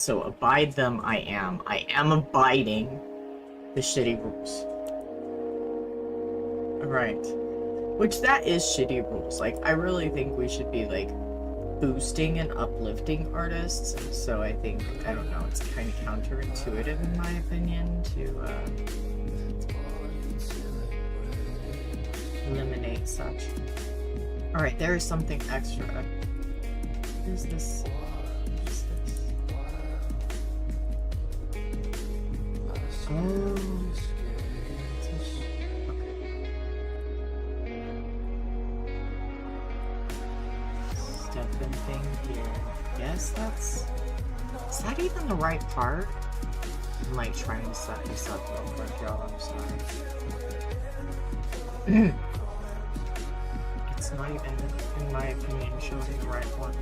So abide them I am. I am abiding the shitty rules. Alright. Which that is shitty rules. Like, I really think we should be, like, boosting and uplifting artists. And so I think, I don't know, it's kind of counterintuitive in my opinion to, eliminate such. Alright, there is something extra. What is this? What is this? Oh. Step in thing here. Yes, that's... Is that even the right part? I'm like trying to set this up real quick, y'all. I'm sorry. It's not even, in my opinion, showing the right one.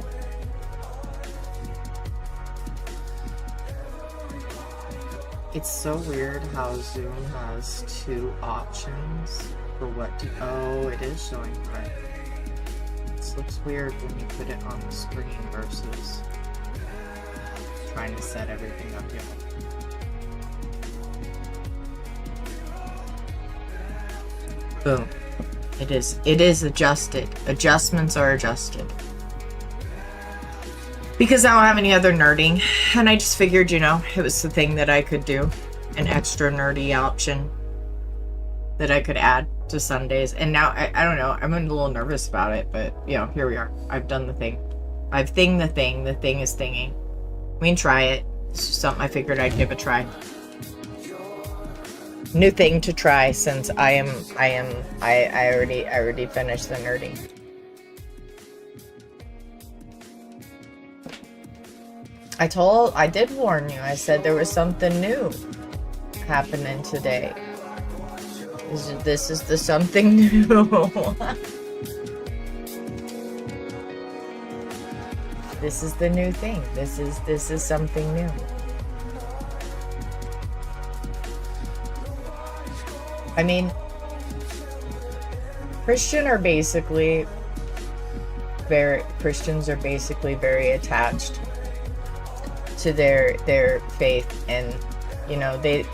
It's so weird how Zoom has two options for what to... Oh, it is showing right. This looks weird when you put it on the screen versus trying to set everything up here. Boom. It is adjusted. Adjustments are adjusted. Because I don't have any other nerding, and I just figured, you know, it was the thing that I could do. An extra nerdy option that I could add to Sundays. And now, I don't know, I'm a little nervous about it, but, you know, here we are. I've done the thing. I've thinged the thing. The thing is thinging. We can try it. It's just something I figured I'd give a try. New thing to try since I already finished the nerding. I did warn you. I said there was something new happening today. This is the something new. This is the new thing. This is something new. I mean, Christians are basically very attached to their faith, and you know they're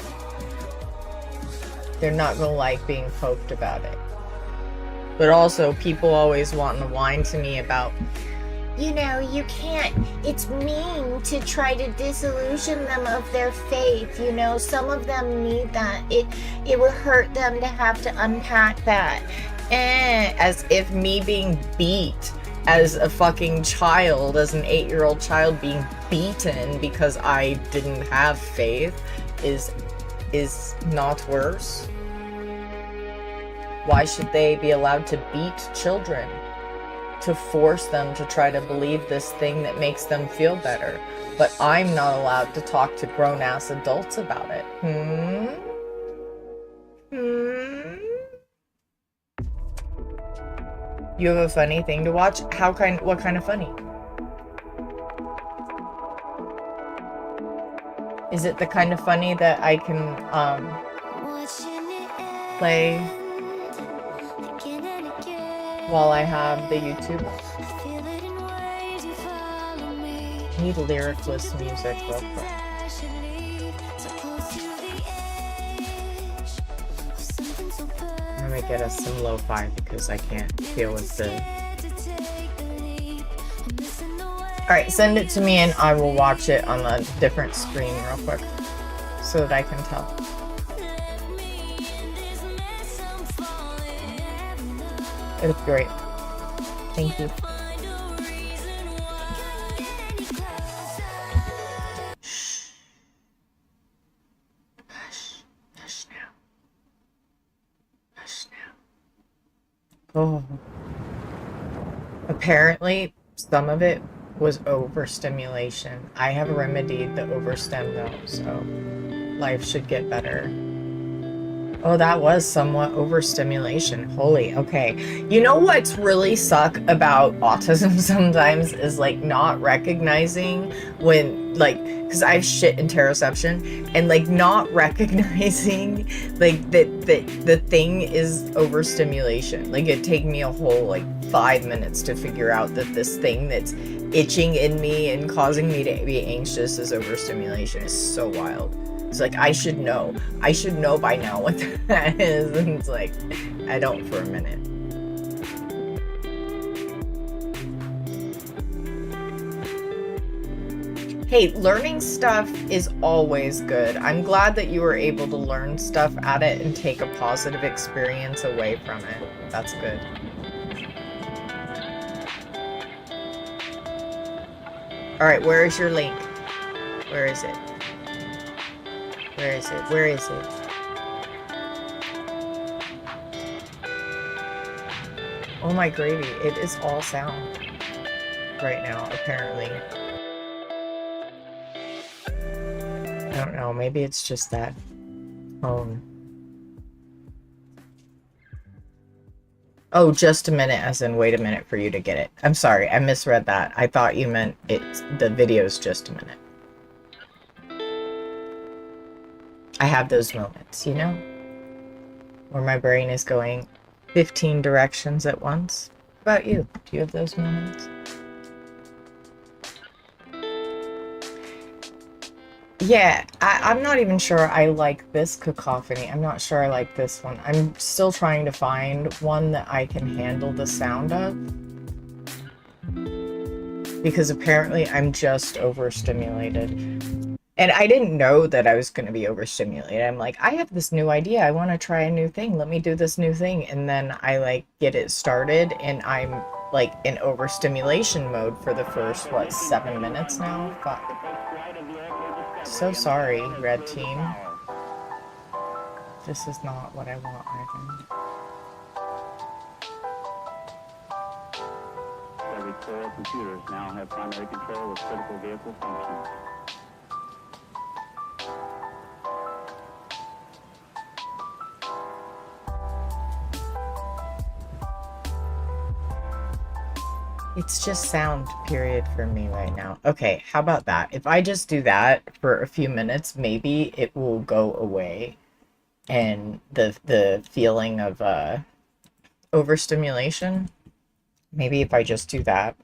not gonna like being poked about it. But also, people always want to whine to me about, you know, you can't, it's mean to try to disillusion them of their faith, you know, some of them need that, it would hurt them to have to unpack that, as if me being beat as a fucking child, as an 8-year-old child being beaten because I didn't have faith is not worse. Why should they be allowed to beat children? To force them to try to believe this thing that makes them feel better. But I'm not allowed to talk to grown-ass adults about it. You have a funny thing to watch? What kind of funny? Is it the kind of funny that I can, play while I have the YouTube? I need lyricless music real quick. I'm gonna get us some lo-fi because I can't deal with the... Alright, send it to me and I will watch it on a different screen real quick so that I can tell. It's great. Thank you. Shh. Hush. Hush now. Hush now. Oh. Apparently, some of it was overstimulation. I have remedied the overstim though, so life should get better. Oh, that was somewhat overstimulation. Holy, okay. You know what's really suck about autism sometimes is like not recognizing when like because I have shit interoception and like not recognizing like that the thing is overstimulation. Like it take me a whole like 5 minutes to figure out that this thing that's itching in me and causing me to be anxious is overstimulation. Is so wild. It's like, I should know. I should know by now what that is. And it's like, I don't for a minute. Hey, learning stuff is always good. I'm glad that you were able to learn stuff at it and take a positive experience away from it. That's good. All right, where is your link? Where is it? Where is it? Where is it? Oh my gravy, it is all sound right now, apparently. I don't know, maybe it's just that tone. Oh, just a minute, as in wait a minute for you to get it. I'm sorry, I misread that. I thought you meant the video's just a minute. I have those moments, you know? Where my brain is going 15 directions at once. What about you? Do you have those moments? Yeah, I'm not even sure I like this cacophony. I'm not sure I like this one. I'm still trying to find one that I can handle the sound of. Because apparently I'm just overstimulated. And I didn't know that I was going to be overstimulated. I'm like, I have this new idea. I want to try a new thing. Let me do this new thing. And then I like get it started and I'm like in overstimulation mode for the first, what, 7 minutes now? Fuck. So sorry, red team. This is not what I want, Ivan. Every core computers now have primary control of critical vehicle functions. It's just sound, period, for me right now. Okay, how about that? If I just do that for a few minutes, maybe it will go away. And the feeling of overstimulation, maybe if I just do that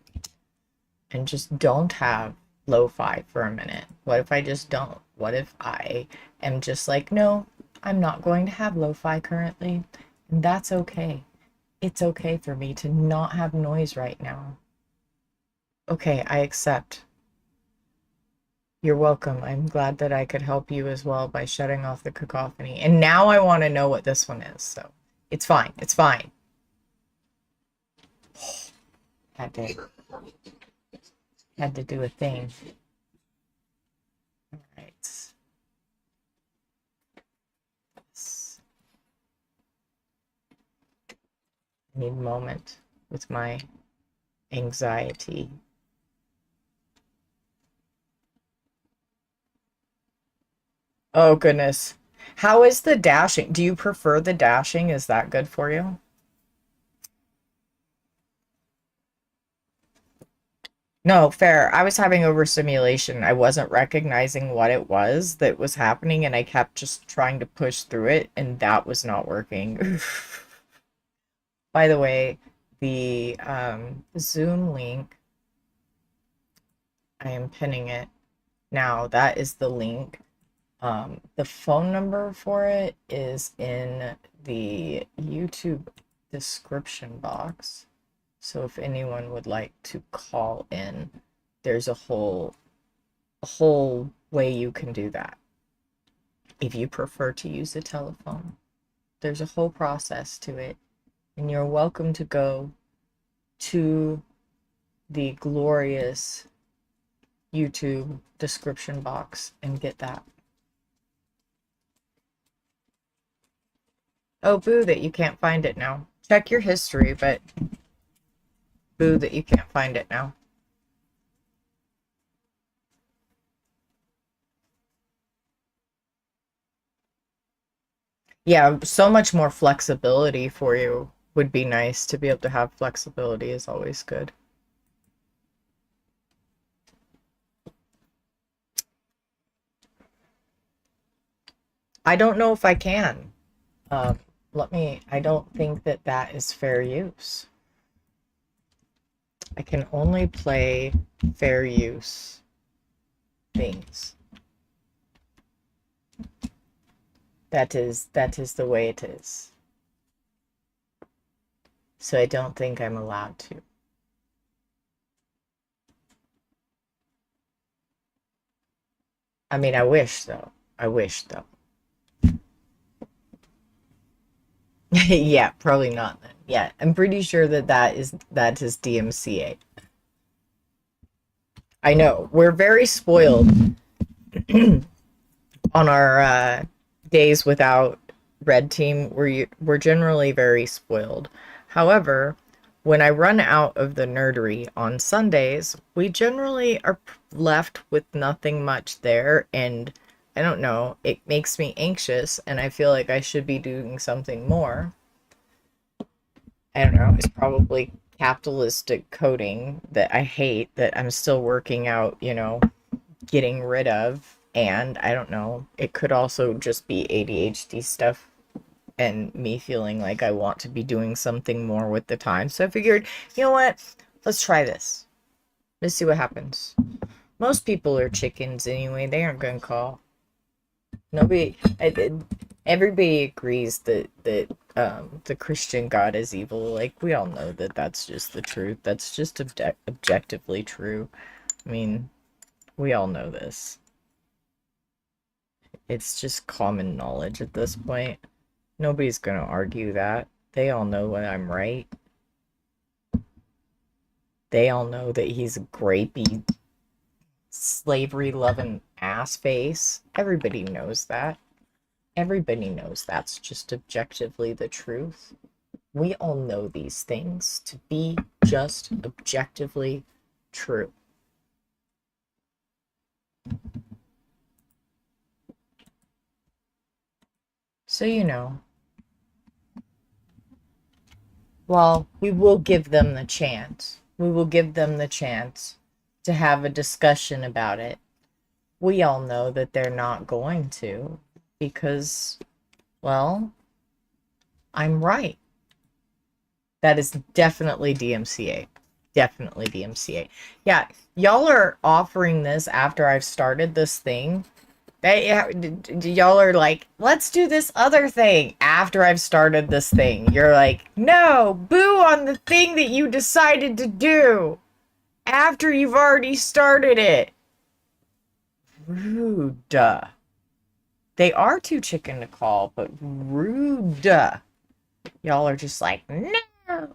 and just don't have lo-fi for a minute. What if I just don't? What if I am just like, no, I'm not going to have lo-fi currently, and that's okay. It's okay for me to not have noise right now. Okay, I accept. You're welcome. I'm glad that I could help you as well by shutting off the cacophony. And now I want to know what this one is, so it's fine. It's fine. Had to do a thing. All right. I need a moment with my anxiety. Oh, goodness. How is the dashing? Do you prefer the dashing? Is that good for you? No, fair. I was having overstimulation. I wasn't recognizing what it was that was happening, and I kept just trying to push through it, and that was not working. By the way, the Zoom link, I am pinning it now. That is the link. The phone number for it is in the YouTube description box. So if anyone would like to call in, there's a whole way you can do that. If you prefer to use a telephone, there's a whole process to it, and you're welcome to go to the glorious YouTube description box and get that. Oh, boo that you can't find it now. Check your history, but boo that you can't find it now. Yeah, so much more flexibility for you would be nice. To be able to have flexibility is always good. I don't know if I can. I don't think that that is fair use. I can only play fair use things. That is the way it is. So I don't think I'm allowed to. I mean, I wish though. I wish though. Yeah, probably not then. Yeah, I'm pretty sure that that is DMCA. I know we're very spoiled on our days without red team. We're generally very spoiled. However, when I run out of the nerdery on Sundays, we generally are left with nothing much there, and I don't know, it makes me anxious, and I feel like I should be doing something more. I don't know, it's probably capitalistic coding that I hate, that I'm still working out, getting rid of. And I don't know, it could also just be ADHD stuff and me feeling like I want to be doing something more with the time. So I figured, you know what? Let's try this. Let's see what happens. Most people are chickens anyway. They aren't going to call. Nobody, everybody agrees that the Christian God is evil. Like, we all know that that's just the truth. That's just objectively true. I mean, we all know this. It's just common knowledge at this point. Nobody's gonna argue that. They all know when I'm right. They all know that he's a grapey, slavery-loving ass face. Everybody knows that. Everybody knows that's just objectively the truth. We all know these things to be just objectively true. So, well, we will give them the chance. We will give them the chance to have a discussion about it. We all know that they're not going to because, well, I'm right. That is definitely DMCA. Definitely DMCA. Yeah, y'all are offering this after I've started this thing. Y'all are like, let's do this other thing after I've started this thing. You're like, no, boo on the thing that you decided to do after you've already started it. Rude. They are too chicken to call, but rude. Y'all are just like, no,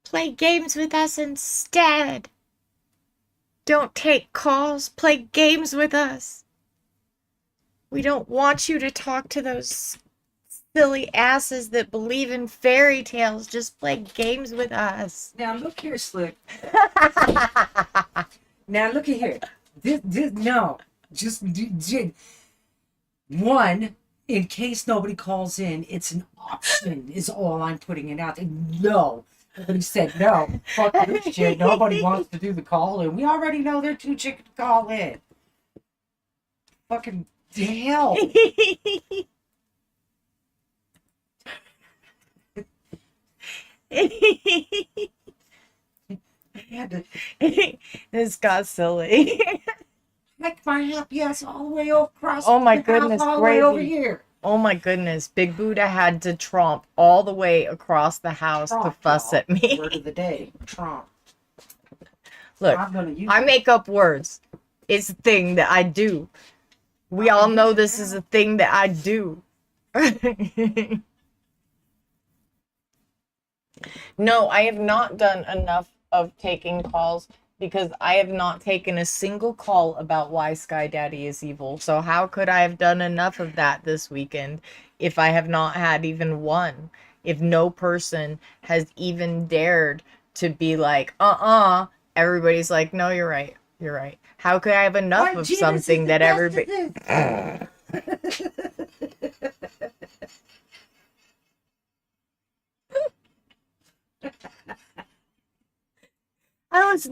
play games with us instead. Don't take calls, play games with us. We don't want you to talk to those silly asses that believe in fairy tales. Just play games with us. Now look here, Slick. Now look at here. No, just one. In case nobody calls in, it's an option. Is all I'm putting it out there. No, nobody said no. Fuck this shit. Nobody wants to do the call in. We already know they're too chicken to call in. Fucking hell. This got silly. Like my happy ass all the way across. Oh my the goodness, house, all the way over gravy. here. Oh my goodness, Big Buddha had to tromp all the way across the house to fuss y'all. at me. Word of the day, Trump. Look, I make up words. It's a thing that I do. We all know this is a thing that I do. No, I have not done enough of taking calls because I have not taken a single call about why Sky Daddy is evil. So how could I have done enough of that this weekend if I have not had even one? If no person has even dared to be like, everybody's like, no, you're right. You're right. How could I have enough of something that everybody... I was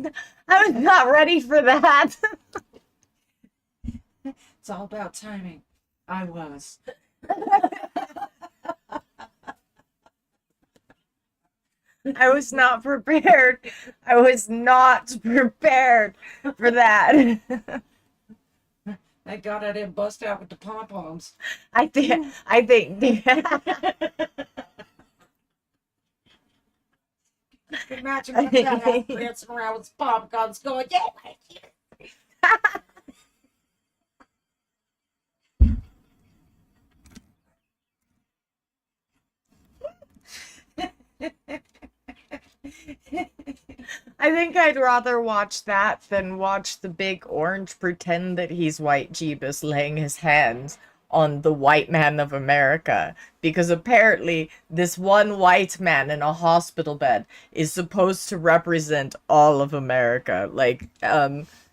not ready for that. It's all about timing. I was. I was not prepared. I was not prepared for that. Thank God I didn't bust out with the pom-poms. I think Imagine my dad dancing around with pom guns going, yeah, I think I'd rather watch that than watch the big orange pretend that he's white Jeebus laying his hands on the white man of America. Because apparently this one white man in a hospital bed is supposed to represent all of America. Like,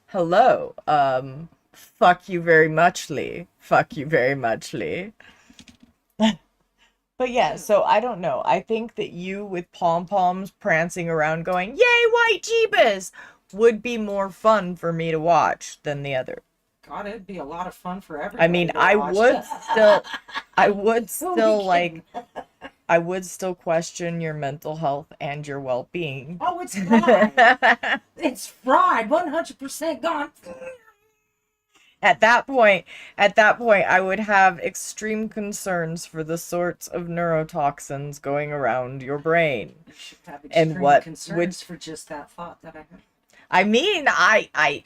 hello, fuck you very muchly. Fuck you very muchly. But yeah, so I don't know. I think that you with pom-poms prancing around going, yay, white Jeebus, would be more fun for me to watch than the other. God, it'd be a lot of fun for everybody. I mean, I would still question your mental health and your well-being. Oh, it's fried. It's fried. 100% gone. At that point, I would have extreme concerns for the sorts of neurotoxins going around your brain. You should have And what concerns would for just that thought that I had. I mean, I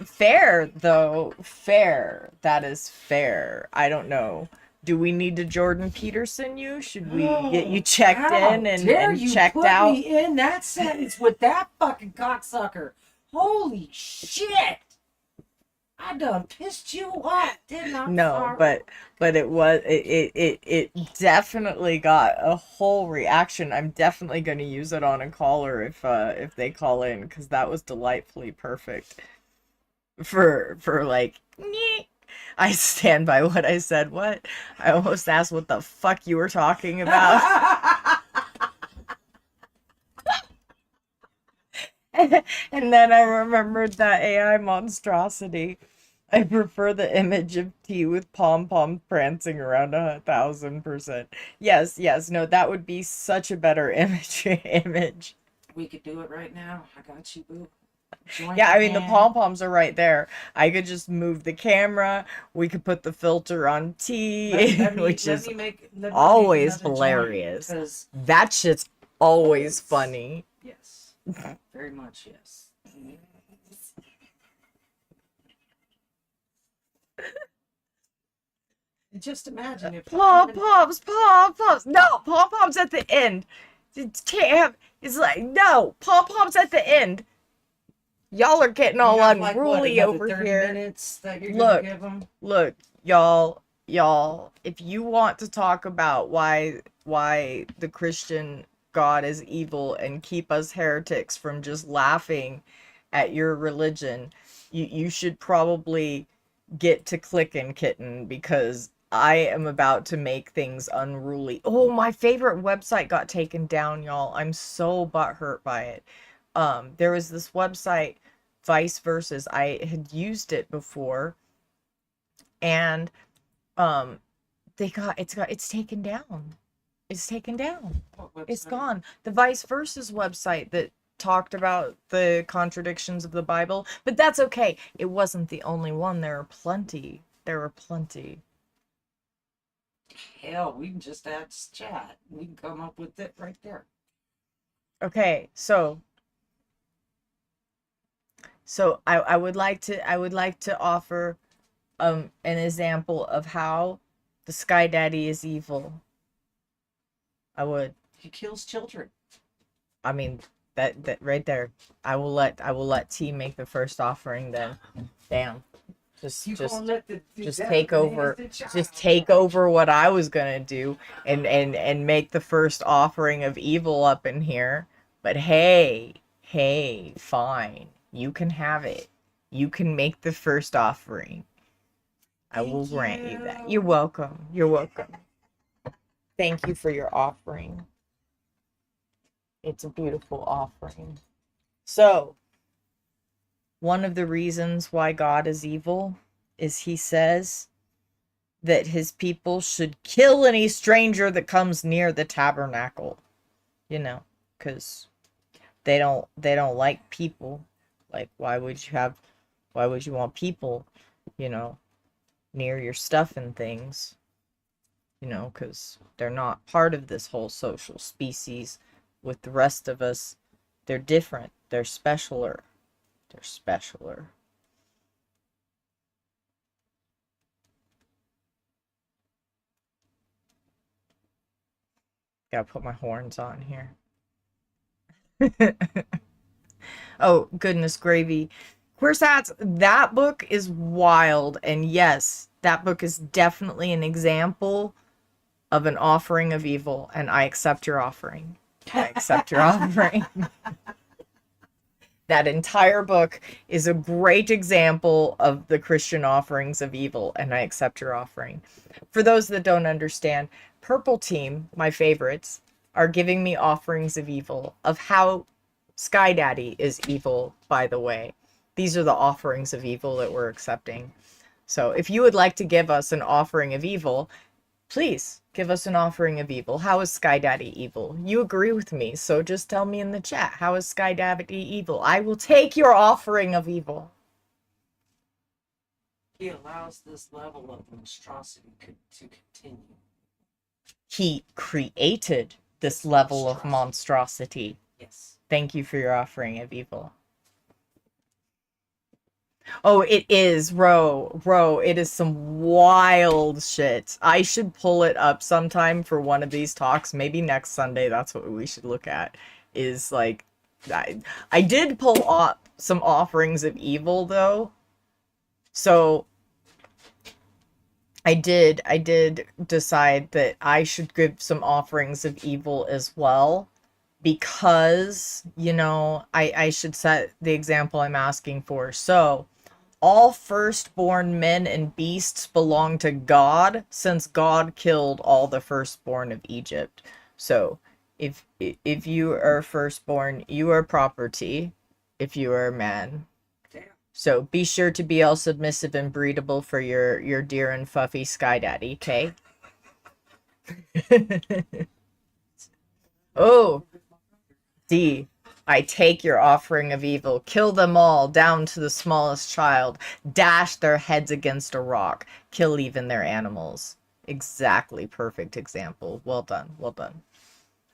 fair though, fair. That is fair. I don't know. Do we need to Jordan Peterson you? Should we get you checked in and checked out? Me in that sentence with that fucking cocksucker. Holy shit! I done pissed you off, didn't I? No, but it definitely got a whole reaction. I'm definitely going to use it on a caller if they call in, because that was delightfully perfect for like nyeh. I stand by what I said. What? I almost asked what the fuck you were talking about. And then I remembered that AI monstrosity. I prefer the image of tea with pom-poms prancing around 1,000%. Yes, no, that would be such a better image. We could do it right now. I got you, boo. Yeah, I mean, the pom-poms are right there. I could just move the camera. We could put the filter on tea, which is always hilarious. That shit's always funny. Yes. Very much, yes. Just imagine if pom-poms. No, pom-poms at the end. It can't have. It's like, no, pom-poms at the end. Y'all are getting all unruly over here. Minutes that you're gonna give them? Look, y'all. If you want to talk about why the Christian God is evil and keep us heretics from just laughing at your religion, you should probably get to clicking, kitten, because I am about to make things unruly. Oh, my favorite website got taken down, y'all. I'm so butthurt by it. There was this website, Vice Versus. I had used it before, and it's taken down. It's taken down. It's gone. The Vice Versus website that talked about the contradictions of the Bible, but that's okay. It wasn't the only one. There were plenty. Hell, we can just add chat. We can come up with it right there. Okay, so I would like to offer an example of how the Sky Daddy is evil. I would. He kills children. I mean, that right there. I will let T make the first offering then. Damn. Just take over. Just take over what I was gonna do and make the first offering of evil up in here. But hey, fine. You can have it. You can make the first offering. I will grant you that. You're welcome. Thank you for your offering. It's a beautiful offering. So, one of the reasons why God is evil is he says that his people should kill any stranger that comes near the tabernacle. You know, because they don't like people. Like, why would you want people, you know, near your stuff and things? You know, because they're not part of this whole social species with the rest of us. They're different. They're specialer. They're specialer. Gotta put my horns on here. Oh, goodness gravy. Queersats, that book is wild. And yes, that book is definitely an example of an offering of evil. And I accept your offering. I accept your offering. That entire book is a great example of the Christian offerings of evil, and I accept your offering. For those that don't understand, Purple Team, my favorites, are giving me offerings of evil, of how Sky Daddy is evil, by the way. These are the offerings of evil that we're accepting. So if you would like to give us an offering of evil, please give us an offering of evil. How is Sky Daddy evil? You agree with me, so just tell me in the chat. How is Sky Daddy evil? I will take your offering of evil. He allows this level of monstrosity to continue. He created this level of monstrosity. Yes. Thank you for your offering of evil. Oh, it is, Ro, it is some wild shit. I should pull it up sometime for one of these talks. Maybe next Sunday, that's what we should look at. Is like, I did pull up some offerings of evil, though. So, I did decide that I should give some offerings of evil as well. Because, you know, I should set the example I'm asking for. So, all firstborn men and beasts belong to God, since God killed all the firstborn of Egypt. So, if you are firstborn, you are property, if you are a man. So, be sure to be all submissive and breedable for your dear and fluffy Sky Daddy, okay? Oh, D. I take your offering of evil, kill them all, down to the smallest child, dash their heads against a rock, kill even their animals. Exactly, perfect example. Well done, well done.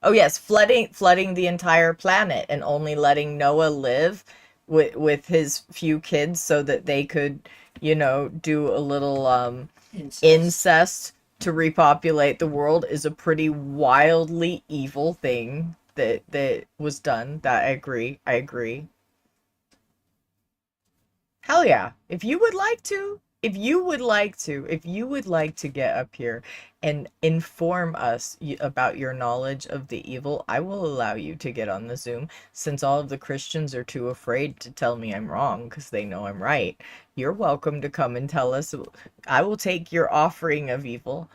Oh yes, flooding the entire planet and only letting Noah live with his few kids so that they could, you know, do a little incest to repopulate the world is a pretty wildly evil thing that was done. That I agree. Hell yeah. If you would like to get up here and inform us about your knowledge of the evil, I will allow you to get on the Zoom, since all of the Christians are too afraid to tell me I'm wrong because they know I'm right. You're welcome to come and tell us. I will take your offering of evil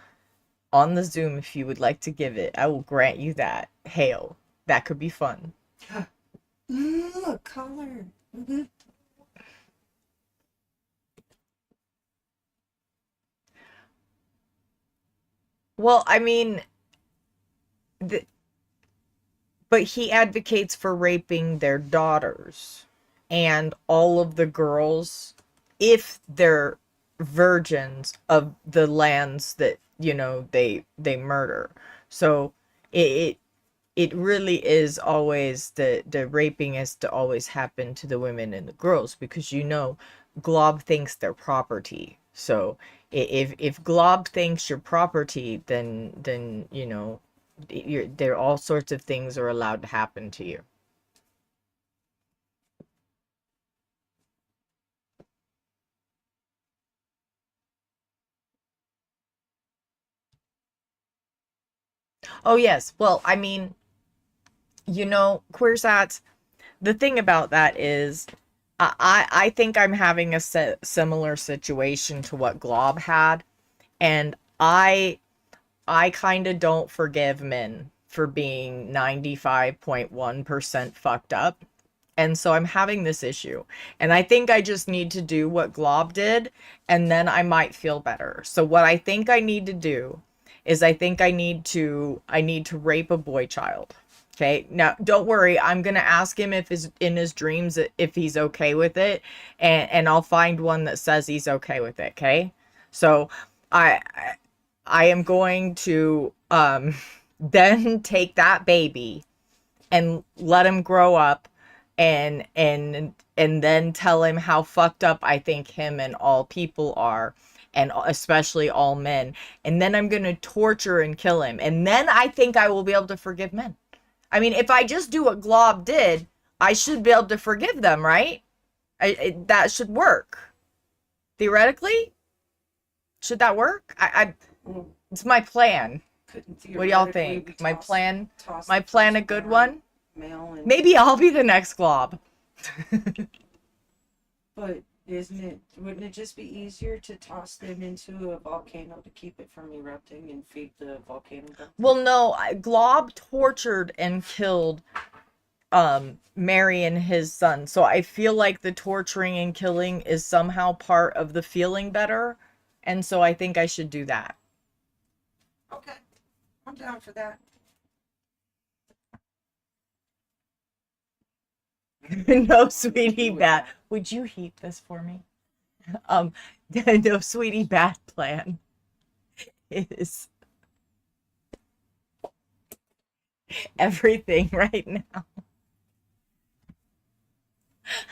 on the Zoom if you would like to give it. I will grant you that. Hail. That could be fun. Look, color. Well, I mean, but he advocates for raping their daughters and all of the girls if they're virgins of the lands that, you know, they murder. So it it really is always the raping is to always happen to the women and the girls, because, you know, Glob thinks they're property. So if Glob thinks you're property, then you know, there all sorts of things are allowed to happen to you. Oh yes, well, I mean, you know, Queersats, the thing about that is I think I'm having a similar situation to what Glob had, and I kind of don't forgive men for being 95.1% fucked up. And so I'm having this issue. And I think I just need to do what Glob did, and then I might feel better. So what I think I need to do is I need to rape a boy child. Okay? Now, don't worry. I'm going to ask him if in his dreams if he's okay with it, and I'll find one that says he's okay with it, okay? So, I am going to then take that baby and let him grow up, and then tell him how fucked up I think him and all people are, and especially all men. And then I'm going to torture and kill him. And then I think I will be able to forgive men. I mean, if I just do what Glob did, I should be able to forgive them, right? That should work. Theoretically? Should that work? It's my plan. What do y'all think? My plan a good one? Maybe I'll be the next Glob. But wouldn't it just be easier to toss them into a volcano to keep it from erupting and feed the volcano? Well, no, Glob tortured and killed Mary and his son. So I feel like the torturing and killing is somehow part of the feeling better. And so I think I should do that. Okay. I'm down for that. No, sweetie, bad. Would you heat this for me? No, sweetie, bad plan is everything right now.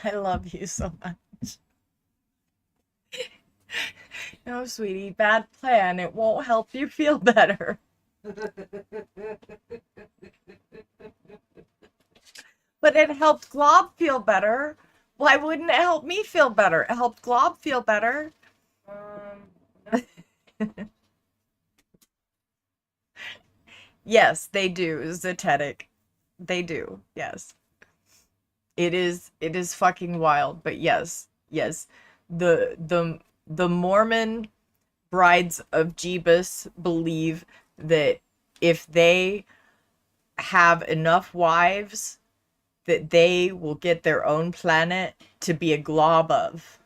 I love you so much. No, sweetie, bad plan. It won't help you feel better. But it helped Glob feel better. Why wouldn't it help me feel better? It helped Glob feel better. No. Yes, they do, Zetetic. They do, yes. It is fucking wild, but yes. The Mormon brides of Jebus believe that if they have enough wives, that they will get their own planet to be a glob of,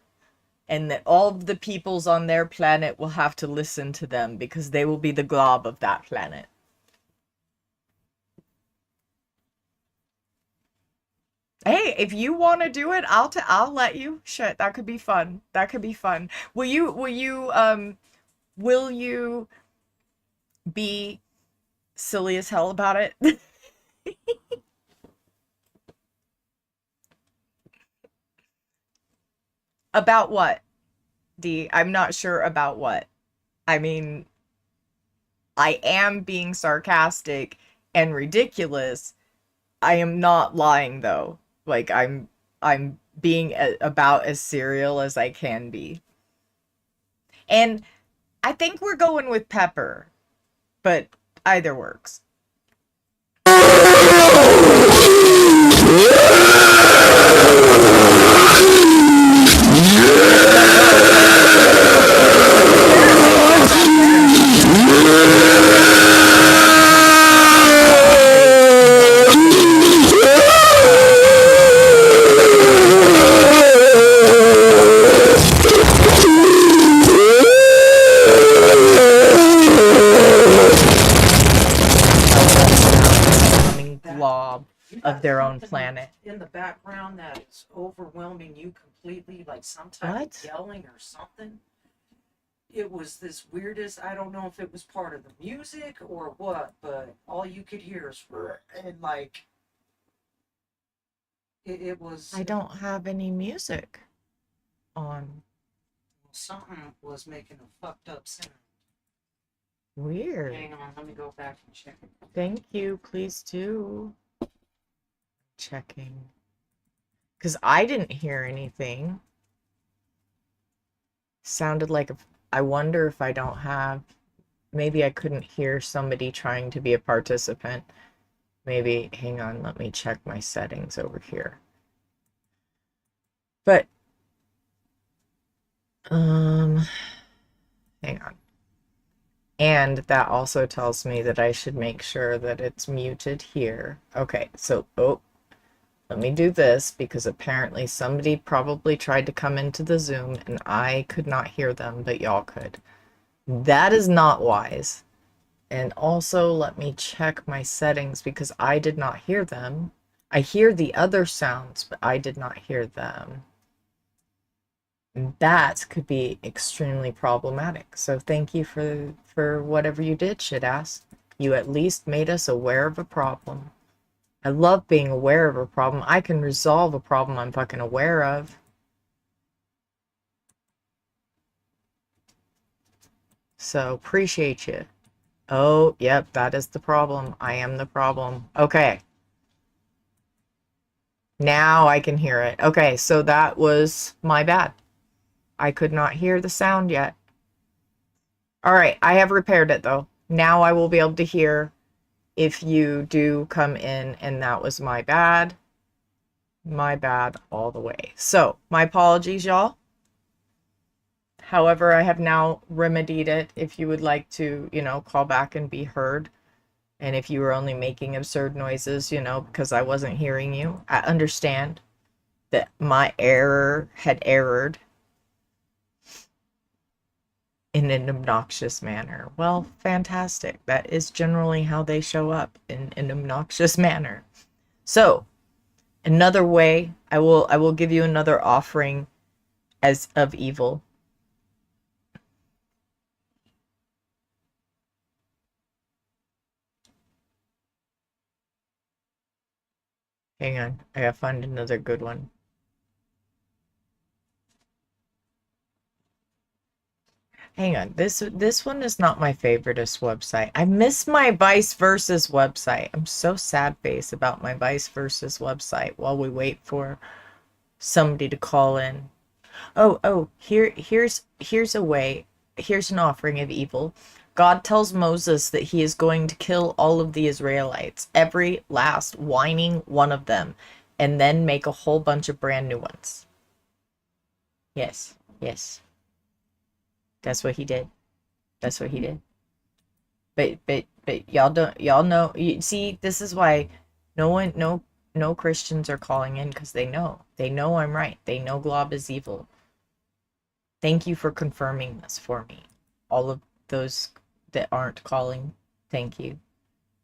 and that all of the peoples on their planet will have to listen to them because they will be the glob of that planet. Hey, if you want to do it, I'll let you. Shit, that could be fun. That could be fun. Will you be silly as hell about it? About what, D? I'm not sure about what. I mean, I am being sarcastic and ridiculous. I am not lying, though. Like, I'm being about as serial as I can be. And I think we're going with Pepper, but either works. Glob of their own planet. In the background that is overwhelming you completely, like some type of yelling or something. It was this weirdest, I don't know if it was part of the music or what, but all you could hear is and like it was. I don't have any music on. Something was making a fucked up sound. Weird. Hang on, let me go back and check it. Thank you, please do. Checking. Because I didn't hear anything. Sounded like I wonder if I don't have. Maybe I couldn't hear somebody trying to be a participant. Maybe, hang on, let me check my settings over here. But, hang on. And that also tells me that I should make sure that it's muted here. Okay, so, Let me do this because apparently somebody probably tried to come into the Zoom and I could not hear them, but y'all could. That is not wise. And also let me check my settings because I did not hear them. I hear the other sounds, but I did not hear them. That could be extremely problematic. So thank you for whatever you did, shitass. You at least made us aware of a problem. I love being aware of a problem. I can resolve a problem I'm fucking aware of. So appreciate you. Oh, yep, that is the problem. I am the problem. Okay. Now I can hear it. Okay, so that was my bad. I could not hear the sound yet. All right, I have repaired it though. Now I will be able to hear if you do come in, and that was my bad. My bad all the way. So, my apologies, y'all. However, I have now remedied it. If you would like to, call back and be heard, and if you were only making absurd noises, because I wasn't hearing you, I understand that my error had errored in an obnoxious manner. Well, fantastic. That is generally how they show up, in an obnoxious manner. So, another way, I will give you another offering as of evil. Hang on, I gotta find another good one. Hang on, this one is not my favoriteest website. I miss my Vice Versus website. I'm so sad face about my Vice Versus website while we wait for somebody to call in. Oh, here's a way. Here's an offering of evil. God tells Moses that he is going to kill all of the Israelites, every last whining one of them, and then make a whole bunch of brand new ones. Yes. That's what he did. That's what he did. But y'all know, you see, this is why no Christians are calling in, because they know I'm right. They know Glob is evil. Thank you for confirming this for me. All of those that aren't calling, thank you.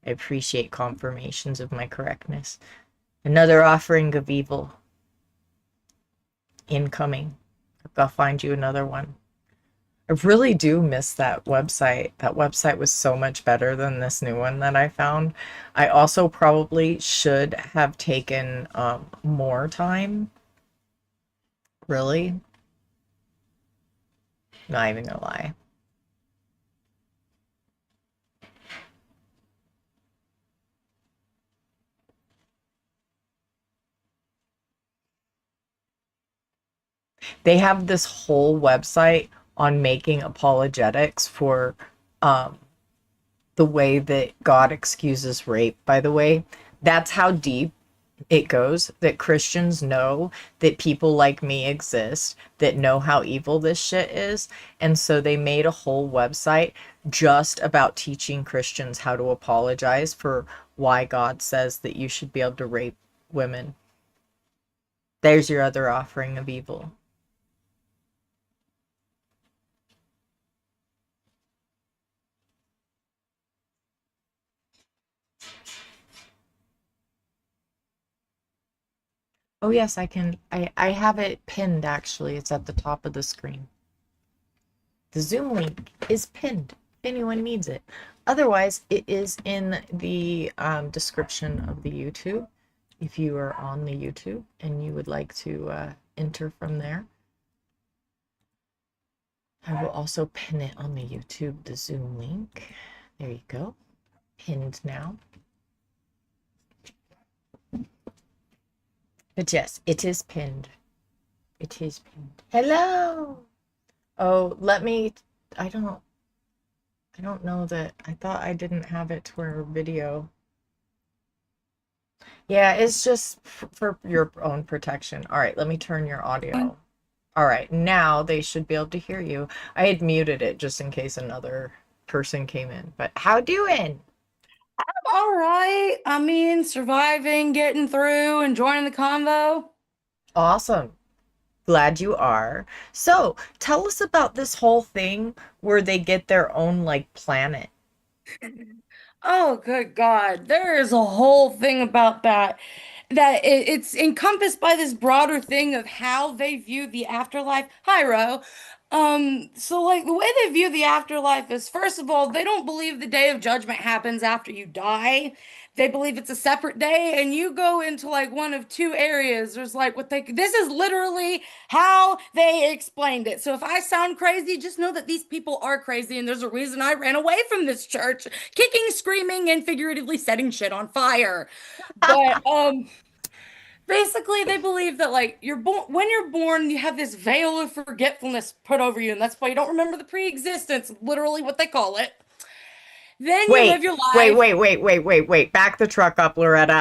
I appreciate confirmations of my correctness. Another offering of evil incoming. I'll find you another one. I really do miss that website. That website was so much better than this new one that I found. I also probably should have taken more time. Really? Not even gonna lie. They have this whole website on making apologetics for the way that God excuses rape, by the way. That's how deep it goes, that Christians know that people like me exist, that know how evil this shit is. And so they made a whole website just about teaching Christians how to apologize for why God says that you should be able to rape women. There's your other offering of evil. Oh yes, I can. I have it pinned, actually. It's at the top of the screen. The Zoom link is pinned if anyone needs it. Otherwise, it is in the description of the YouTube if you are on the YouTube and you would like to enter from there. I will also pin it on the YouTube, the Zoom link. There you go. Pinned now. But yes, it is pinned. It is pinned. Hello! Oh, I don't know that, I thought I didn't have it to where video. Yeah, it's just for your own protection. All right, let me turn your audio. All right, now they should be able to hear you. I had muted it just in case another person came in, but how doing? All right. I mean, surviving, getting through, enjoying the convo. Awesome. Glad you are. So, tell us about this whole thing where they get their own like planet. Oh, good God. There is a whole thing about that. It's encompassed by this broader thing of how they view the afterlife. Hi, Ro. So like the way they view the afterlife is, first of all, they don't believe the day of judgment happens after you die. They believe it's a separate day, and you go into like one of two areas. There's like this is literally how they explained it. So if I sound crazy, just know that these people are crazy, and there's a reason I ran away from this church, kicking, screaming, and figuratively setting shit on fire. But basically they believe that like you're born when you're born, you have this veil of forgetfulness put over you, and that's why you don't remember the pre-existence, literally what they call it. Then you live Wait, your wait, life. wait, wait, wait, wait, wait. Back the truck up, Loretta.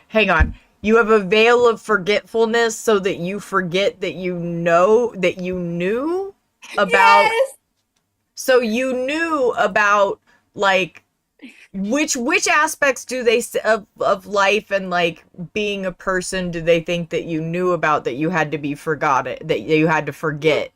Hang on. You have a veil of forgetfulness so that you forget that you know that you knew about, Yes. so you knew about like which aspects do they of life and like being a person do they think that you knew about that you had to be forgotten that you had to forget?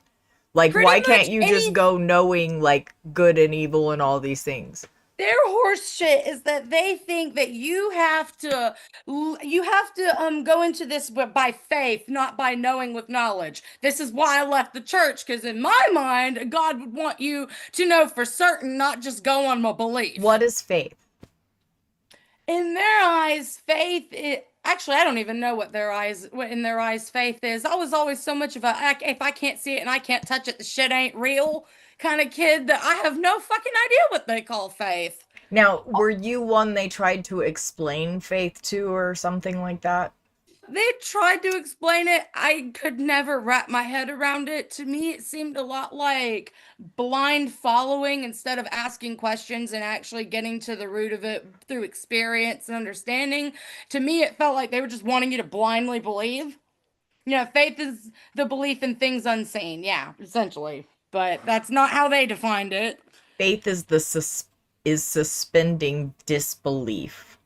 Like Pretty why can't much you just any go knowing like good and evil and all these things? their horse shit is that they think that you have to go into this by faith, not by knowing with knowledge. This is why I left the church, because in my mind God would want you to know for certain, not just go on my belief. What is faith? In their eyes, actually, I don't even know what in their eyes faith is. I was always so much of if I can't see it and I can't touch it, the shit ain't real kind of kid that I have no fucking idea what they call faith. Now, were you one they tried to explain faith to or something like that? They tried to explain it. I could never wrap my head around it. To me, it seemed a lot like blind following instead of asking questions and actually getting to the root of it through experience and understanding. To me, it felt like they were just wanting you to blindly believe. Faith is the belief in things unseen. Yeah, essentially. But that's not how they defined it. Faith is is suspending disbelief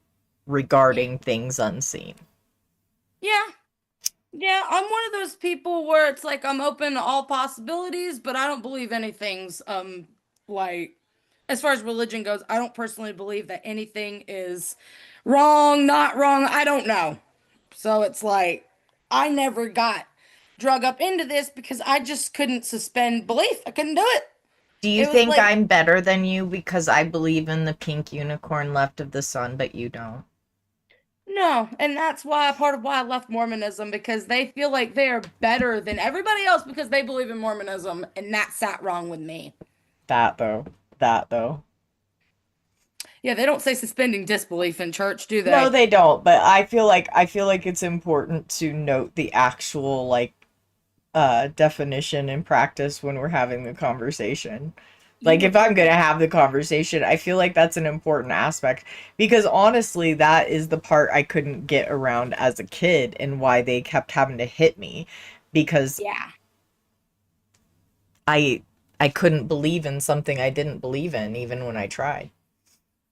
Yeah. regarding things unseen. Yeah. Yeah, I'm one of those people where it's like I'm open to all possibilities, but I don't believe anything's like as far as religion goes, I don't personally believe that anything is wrong, not wrong. I don't know. So it's like I never got drug up into this because I just couldn't suspend belief. I couldn't do it. Do you It was think like, I'm better than you because I believe in the pink unicorn left of the sun, but you don't? no. And that's why part of why I left Mormonism, because they feel like they are better than everybody else because they believe in Mormonism, and that sat wrong with me. That though. That though. Yeah, they don't say suspending disbelief in church, do No, they? they don't, but I feel like it's important to note the actual like definition and practice when we're having the conversation. You Like were if I'm correct. gonna have the conversation, I feel like that's an important aspect because honestly, that is the part I couldn't get around as a kid and why they kept having to hit me because Yeah. I I couldn't believe in something I didn't believe in even when I tried.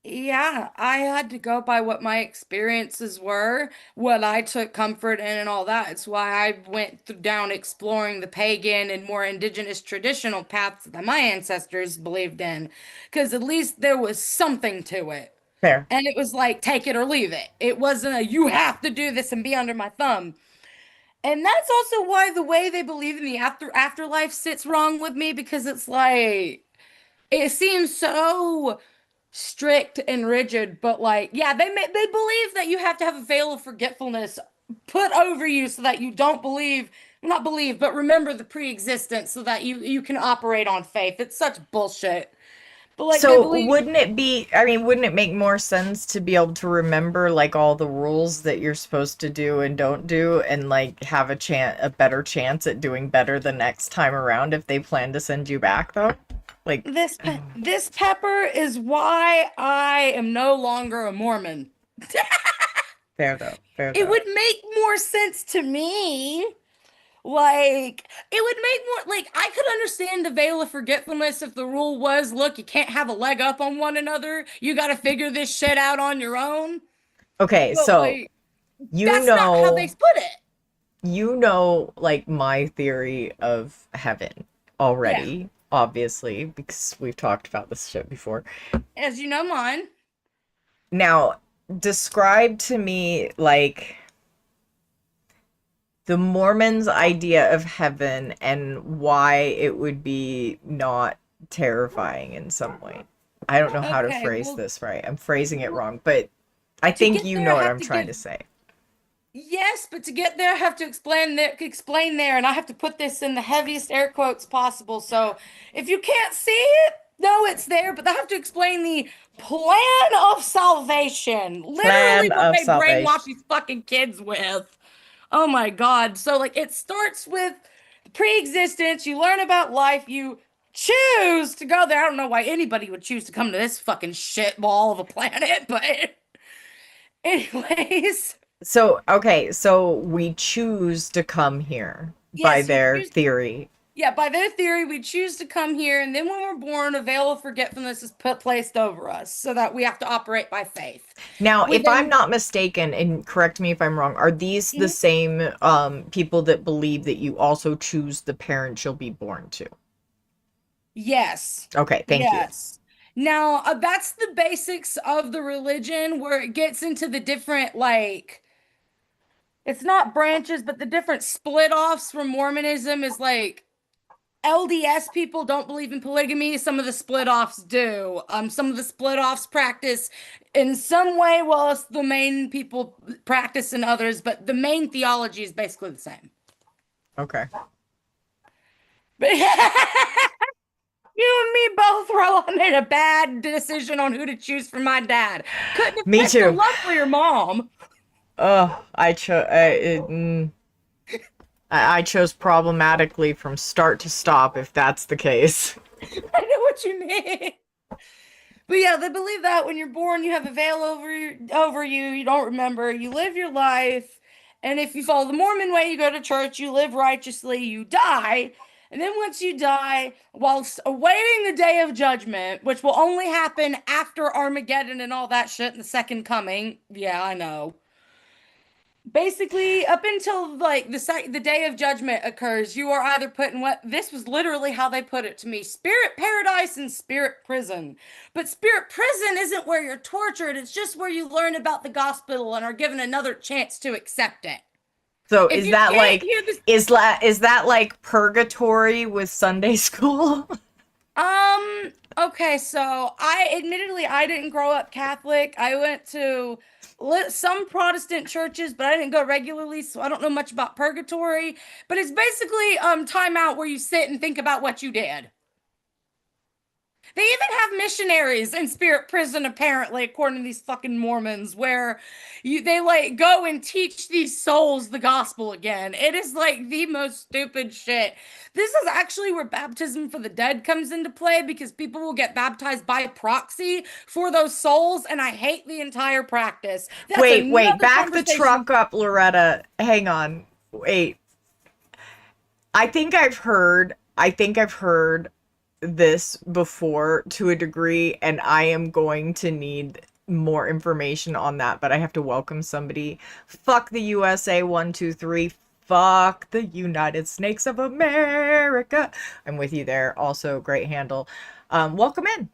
Yeah, I had to go by what my experiences were, what I took comfort in, and all that. It's why I went down exploring the pagan and more indigenous traditional paths that my ancestors believed in, because at least there was something to it. Fair. And it was like, take it or leave it. It wasn't a, you have to do this and be under my thumb. And that's also why the way they believe in the afterlife sits wrong with me, because it's like, it seems so strict and rigid, but like, yeah, they believe that you have to have a veil of forgetfulness put over you so that you don't believe, not believe, but remember the pre-existence so that you can operate on faith. It's such bullshit. But like they So believe, wouldn't it make more sense to be able to remember like all the rules that you're supposed to do and don't do and like have a better chance at doing better the next time around if they plan to send you back though? Like this pepper is why I am no longer a Mormon. fair though. Fair It though. would make more sense to me. Like, it would make more, like, I could understand the veil of forgetfulness if the rule was, look, you can't have a leg up on one another. You got to figure this shit out on your own. Okay, But, so like, you that's not how they know, put it. like my theory of heaven Yeah. already, obviously, because we've talked about this shit before. As you know, mine. Now, describe to me like the Mormons' idea of heaven and why it would be not terrifying in some way. I don't know how to Okay, phrase well, this right. I'm phrasing it wrong, but I to think get you there, know I what have I'm to trying give. to say. Yes, but to get there, I have to explain there, and I have to put this in the heaviest air quotes possible. So if you can't see it, no, it's there, but I have to explain the plan of salvation. Literally Plan what of they brainwash salvation. these fucking kids with. Oh my God. So like it starts with pre-existence, you learn about life, you choose to go there. I don't know why anybody would choose to come to this fucking shit ball of a planet, but anyways. So, okay, so we choose to come here by Yes, you their choose. theory. Yeah, by their theory, we choose to come here, and then when we're born, a veil of forgetfulness is placed over us, so that we have to operate by faith. Now, We if I'm then, not mistaken, and correct me if I'm wrong, are these the Mhm. same people that believe that you also choose the parent you'll be born to? Yes, Okay, thank you. yes. Now, that's the basics of the religion, where it gets into the different, like, it's not branches, but the different split offs from Mormonism is like LDS people don't believe in polygamy. Some of the split offs do. Some of the split offs practice in some way, whilst the main people practice in others, but the main theology is basically the same. Okay. But you and me both, Ro, made a bad decision on who to choose for my dad. Couldn't have Me picked a too. lovelier mom. I chose I chose problematically from start to stop if that's the case. I know what you mean. But yeah, they believe that when you're born, you have a veil over you. You don't remember. You live your life, and if you follow the Mormon way, you go to church. You live righteously. You die, and then once you die, whilst awaiting the day of judgment, which will only happen after Armageddon and all that shit in the second coming. Yeah, I know. Basically, up until like the day of judgment occurs, you are either put in what this was literally how they put it to me: spirit paradise and spirit prison. But spirit prison isn't where you're tortured, it's just where you learn about the gospel and are given another chance to accept it. So If is you that can't like hear this, is that like purgatory with Sunday school? okay, so I didn't grow up Catholic. I went to some Protestant churches, but I didn't go regularly, so I don't know much about purgatory. But it's basically time out where you sit and think about what you did. They even have missionaries in spirit prison, apparently, according to these fucking Mormons, where they like go and teach these souls the gospel again. It is like the most stupid shit. This is actually where baptism for the dead comes into play because people will get baptized by proxy for those souls, and I hate the entire practice. That's Wait, another back the conversation. truck up, Loretta. Hang on. Wait. I think I've heard this before to a degree, and I am going to need more information on that, but I have to welcome somebody. Fuck the USA 123. Fuck the United Snakes of America. I'm with you there. Also, great handle. Welcome in.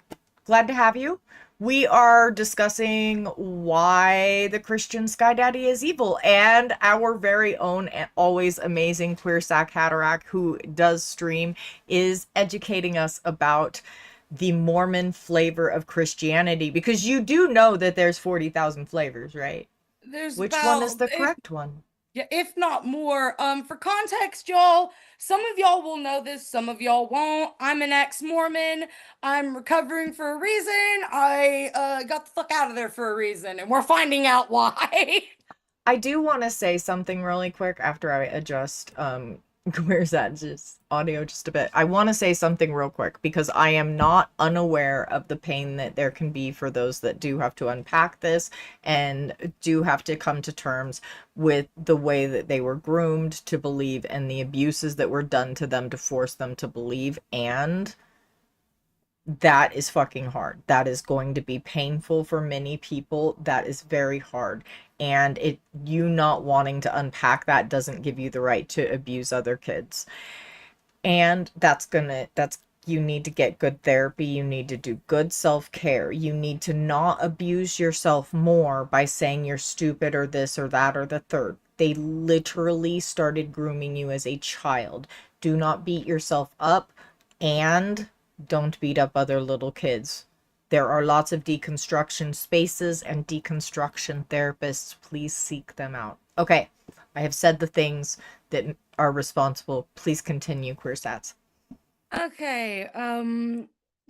Glad to have you. We are discussing why the Christian Sky Daddy is evil, and our very own and always amazing Queer Sack Hatterack, who does stream, is educating us about the Mormon flavor of Christianity, because you do know that there's 40,000 flavors, right? There's Which one is about the correct one? Yeah, if not more. For context, y'all, some of y'all will know this, some of y'all won't. I'm an ex-Mormon. I'm recovering for a reason. I got the fuck out of there for a reason, and we're finding out why. I do want to say something really quick after I adjust Where's that? Just audio just a bit. I want to say something real quick because I am not unaware of the pain that there can be for those that do have to unpack this and do have to come to terms with the way that they were groomed to believe and the abuses that were done to them to force them to believe. And that is fucking hard. That is going to be painful for many people. That is very hard. And you not wanting to unpack that doesn't give you the right to abuse other kids. And you need to get good therapy. You need to do good self-care. You need to not abuse yourself more by saying you're stupid or this or that or the third. They literally started grooming you as a child. Do not beat yourself up, and don't beat up other little kids. There are lots of deconstruction spaces and deconstruction therapists. Please seek them out. Okay, I have said the things that are responsible. Please continue, Queer Stats. Okay.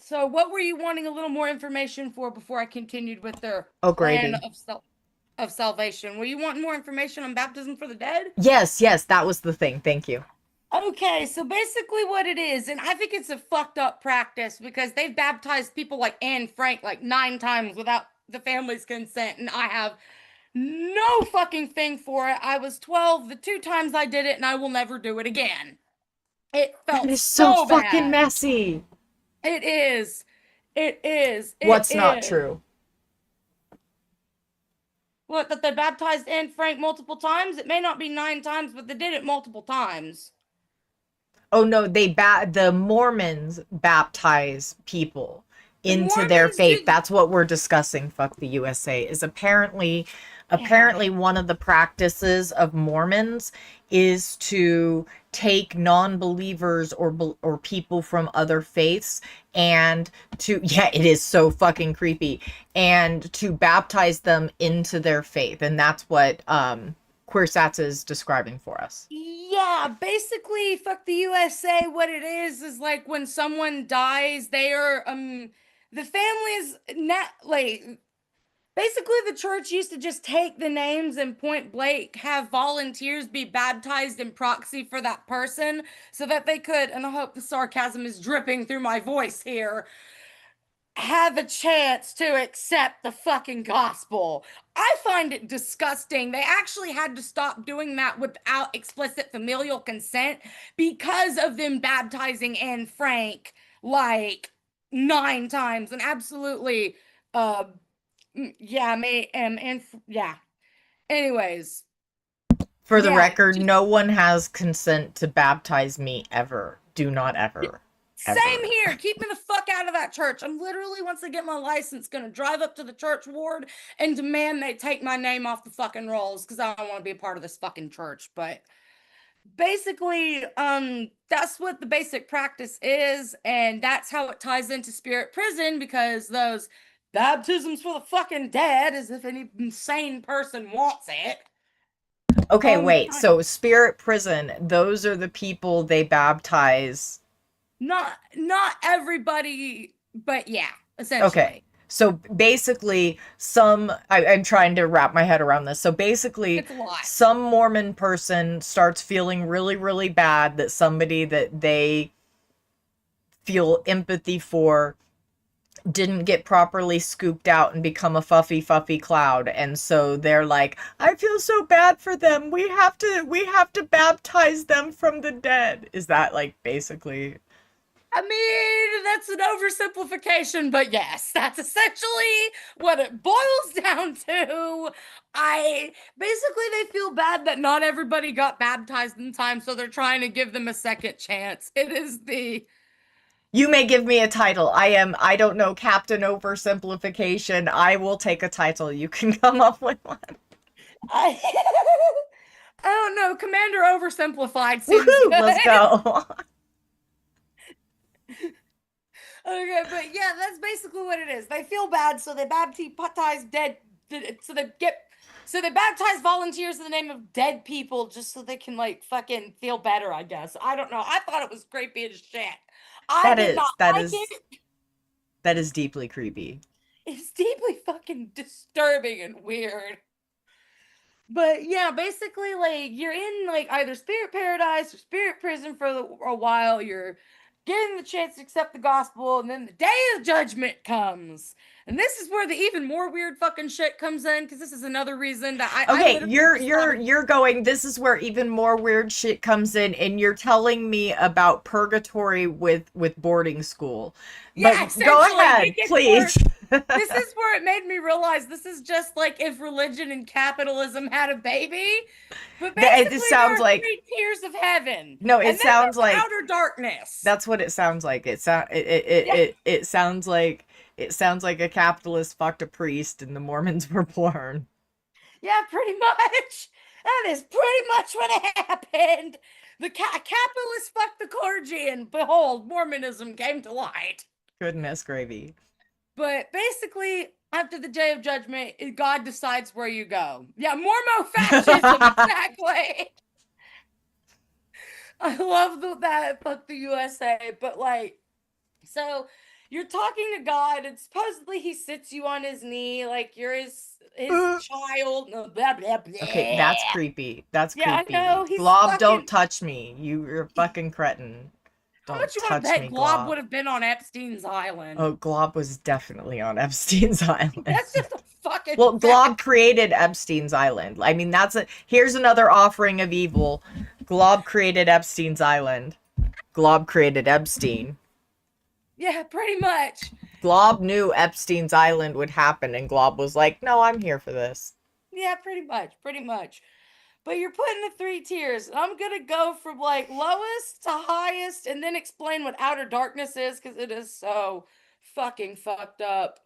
So what were you wanting a little more information for before I continued with their Oh, plan gravy. of salvation? Were you wanting more information on baptism for the dead? Yes, that was the thing. Thank you. Okay, so basically what it is, and I think it's a fucked up practice because they've baptized people like Anne Frank like 9 times without the family's consent, and I have no fucking thing for it. I was 12 the 2 times I did it, and I will never do it again. It That felt is so so fucking bad. messy. It is. It is. It What's not is. true? What, that they baptized Anne Frank multiple times? It may not be 9 times, but they did it multiple times. Oh no, the Mormons baptize people The into their Mormons faith. do. That's what we're discussing. Fuck the USA is apparently Yeah. one of the practices of Mormons is to take non-believers or people from other faiths and to it is so fucking creepy, and to baptize them into their faith. And that's what Queer Sats is describing for us. Yeah, basically, fuck the USA. What it is like when someone dies, they are the family's not like basically the church used to just take the names and point blank have volunteers be baptized in proxy for that person so that they could, and I hope the sarcasm is dripping through my voice here, have a chance to accept the fucking gospel. I find it disgusting. They actually had to stop doing that without explicit familial consent because of them baptizing Anne Frank like 9 times. And absolutely, yeah, yeah. Anyways, For the yeah, record, no one has consent to baptize me ever. Do not ever. same Ever. here. Keep me the fuck out of that church. I'm literally, once I get my license, gonna drive up to the church ward and demand they take my name off the fucking rolls because I don't want to be a part of this fucking church. But basically, that's what the basic practice is, and that's how it ties into spirit prison because those baptisms for the fucking dead, as if any insane person wants it. Okay, wait. So Spirit Prison, those are the people they baptize. Not everybody, but yeah, essentially. Okay. So basically, I'm trying to wrap my head around this. So basically, It's a lot. some Mormon person starts feeling really, really bad that somebody that they feel empathy for didn't get properly scooped out and become a fluffy cloud, and so they're like, I feel so bad for them, we have to baptize them from the dead. Is that like basically? I mean, that's an oversimplification, but yes, that's essentially what it boils down to. I basically they feel bad that not everybody got baptized in time, so they're trying to give them a second chance. It is the You may give me a title. I don't know, Captain Oversimplification. I will take a title. You can come up with one. I, I don't know, Commander Oversimplified seems Woohoo! good. Let's go. Okay, but yeah, that's basically what it is. They feel bad, so they baptize dead. So they baptize volunteers in the name of dead people just so they can like fucking feel better. I guess I don't know. I thought it was creepy as shit. I That did not is that like is it. that is deeply creepy. It's deeply fucking disturbing and weird. But yeah, basically, like you're in like either spirit paradise or spirit prison for a while. You're getting the chance to accept the gospel, and then the day of judgment comes. And this is where the even more weird fucking shit comes in, because this is another reason that I Okay, literally you're just you're you're going, this is where even more weird shit comes in, and you're telling me about purgatory with boarding school. yeah, But go essentially ahead, it gets please. worse. This is where it made me realize this is just like if religion and capitalism had a baby. But It basically, sounds there are like, three tiers of heaven, no, and it then sounds there's like, outer darkness. that's what it sounds like. It sounds like a capitalist fucked a priest and the Mormons were born. Yeah, pretty much. That is pretty much what happened. The capitalists fucked the clergy, and behold, Mormonism came to light. Goodness gravy. But basically, after the day of judgment, God decides where you go. Yeah, Mormo fascism, exactly. I love that fuck the USA, but like, so you're talking to God, and supposedly he sits you on his knee, like you're his child. No, blah, blah, Okay, blah. that's creepy. That's Yeah, I creepy. know. He's Glob, don't fucking. touch me. You're a fucking cretin. How Don't much you want to touch bet me, Glob would Glob. have been on Epstein's Island? Oh, Glob was definitely on Epstein's Island. That's just a fucking Well, Glob fact. created Epstein's Island. I mean, here's another offering of evil. Glob created Epstein's Island. Glob created Epstein. Yeah, pretty much. Glob knew Epstein's Island would happen, and Glob was like, no, I'm here for this. Yeah, pretty much. Pretty much. But you're putting the three tiers. I'm gonna go from like lowest to highest and then explain what outer darkness is because it is so fucking fucked up.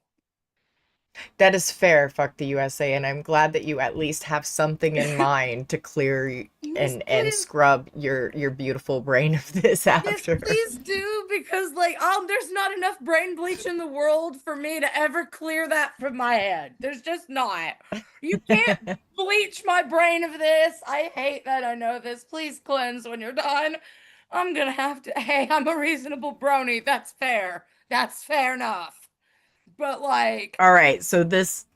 That is fair, fuck the USA, and I'm glad that you at least have something in mind to clear Yes, and please. scrub your beautiful brain of this Yes, after. please do because like there's not enough brain bleach in the world for me to ever clear that from my head. There's just not. You can't bleach my brain of this. I hate that I know this. Please cleanse when you're done. I'm gonna have to. Hey, I'm a reasonable brony. That's fair. That's fair enough. But like All right, so this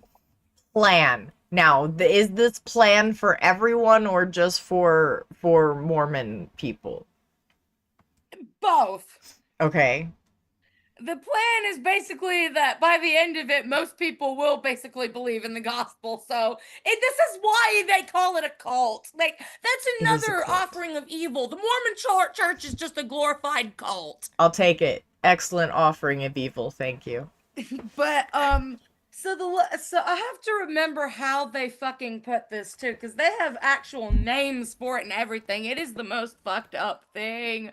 plan. Now, is this plan for everyone or just for Mormon people? both. Okay. The plan is basically that by the end of it, most people will basically believe in the gospel. So this is why they call it a cult. Like that's It is a another cult. offering of evil. The Mormon church is just a glorified cult. I'll take it. Excellent offering of evil. Thank you. But so I have to remember how they fucking put this too, because they have actual names for it and everything. It is the most fucked up thing.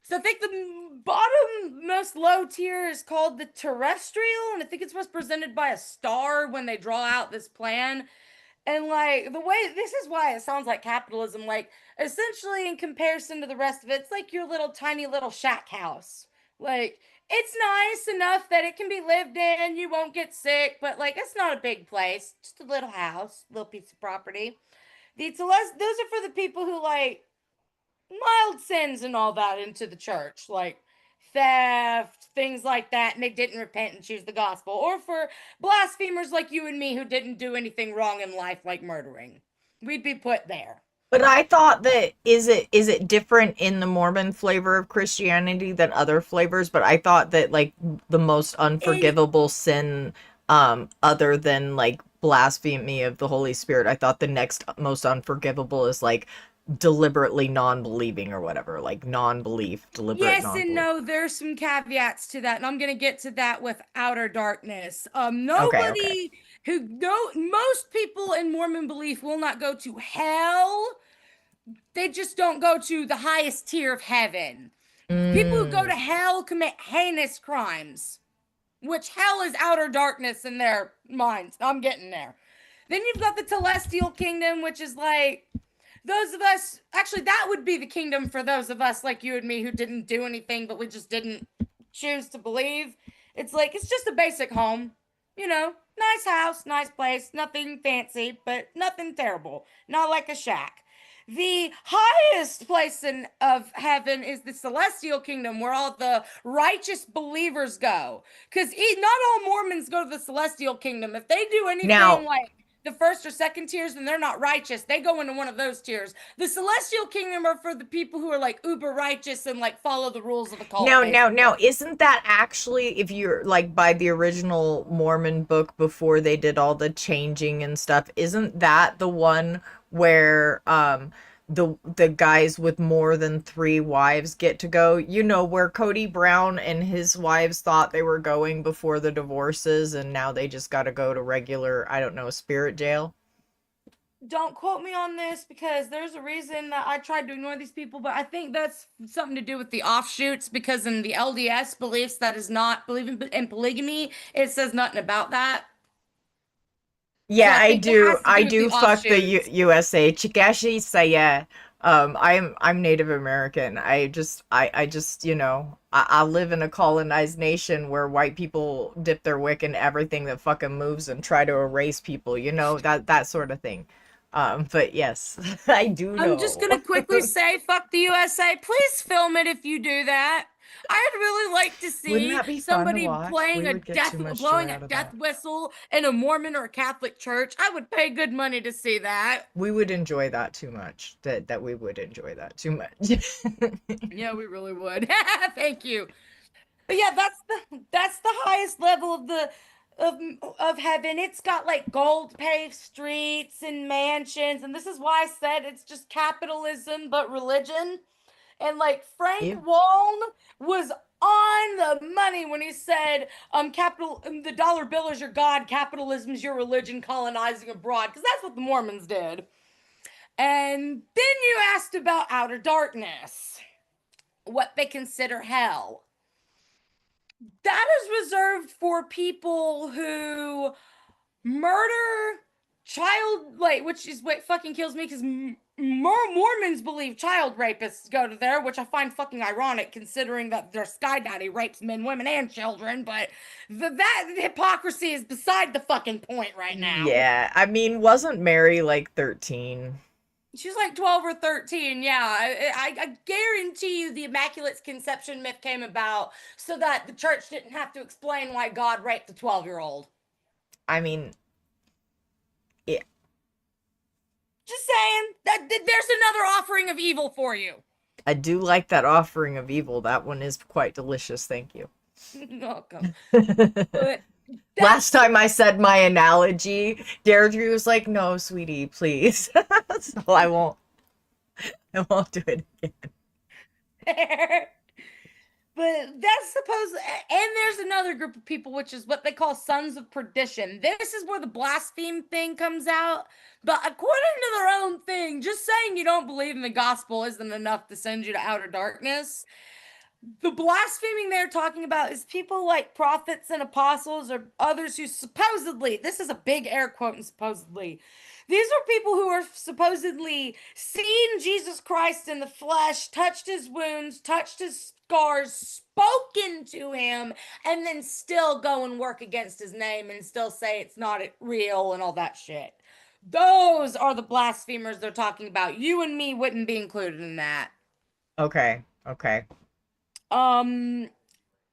So I think the bottom most low tier is called the terrestrial, and I think it's represented by a star when they draw out this plan. And like the way this is why it sounds like capitalism, like essentially in comparison to the rest of it, it's like your little tiny little shack house. Like it's nice enough that it can be lived in, you won't get sick, but like it's not a big place, just a little house, little piece of property. These those are for the people who like mild sins and all that into the church, like theft, things like that, and they didn't repent and choose the gospel, or for blasphemers like you and me who didn't do anything wrong in life, like murdering. We'd be put there. But I thought that is it different in the Mormon flavor of Christianity than other flavors? But I thought that like the most It, unforgivable sin other than like blasphemy of the Holy Spirit, I thought the next most unforgivable is like deliberately non-believing or whatever, like non-belief, deliberate yes and non-belief. no, there's some caveats to that, and I'm gonna get to that with outer darkness. Okay, okay. Nobody who no most people in Mormon belief will not go to hell. They just don't go to the highest tier of heaven. People who go Mm. to hell commit heinous crimes, which hell is outer darkness in their minds. I'm getting there. Then you've got the celestial kingdom, which is like those of us, actually, that would be the kingdom for those of us like you and me who didn't do anything, but we just didn't choose to believe. It's like, it's just a basic home, nice house, nice place, nothing fancy, but nothing terrible, not like a shack. The highest place of heaven is the celestial kingdom where all the righteous believers go. Because not all Mormons go to the celestial kingdom. If they do anything Now, like the first or second tiers, then they're not righteous. They go into one of those tiers. The celestial kingdom are for the people who are like uber righteous and like follow the rules of the cult, Now, basically. isn't that actually, if you're like by the original Mormon book before they did all the changing and stuff, isn't that the one where the guys with more than 3 wives get to go? You know, where Cody Brown and his wives thought they were going before the divorces, and now they just got to go to regular, I don't know, spirit jail. Don't quote me on this because there's a reason that I tried to ignore these people, but I think that's something to do with the offshoots because in the LDS beliefs that is not believing in polygamy, it says nothing about that. So Yeah, I I think it do. has to I do with the do fuck the offshoots. USA. Chikashi saya. I'm Native American. I just, I live in a colonized nation where white people dip their wick in everything that fucking moves and try to erase people, that sort of thing. But yes, I do I'm just know. gonna quickly say, fuck the USA. Please film it if you do that. I'd really like to Wouldn't see that be fun to somebody watch? We playing a would get death, too much joy blowing a out of death that. whistle in a Mormon or a Catholic church. I would pay good money to see that. We would enjoy that too much. That we would enjoy that too much. Yeah, we really would. Thank you. But yeah, that's the highest level of the of of heaven. It's got like gold paved streets and mansions, and this is why I said it's just capitalism but religion. And like Frank Ew. Waln was on the money when he said, capital the dollar bill is your god, capitalism is your religion, colonizing abroad, because that's what the Mormons did. And then you asked about outer darkness, what they consider hell. That is reserved for people who murder child, like, which is what fucking kills me because Mormons believe child rapists go to there, which I find fucking ironic considering that their sky daddy rapes men, women, and children. But that hypocrisy is beside the fucking point right now. Yeah, I mean, wasn't Mary like 13? She's like 12 or 13. Yeah, I guarantee you the Immaculate Conception myth came about so that the church didn't have to explain why God raped a 12-year-old. I mean, yeah, Just saying that there's another offering of evil for you. I do like that offering of evil. That one is quite delicious. Thank you. Welcome. But Last that's time I said my analogy, Deirdre was like, "No, sweetie, please." So I won't do it again. fair. But that's supposed, and there's another group of people, which is what they call sons of perdition. This is where the blaspheme thing comes out. But according to their own thing, just saying you don't believe in the gospel isn't enough to send you to outer darkness. The blaspheming they're talking about is people like prophets and apostles or others who supposedly, this is a big air quote and supposedly, these are people who are supposedly seen Jesus Christ in the flesh, touched his wounds, touched his scars, spoken to him, and then still go and work against his name and still say it's not real and all that shit. Those are the blasphemers they're talking about. You and me wouldn't be included in that. Okay, okay. Um,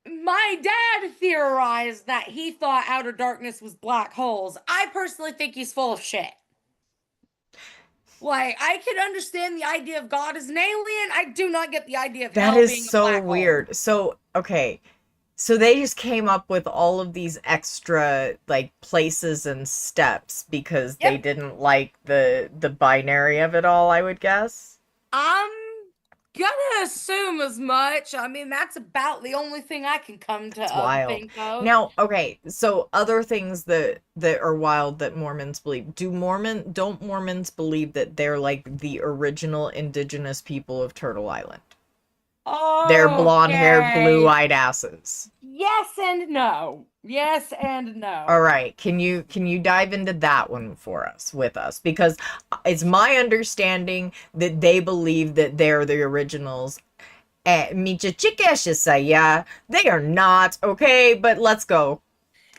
my dad theorized that he thought outer darkness was black holes. I personally think he's full of shit. Like, I can understand the idea of God as an alien. I do not get the idea of That hell is being a so black hole. weird. So, okay. So they just came up with all of these extra like places and steps because they Yep. didn't like the binary of it all, I would guess. I'm gonna assume as much. I mean, that's about the only thing I can come to It's wild. think of. Now, okay, so other things that are wild that Mormons believe. Don't Mormons believe that they're like the original indigenous people of Turtle Island? They're blonde-haired, Okay. blue-eyed asses. Yes and no. Yes and All no. right, can you dive into that one for us with us? Because it's my understanding that they believe that they're the originals. Yeah, they are not, okay, but let's go.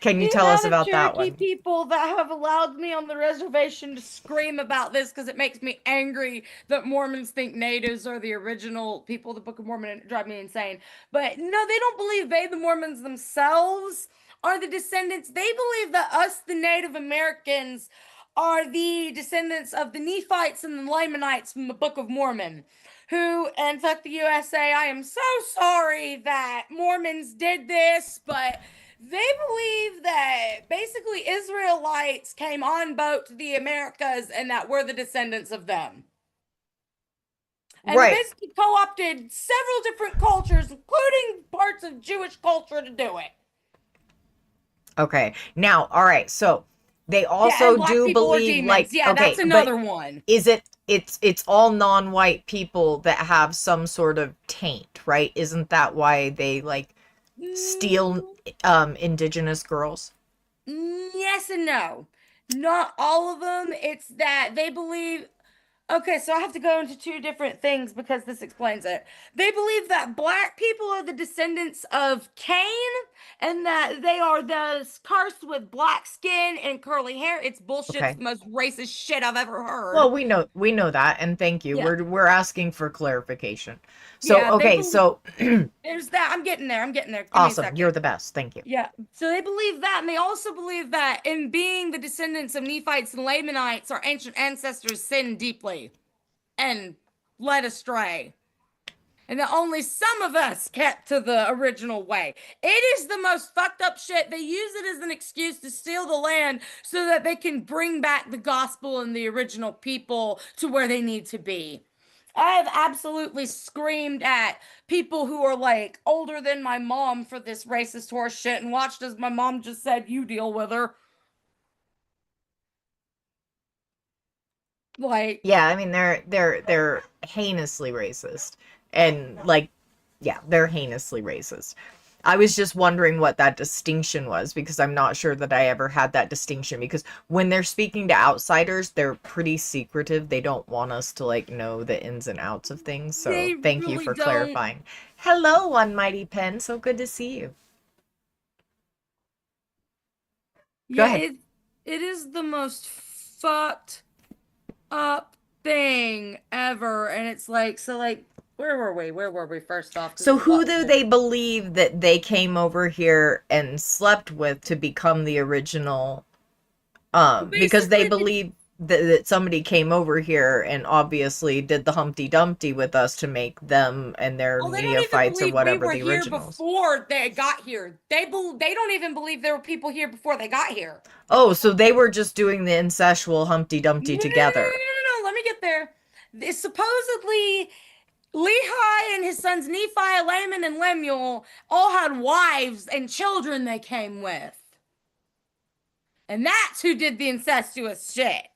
Can you The tell us amount of about that Cherokee one? people that have allowed me on the reservation to scream about this because it makes me angry that Mormons think natives are the original people of the Book of Mormon and it drives me insane. But no, they don't believe the Mormons themselves, are the descendants. They believe that us, the Native Americans, are the descendants of the Nephites and the Lamanites from the Book of Mormon, who, and fuck the USA, I am so sorry that Mormons did this, but they believe that basically Israelites came on boat to the Americas and that we're the descendants of them. And they Right. basically co-opted several different cultures, including parts of Jewish culture, to do it. Okay. Now, all right. So they Yeah, also and black do people are believe, demons. like, Yeah, okay, that's but another one. is it's all non-white people that have some sort of taint, right? Isn't that why they like steal indigenous girls? Yes and no. Not all of them. It's that they believe. Okay, so I have to go into two different things because this explains it. They believe that black people are the descendants of Cain and that they are thus cursed with black skin and curly hair. It's bullshit. It's Okay. the most racist shit I've ever heard. Well, we know that, and thank you. Yeah. We're asking for clarification. So, Yeah, they okay, believe so there's that. I'm getting there. I'm getting there. Give me a awesome. second. You're the best. Thank you. Yeah, so they believe that, and they also believe that in being the descendants of Nephites and Lamanites, our ancient ancestors sinned deeply and led astray, and that only some of us kept to the original way. It is the most fucked up shit. They use it as an excuse to steal the land so that they can bring back the gospel and the original people to where they need to be. I have absolutely screamed at people who are like older than my mom for this racist horse shit and watched as my mom just said, "You deal with her." Like, Yeah, I mean they're heinously racist. And like yeah, they're heinously racist. I was just wondering what that distinction was because I'm not sure that I ever had that distinction because when they're speaking to outsiders, they're pretty secretive. They don't want us to like know the ins and outs of things. So they thank you really for don't. clarifying. Hello, One Mighty Pen. So good to see you. Go Yeah, ahead. it is the most fucked up thing ever. And it's like, so like, where were we? Where were we first off? Because So we who got do there. they believe that they came over here and slept with to become the original because they Basically, believe that somebody came over here and obviously did the Humpty Dumpty with us to make them and their oh, they don't even neophytes or believe we whatever were the here originals. before they got here. They don't even believe there were people here before they got here. Oh, so they were just doing the incestual Humpty No, Dumpty no, no, no, no, together. no, no. Let me get there. It's supposedly Lehi and his sons Nephi, Laman, and Lemuel all had wives and children they came with. And that's who did the incestuous shit.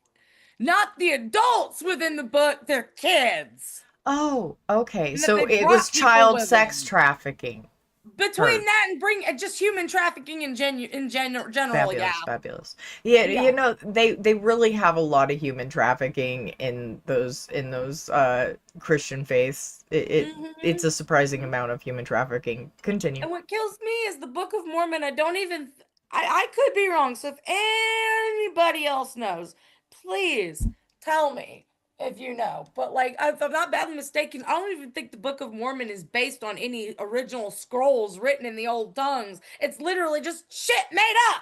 Not the adults within the book, their kids. Oh, okay. And that So they it was brought people child with sex them. trafficking. Between Heard. that and bring just human trafficking in general, yeah. Fabulous, fabulous. Yeah, Yeah. they really have a lot of human trafficking in those Christian faiths. It's Hmm. a surprising amount of human trafficking. Continue. And what kills me is the Book of Mormon. I don't even, I could be wrong. So if anybody else knows, please tell me if you know. But like, if I'm not badly mistaken, I don't even think the Book of Mormon is based on any original scrolls written in the old tongues. It's literally just shit made up.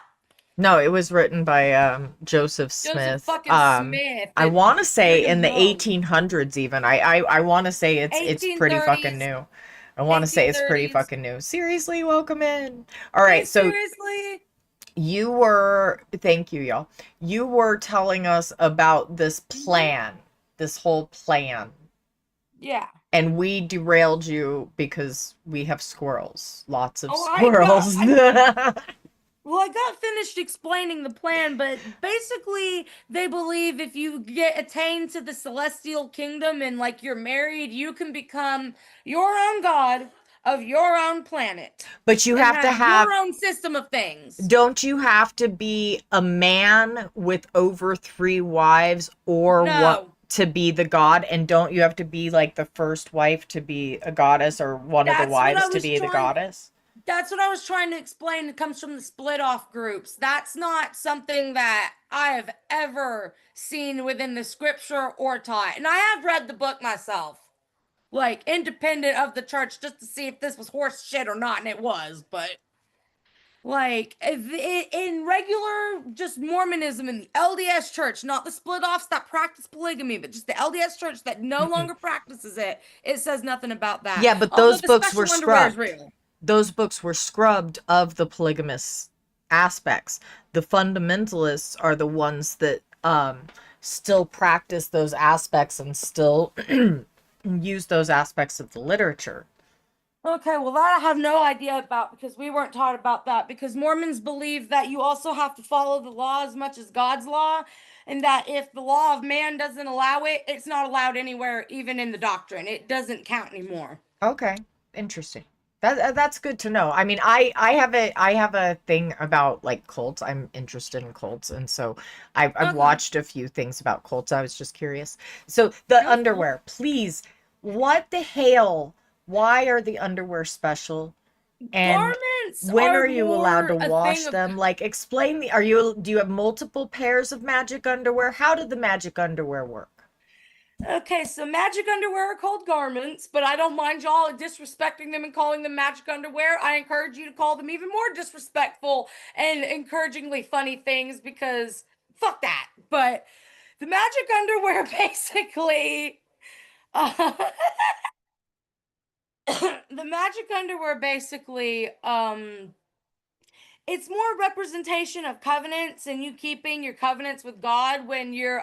No, it was written by Joseph Joseph Smith. fucking Smith I and want to say Brigham in the Young. 1800s even. I want to say it's pretty fucking 1830s, new. I want to say it's pretty 1830s. fucking new. Seriously, welcome in. All Hey, right, so seriously? thank you, y'all. You were telling us about this plan, this whole plan, Yeah. and we derailed you because we have squirrels, lots of Oh, I got, squirrels. I Well, I got finished explaining the plan, but basically, they believe if you get attained to the celestial kingdom and like you're married, you can become your own god of your own planet But you and have to have have, your own system of things. don't you have to be a man with over three wives or what No, to be the god? And don't you have to be like the first wife to be a goddess or one of the that's what I wives to was be the trying. goddess? That's what I was trying to explain. It comes from the split off groups. That's not something that I have ever seen within the scripture or taught. And I have read the book myself, like independent of the church, just to see if this was horse shit or not. And it was, but Like in regular just Mormonism in the LDS church, not the split offs that practice polygamy, but just the LDS church that no longer practices it, it says nothing about that. Yeah, but Although those the books were special underwear is scrubbed. real. Those books were scrubbed of the polygamous aspects. The fundamentalists are the ones that still practice those aspects and still use those aspects of the literature. Okay, well, that I have no idea about because we weren't taught about that. Because Mormons believe that you also have to follow the law as much as God's law, and that if the law of man doesn't allow it, it's not allowed anywhere, even in the doctrine. It doesn't count anymore. Okay, interesting. That's good to know. I mean, I have a thing about like cults. I'm interested in cults, and so I've Okay. watched a few things about cults. I was just curious. So the Go for it. underwear, please. What the hell? Why are the underwear special? And Garments when are are you allowed to more a wash thing of. them? Like, explain the. Do you have multiple pairs of magic underwear? How did the magic underwear work? Okay, so magic underwear are called garments, but I don't mind y'all disrespecting them and calling them magic underwear. I encourage you to call them even more disrespectful and encouragingly funny things because fuck that. But the magic underwear basically, uh, the magic underwear basically, it's more representation of covenants and you keeping your covenants with God when you're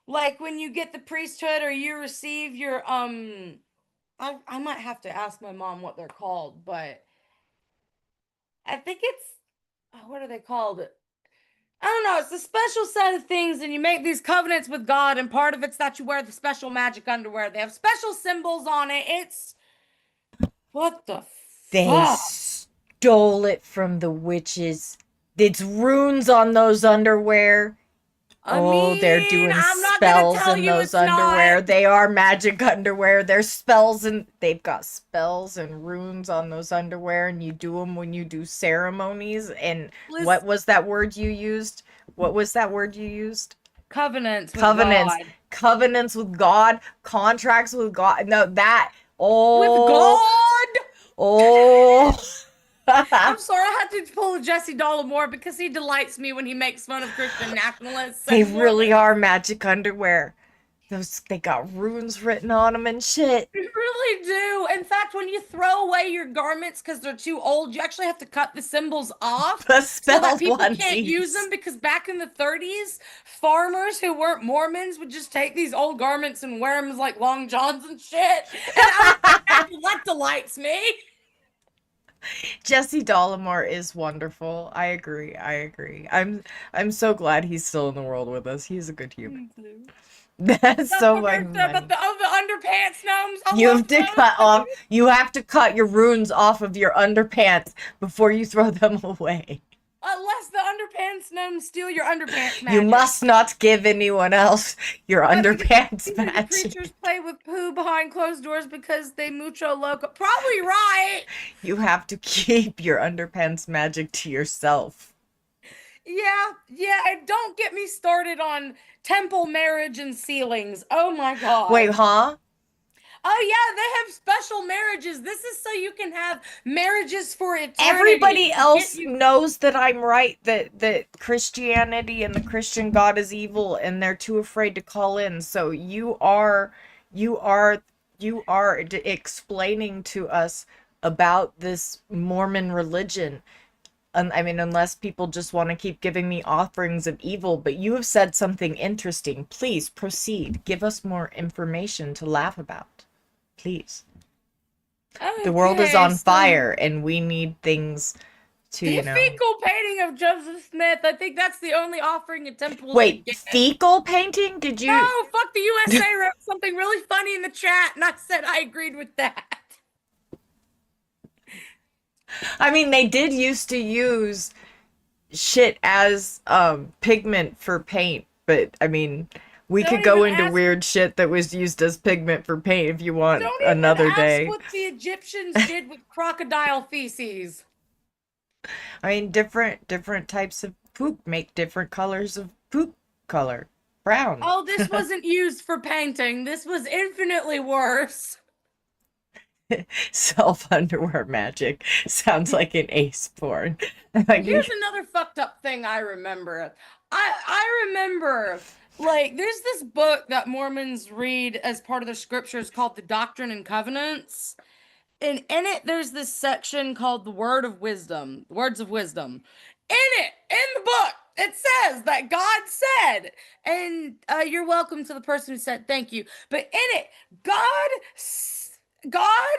like when you get the priesthood or you receive your I might have to ask my mom what they're called, but I think it's what are they called? I don't know. It's a special set of things, and you make these covenants with God, and part of it's that you wear the special magic underwear. They have special symbols on it. It's what the They fuck? stole it from the witches. It's runes on those underwear. I Oh, they're mean, doing I'm not gonna spells tell in you those it's not. underwear. They are magic underwear. There's spells and they've got spells and runes on those underwear, and you do them when you do ceremonies. And what Listen, was that word you used? What was that word you used? covenants with Covenants. God. Covenants with God, contracts with God. No, that. With Oh, God. oh. I'm sorry, I had to pull a Jesse Dollamore because he delights me when he makes fun of Christian nationalists They and really Mormons. are magic underwear. They got runes written on them and shit. You really do. In fact, when you throw away your garments because they're too old, you actually have to cut the symbols off The so that spell people can't use them onesies. because back in the 30s, farmers who weren't Mormons would just take these old garments and wear them as like long johns and shit. And I was like, that delights me. Jesse Dollamore is wonderful. I agree. I agree. I'm so glad he's still in the world with us. He's a good human. That's That's so what Bert fucking said about funny. the underpants gnomes. I You have love to cut those. off. You have to cut your runes off of your underpants before you throw them away. Unless the underpants gnomes steal your underpants You magic. must not give anyone else your Whether underpants the magic. creatures play with poo behind closed doors because they mucho loco. Probably right. You have to keep your underpants magic to yourself. Yeah, and don't get me started on temple marriage and sealings. Oh my Wait, God. huh? Oh yeah, they have special marriages. This is so you can have marriages for eternity. Everybody To get else you. knows that I'm right, that Christianity and the Christian God is evil, and they're too afraid to call in. So you are explaining to us about this Mormon religion. I mean, unless people just want to keep giving me offerings of evil, but you have said something interesting. Please proceed. Give us more information to laugh about. Please. The world is Okay, on so fire, and we need things to, the fecal painting of Joseph Smith. I think that's the only offering a temple should Wait, get. fecal painting? Did you? No, fuck the USA wrote something really funny in the chat, and I said I agreed with that. I mean, they did used to use shit as pigment for paint, but I mean, we could Don't go even into ask. weird shit that was used as pigment for paint if you want Don't even another ask day. what the Egyptians did with crocodile feces. I mean, different types of poop make different colors of poop color. Brown. Oh, this wasn't used for painting. This was infinitely worse. Self underwear magic sounds like an ace porn. Like, Here's another fucked up thing I remember. I remember like there's this book that Mormons read as part of their scriptures called the Doctrine and Covenants. And in it, there's this section called the Word of Wisdom, Words of Wisdom. In the book, it says that God said, and you're welcome to the person who said thank you. But in it, God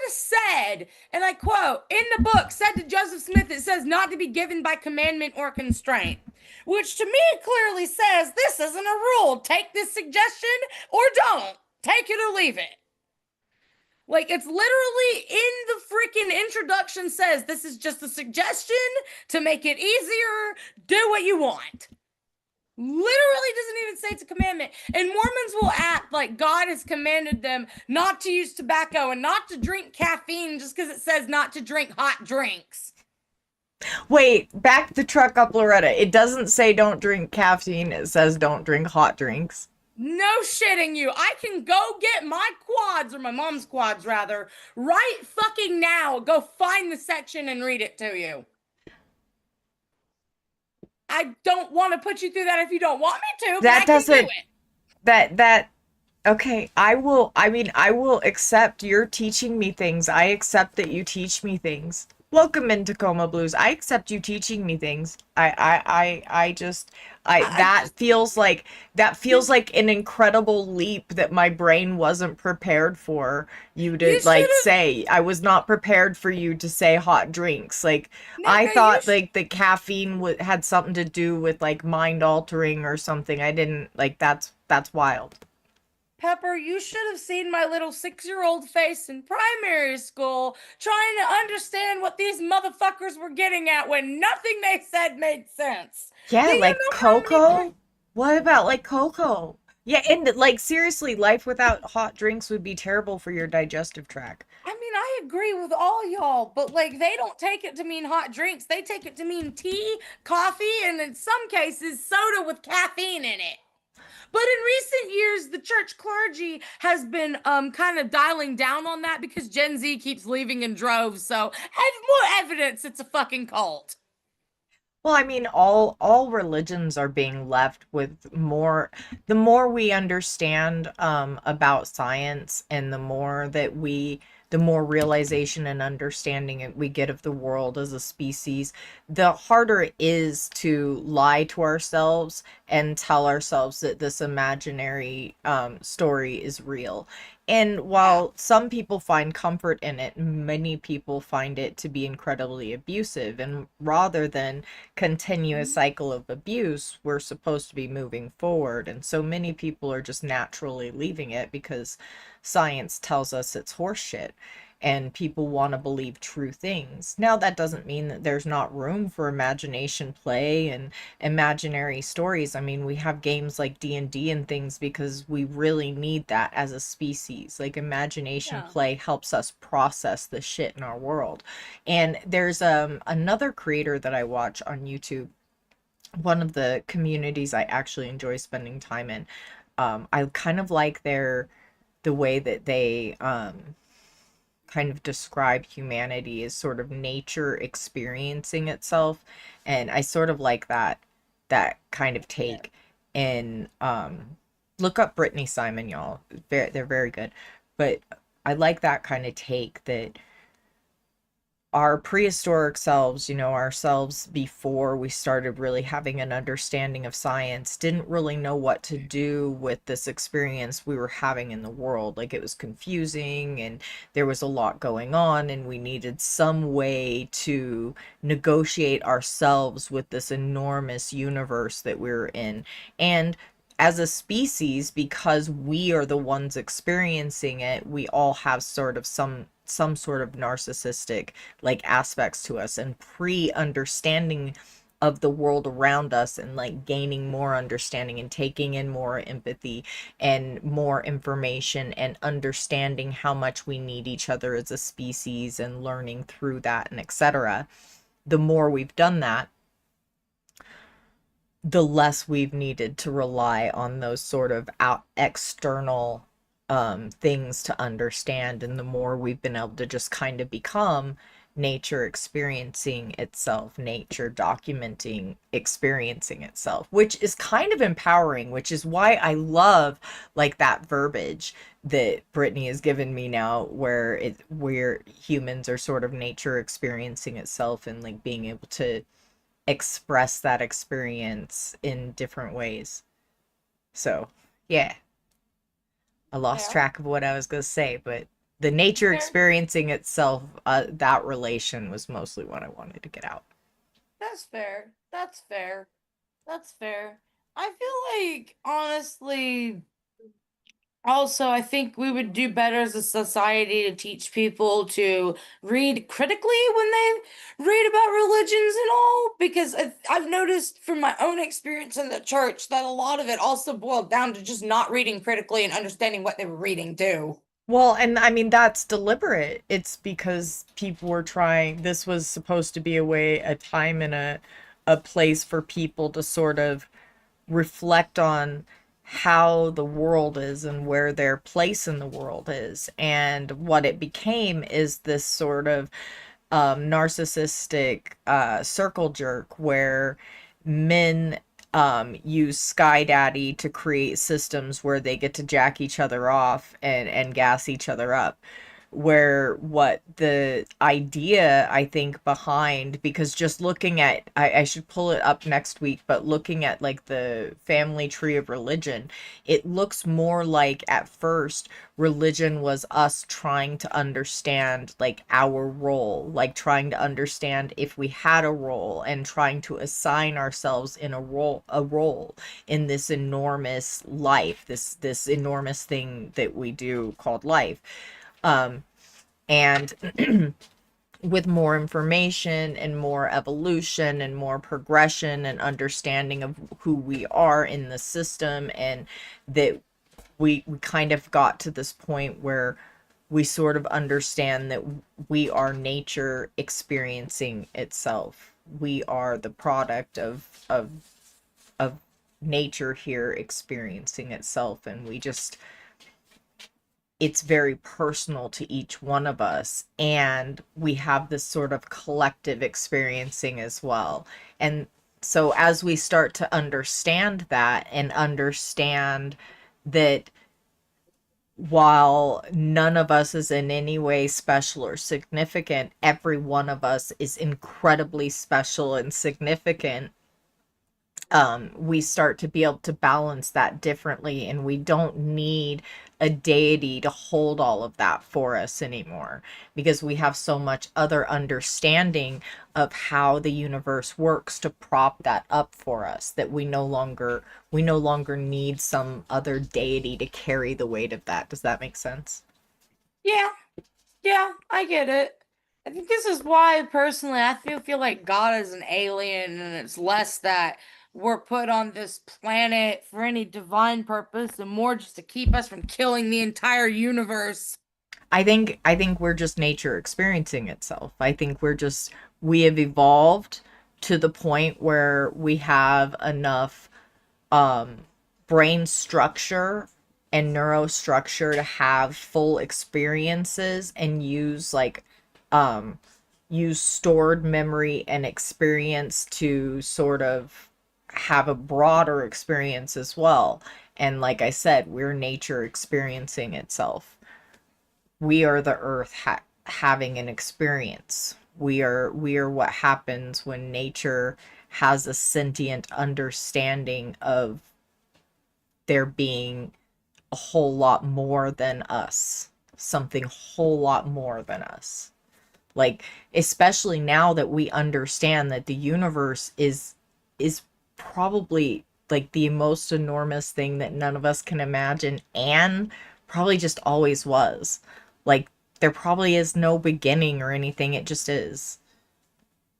said, and I quote, in the book, said to Joseph Smith, it says not to be given by commandment or constraint, which to me clearly says this isn't a rule. Take this suggestion or don't. Take it or leave it. Like, it's literally in the freaking introduction says this is just a suggestion to make it easier. Do what you want. Literally doesn't even say it's a commandment. And Mormons will act like God has commanded them not to use tobacco and not to drink caffeine just because it says not to drink hot drinks. wait, back the truck up, Loretta. It doesn't say don't drink caffeine. It says don't drink hot drinks. No shitting you. I can go get my quads, or my mom's quads rather, right fucking now. Go find the section and read it to you. I don't want to put you through that if you don't want me to, but That I can doesn't. do it. That okay, I will accept you're teaching me things. I accept that you teach me things. Welcome in Tacoma Blues. I accept you teaching me things. I just that feels like an incredible leap that my brain wasn't prepared for you to You like should've- say. I was not prepared for you to say hot drinks. Like I No, thought like the caffeine had something to do with like mind altering or something. I didn't like that's wild. Pepper, you should have seen my little 6-year-old face in primary school trying to understand what these motherfuckers were getting at when nothing they said made sense. Yeah, Do you like know how many cocoa? What about like cocoa? Yeah, and like seriously, life without hot drinks would be terrible for your digestive tract. I mean, I agree with all y'all, but like they don't take it to mean hot drinks. They take it to mean tea, coffee, and in some cases, soda with caffeine in it. But in recent years, the church clergy has been kind of dialing down on that because Gen Z keeps leaving in droves. So, and more evidence it's a fucking cult. Well, I mean, all religions are being left with more. The more we understand about science, and the more realization and understanding we get of the world as a species, the harder it is to lie to ourselves and tell ourselves that this imaginary story is real. And while some people find comfort in it, many people find it to be incredibly abusive. And rather than continue a cycle of abuse, we're supposed to be moving forward. And so many people are just naturally leaving it because science tells us it's horseshit and people want to believe true things. Now, that doesn't mean that there's not room for imagination play and imaginary stories. I mean, we have games like D&D and things because we really need that as a species. Like imagination Yeah. play helps us process the shit in our world. And there's another creator that I watch on YouTube, one of the communities I actually enjoy spending time in. I kind of like the way that they kind of describe humanity as sort of nature experiencing itself, and I sort of like that kind of take. And look up Brittany Simon, y'all. They're very good, but I like that kind of take that our prehistoric selves, ourselves before we started really having an understanding of science, didn't really know what to do with this experience we were having in the world. Like, it was confusing and there was a lot going on, and we needed some way to negotiate ourselves with this enormous universe that we were in. And as a species, because we are the ones experiencing it, we all have sort of some sort of narcissistic like aspects to us, and pre-understanding of the world around us, and like gaining more understanding and taking in more empathy and more information and understanding how much we need each other as a species and learning through that and etc. The more we've done that, the less we've needed to rely on those sort of external things to understand, and the more we've been able to just kind of become nature experiencing itself, nature documenting experiencing itself, which is kind of empowering, which is why I love like that verbiage that Brittany has given me now, where humans are sort of nature experiencing itself and like being able to express that experience in different ways. So yeah, I lost Yeah, track of what I was going to say, but the nature fair. experiencing itself, that relation was mostly what I wanted to get out. That's fair. That's fair. That's fair. I feel like, honestly, also, I think we would do better as a society to teach people to read critically when they read about religions and all, because I've noticed from my own experience in the church that a lot of it also boiled down to just not reading critically and understanding what they were reading too. Well, and I mean, that's deliberate. It's because people were trying, this was supposed to be a time and a place for people to sort of reflect on how the world is and where their place in the world is. And what it became is this sort of narcissistic circle jerk where men use Sky Daddy to create systems where they get to jack each other off and gas each other up. Where what the idea I think behind, because just looking at, I should pull it up next week, but looking at like the family tree of religion, it looks more like at first religion was us trying to understand like our role, like trying to understand if we had a role and trying to assign ourselves in a role in this enormous life, this enormous thing that we do called life. And with more information and more evolution and more progression and understanding of who we are in the system, and that we kind of got to this point where we sort of understand that we are nature experiencing itself. We are the product of nature here experiencing itself, and we just, it's very personal to each one of us, and we have this sort of collective experiencing as well. And so as we start to understand that and understand that while none of us is in any way special or significant, every one of us is incredibly special and significant, we start to be able to balance that differently, and we don't need a deity to hold all of that for us anymore, because we have so much other understanding of how the universe works to prop that up for us, that we no longer need some other deity to carry the weight of that. Does that make sense? Yeah, yeah, I get it. I think this is why, personally, I feel like God is an alien, and it's less that we're put on this planet for any divine purpose and more just to keep us from killing the entire universe. I think we're just nature experiencing itself. I think we have evolved to the point where we have enough um brain structure and neurostructure to have full experiences and um use stored memory and experience to sort of have a broader experience as well. And like I said, we're nature experiencing itself. We are the earth having an experience. We are what happens when nature has a sentient understanding of there being a whole lot more than us, something whole lot more than us. Like, especially now that we understand that the universe is probably like the most enormous thing that none of us can imagine, and probably just always was. Like, there probably is no beginning or anything, it just is.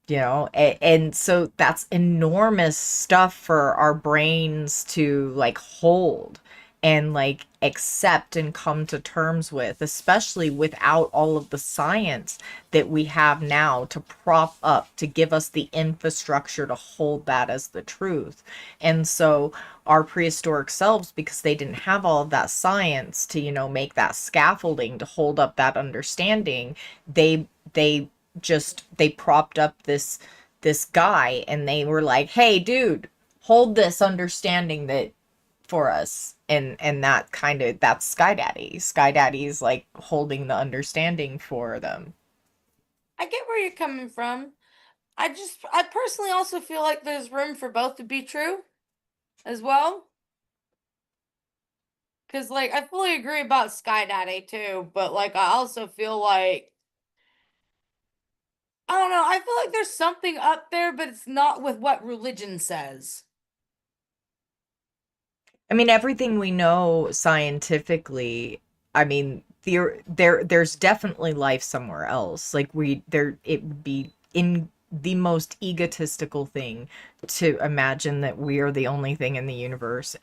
And so that's enormous stuff for our brains to like hold. and like accept and come to terms with, especially without all of the science that we have now to prop up, to give us the infrastructure to hold that as the truth. And so our prehistoric selves, because they didn't have all of that science to, make that scaffolding to hold up that understanding, they propped up this guy, and they were like, hey dude, hold this understanding that for us. And that kind of, that's Sky Daddy's like holding the understanding for them. I get where you're coming from. I personally also feel like there's room for both to be true as well. Because, like, I fully agree about Sky Daddy too, but, like, I also feel like, I don't know, I feel like there's something up there, but it's not with what religion says. I mean, everything we know scientifically, I mean, there's definitely life somewhere else. Like it would be in the most egotistical thing to imagine that we are the only thing in the universe.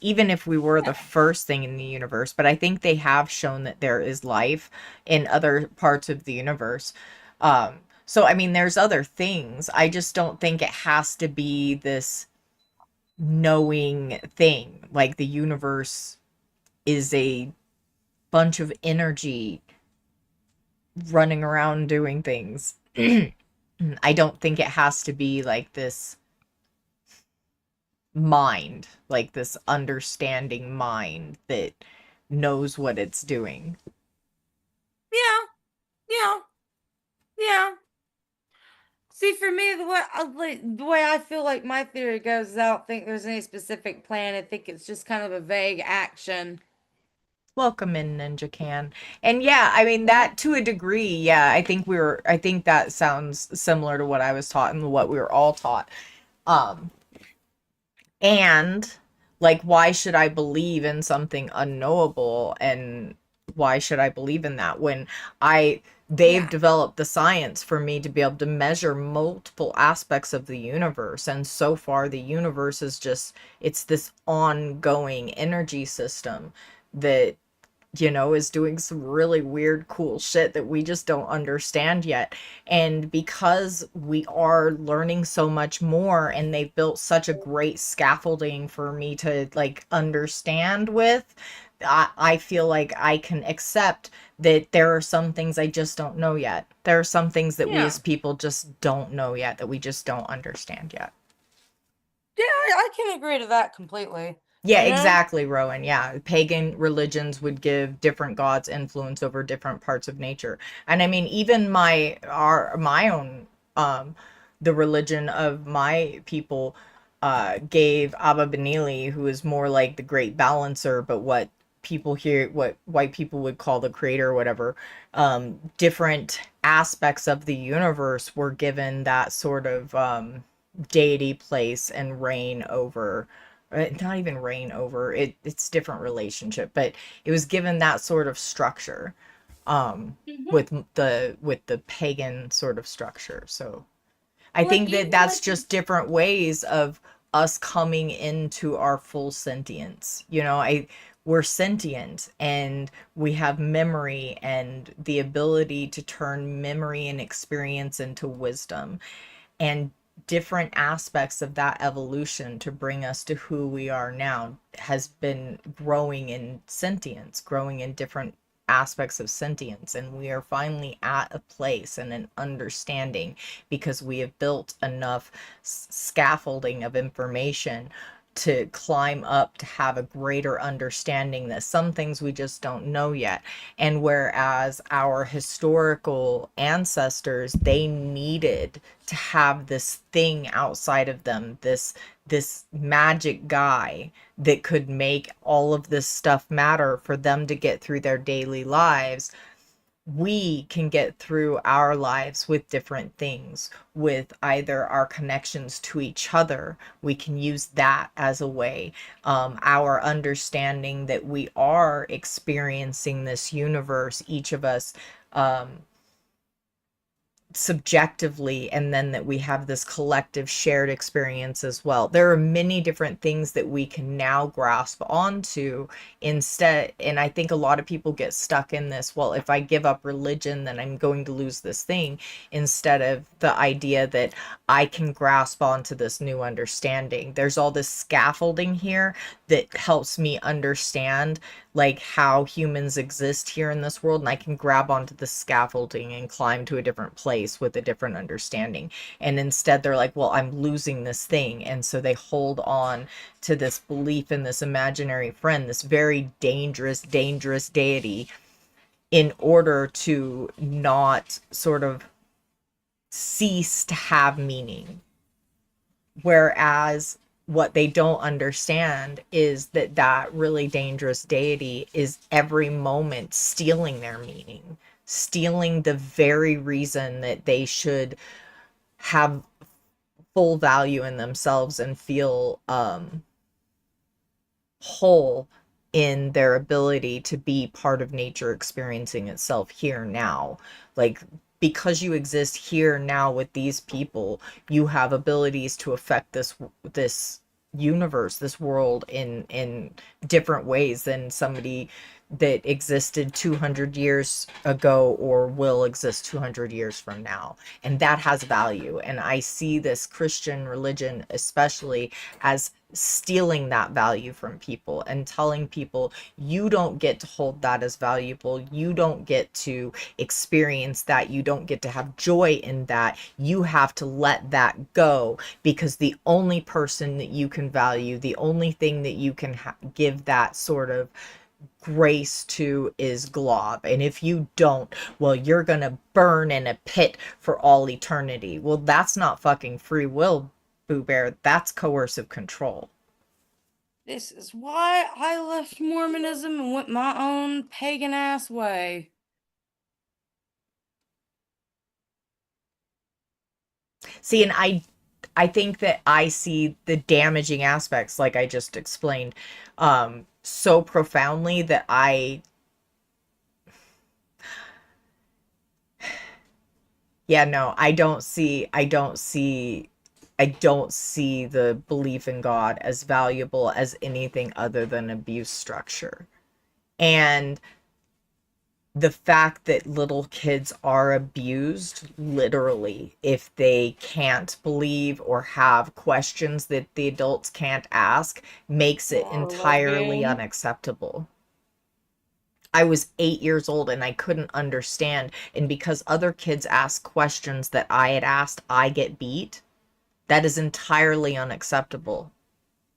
Even if we were the first thing in the universe, but I think they have shown that there is life in other parts of the universe. So I mean, there's other things. I just don't think it has to be this knowing thing. Like the universe is a bunch of energy running around doing things. I don't think it has to be like this mind, like this understanding mind that knows what it's doing. Yeah, yeah, yeah. See, for me, the way I feel like my theory goes is I don't think there's any specific plan. I think it's just kind of a vague action. Welcome in, Ninja Can. And yeah, I mean that to a degree, yeah, I think that sounds similar to what I was taught and what we were all taught. Um and like, why should I believe in something unknowable, and why should I believe in that when they've Yeah. developed the science for me to be able to measure multiple aspects of the universe, and so far the universe is just, it's this ongoing energy system that is doing some really weird, cool shit that we just don't understand yet. And because we are learning so much more, and they've built such a great scaffolding for me to like understand with, I feel like I can accept that there are some things I just don't know yet. There are some things that we Yeah. as people just don't know yet, that we just don't understand yet. Yeah, I can agree to that completely. Yeah, You know? exactly, Rowan. Yeah, pagan religions would give different gods influence over different parts of nature. And I mean, even my own the religion of my people gave Abba Benili, who is more like the great balancer, but what white people would call the creator or whatever, different aspects of the universe were given that sort of deity place and reign over, not even reign over it's different relationship, but it was given that sort of structure, Hmm. with the pagan sort of structure. So I Like think that even that's like just different ways of us coming into our full sentience. We're sentient, and we have memory and the ability to turn memory and experience into wisdom, and different aspects of that evolution to bring us to who we are now has been growing in sentience, growing in different aspects of sentience. And we are finally at a place and an understanding, because we have built enough scaffolding of information to climb up, to have a greater understanding that some things we just don't know yet. And whereas our historical ancestors, they needed to have this thing outside of them, this magic guy that could make all of this stuff matter for them to get through their daily lives, we can get through our lives with different things, with either our connections to each other. We can use that as a way, our understanding that we are experiencing this universe, each of us, um, subjectively, and then that we have this collective shared experience as well. There are many different things that we can now grasp onto instead. And I think a lot of people get stuck in this, well, if I give up religion, then I'm going to lose this thing, instead of the idea that I can grasp onto this new understanding. There's all this scaffolding here that helps me understand like how humans exist here in this world, and I can grab onto the scaffolding and climb to a different place with a different understanding. And instead they're like, well, I'm losing this thing, and so they hold on to this belief in this imaginary friend, this very dangerous deity, in order to not sort of cease to have meaning. Whereas what they don't understand is that that really dangerous deity is every moment stealing their meaning, stealing the very reason that they should have full value in themselves and feel whole in their ability to be part of nature experiencing itself here now. Like, because you exist here now with these people, you have abilities to affect this universe, this world, in different ways than somebody that existed 200 years ago or will exist 200 years from now. And that has value. And I see this Christian religion especially as stealing that value from people and telling people, you don't get to hold that as valuable, you don't get to experience that, you don't get to have joy in that, you have to let that go, because the only person that you can value, the only thing that you can give that sort of grace to is glob. And if you don't, well, you're gonna burn in a pit for all eternity. Well, that's not fucking free will, Boo Bear. That's coercive control. This is why I left Mormonism and went my own pagan ass way. See, and I think that I see the damaging aspects, like I just explained, so profoundly that yeah, no, I don't see the belief in God as valuable as anything other than abuse structure. And the fact that little kids are abused literally if they can't believe or have questions that the adults can't ask makes it Or entirely lesbian. unacceptable. I was 8 years old and I couldn't understand, and because other kids ask questions that I had asked, I get beat. That is entirely unacceptable.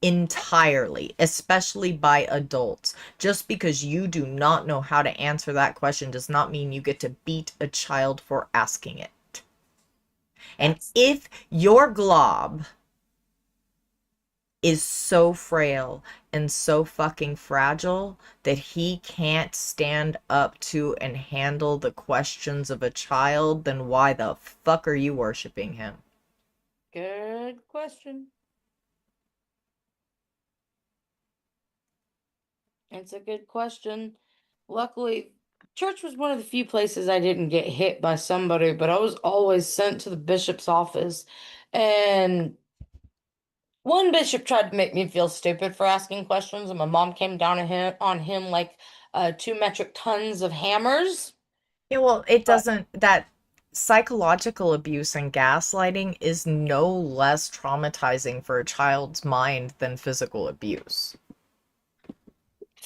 Entirely, especially by adults. Just because you do not know how to answer that question does not mean you get to beat a child for asking it. And That's if your glob is so frail and so fucking fragile that he can't stand up to and handle the questions of a child, then why the fuck are you worshiping him? good question. It's a good question. Luckily, church was one of the few places I didn't get hit by somebody, but I was always sent to the bishop's office. And one bishop tried to make me feel stupid for asking questions, and my mom came down on him like 2 metric tons of hammers. Yeah, well, it But doesn't, that psychological abuse and gaslighting is no less traumatizing for a child's mind than physical abuse.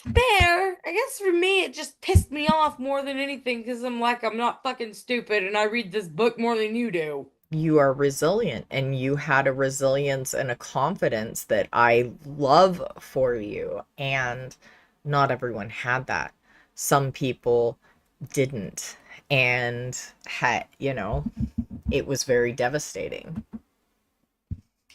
fair, I guess for me, it just pissed me off more than anything because I'm like, I'm not fucking stupid, and I read this book more than you do. You are resilient, and you had a resilience and a confidence that I love for you, and not everyone had that. Some people didn't, and had, it was very devastating.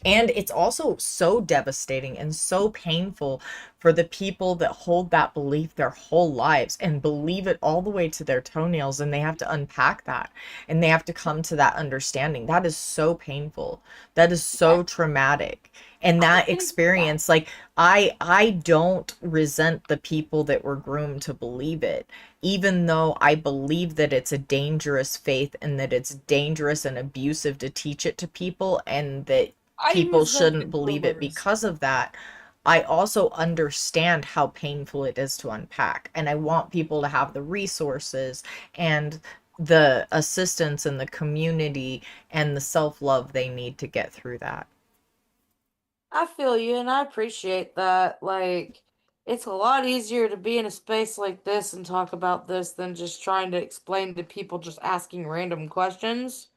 And it's also so devastating and so painful for the people that hold that belief their whole lives and believe it all the way to their toenails, and they have to unpack that and they have to come to that understanding. That is so painful. That is I, so traumatic. And I that think that experience, like I don't resent the people that were groomed to believe it, even though I believe that it's a dangerous faith and that it's dangerous and abusive to teach it to people, and that I people resent the shouldn't believe it groomers. because of that. I also understand how painful it is to unpack, and I want people to have the resources and the assistance and the community and the self-love they need to get through that. I feel you and I appreciate that. Like, it's a lot easier to be in a space like this and talk about this than just trying to explain to people just asking random questions.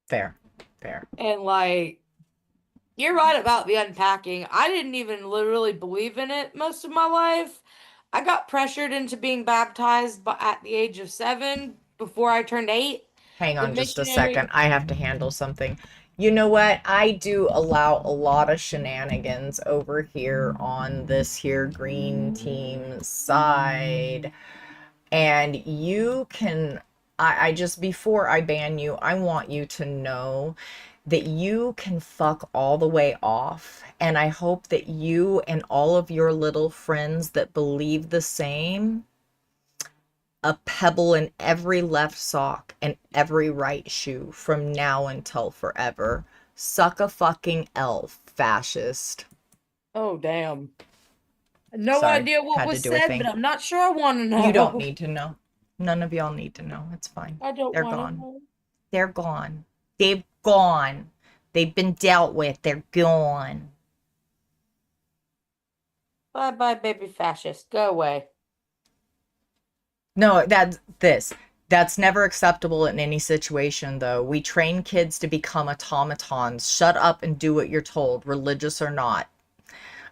Fair, fair. And like, you're right about the unpacking. I didn't even literally believe in it most of my life. I got pressured into being baptized at the age of 7 before I turned 8. Hang The on just a missionary. second. I have to handle something. You know what? I do allow a lot of shenanigans over here on this here green team side. And you can, I just, before I ban you, I want you to know that you can fuck all the way off. And I hope that you and all of your little friends that believe the same, a pebble in every left sock and every right shoe from now until forever. Suck a fucking elf, fascist. Oh, damn. No Sorry, idea what had to was do a said, but thing. I'm not sure I want to You don't know. need to know. None of y'all need to know. It's fine. I don't They're want to gone. know. They're gone. They've gone. They've been dealt with. They're gone. Bye bye, baby fascist. Go away. No, that's never acceptable in any situation, though. We train kids to become automatons. Shut up and do what you're told, religious or not.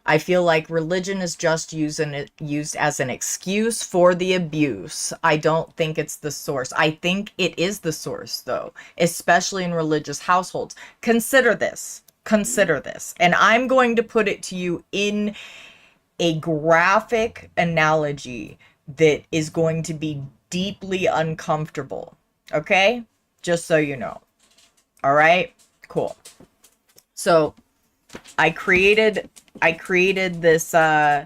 I feel like religion is just used as an excuse for the abuse. I don't think it's the source. I think it is the source, though, especially in religious households. Consider this. Consider this. And I'm going to put it to you in a graphic analogy that is going to be deeply uncomfortable. Okay? Just so you know. All right? Cool. So, I created this I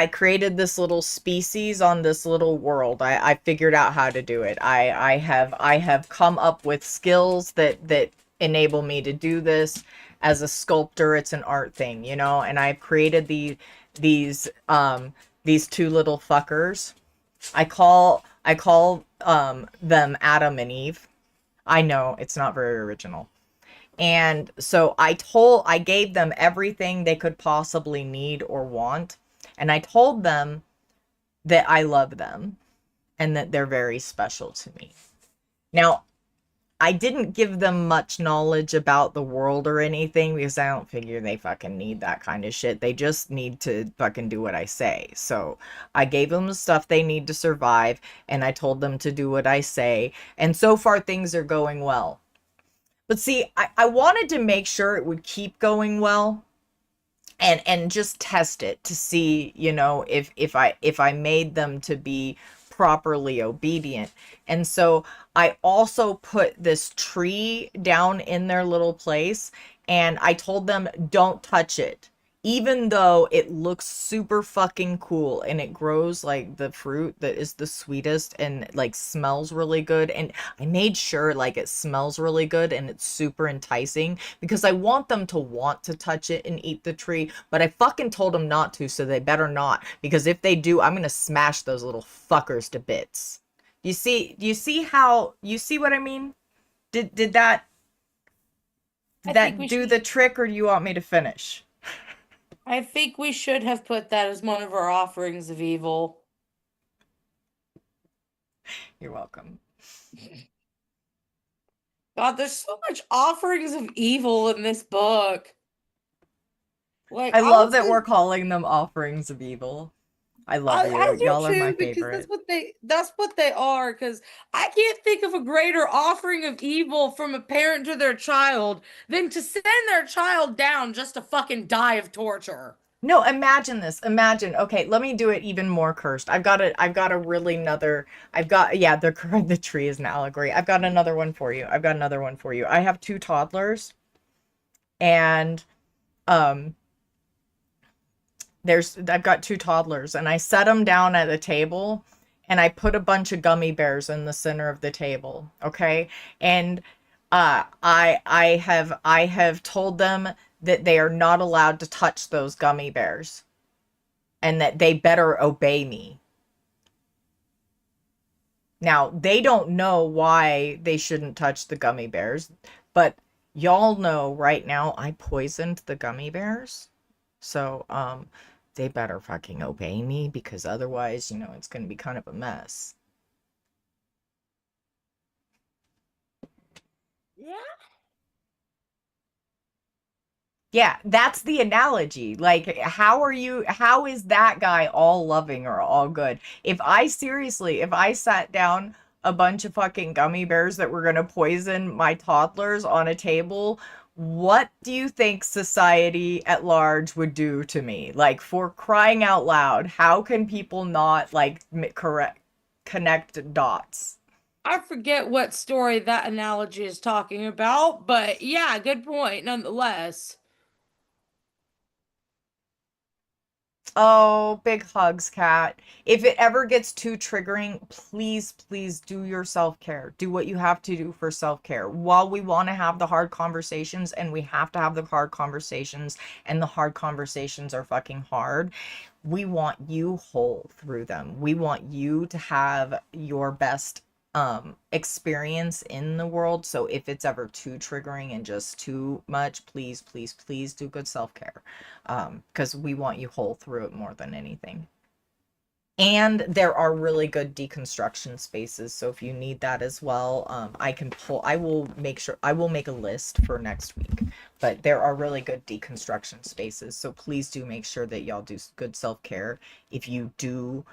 created this little species on this little world. I figured out how to do it. I have come up with skills that enable me to do this. As a sculptor, it's an art thing, you know, and I've created these these two little fuckers. I call them Adam and Eve. I know it's not very original. And so I gave them everything they could possibly need or want. And I told them that I love them and that they're very special to me. Now, I didn't give them much knowledge about the world or anything because I don't figure they fucking need that kind of shit. They just need to fucking do what I say. So I gave them the stuff they need to survive and I told them to do what I say. And so far, things are going well. But see, I wanted to make sure it would keep going well and just test it to see, you know, if I made them to be properly obedient. And so I also put this tree down in their little place and I told them don't touch it. Even though it looks super fucking cool and it grows like the fruit that is the sweetest and like smells really good. And I made sure like it smells really good and it's super enticing because I want them to want to touch it and eat the tree. But I fucking told them not to, so they better not. Because if they do, I'm gonna smash those little fuckers to bits. Do you see how, you see what I mean? Did that, did I think that we do should the trick or do you want me to finish? I think we should have put that as one of our offerings of evil. You're welcome. God, there's so much offerings of evil in this book. Like I I would love that say we're calling them offerings of evil. I love you. I do Y'all are my too, because favorite. that's what they are. Because I can't think of a greater offering of evil from a parent to their child than to send their child down just to fucking die of torture. No, imagine this. Imagine. Okay, let me do it even more cursed. I've got a really another. I've got yeah. The tree is an allegory. I've got another one for you. I've got another one for you. I have two toddlers, and um, I've got two toddlers, and I set them down at a table, and I put a bunch of gummy bears in the center of the table. Okay, and I have told them that they are not allowed to touch those gummy bears and that they better obey me. Now, they don't know why they shouldn't touch the gummy bears, but y'all know right now I poisoned the gummy bears. So, they better fucking obey me because otherwise, it's going to be kind of a mess. Yeah. Yeah, that's the analogy. Like, how is that guy all loving or all good? If I sat down a bunch of fucking gummy bears that were gonna poison my toddlers on a table, what do you think society at large would do to me? Like, for crying out loud, how can people not, like, connect dots? I forget what story that analogy is talking about, but yeah, good point nonetheless. Oh, big hugs, Kat. If it ever gets too triggering, please, please do your self-care. Do what you have to do for self-care. While we want to have the hard conversations, and we have to have the hard conversations, and the hard conversations are fucking hard, we want you whole through them. We want you to have your best experience in the world. So if it's ever too triggering and just too much, please, please, please do good self-care. Because we want you whole through it more than anything. And there are really good deconstruction spaces. So if you need that as well, I will make a list for next week. But there are really good deconstruction spaces. So please do make sure that y'all do good self-care. If you do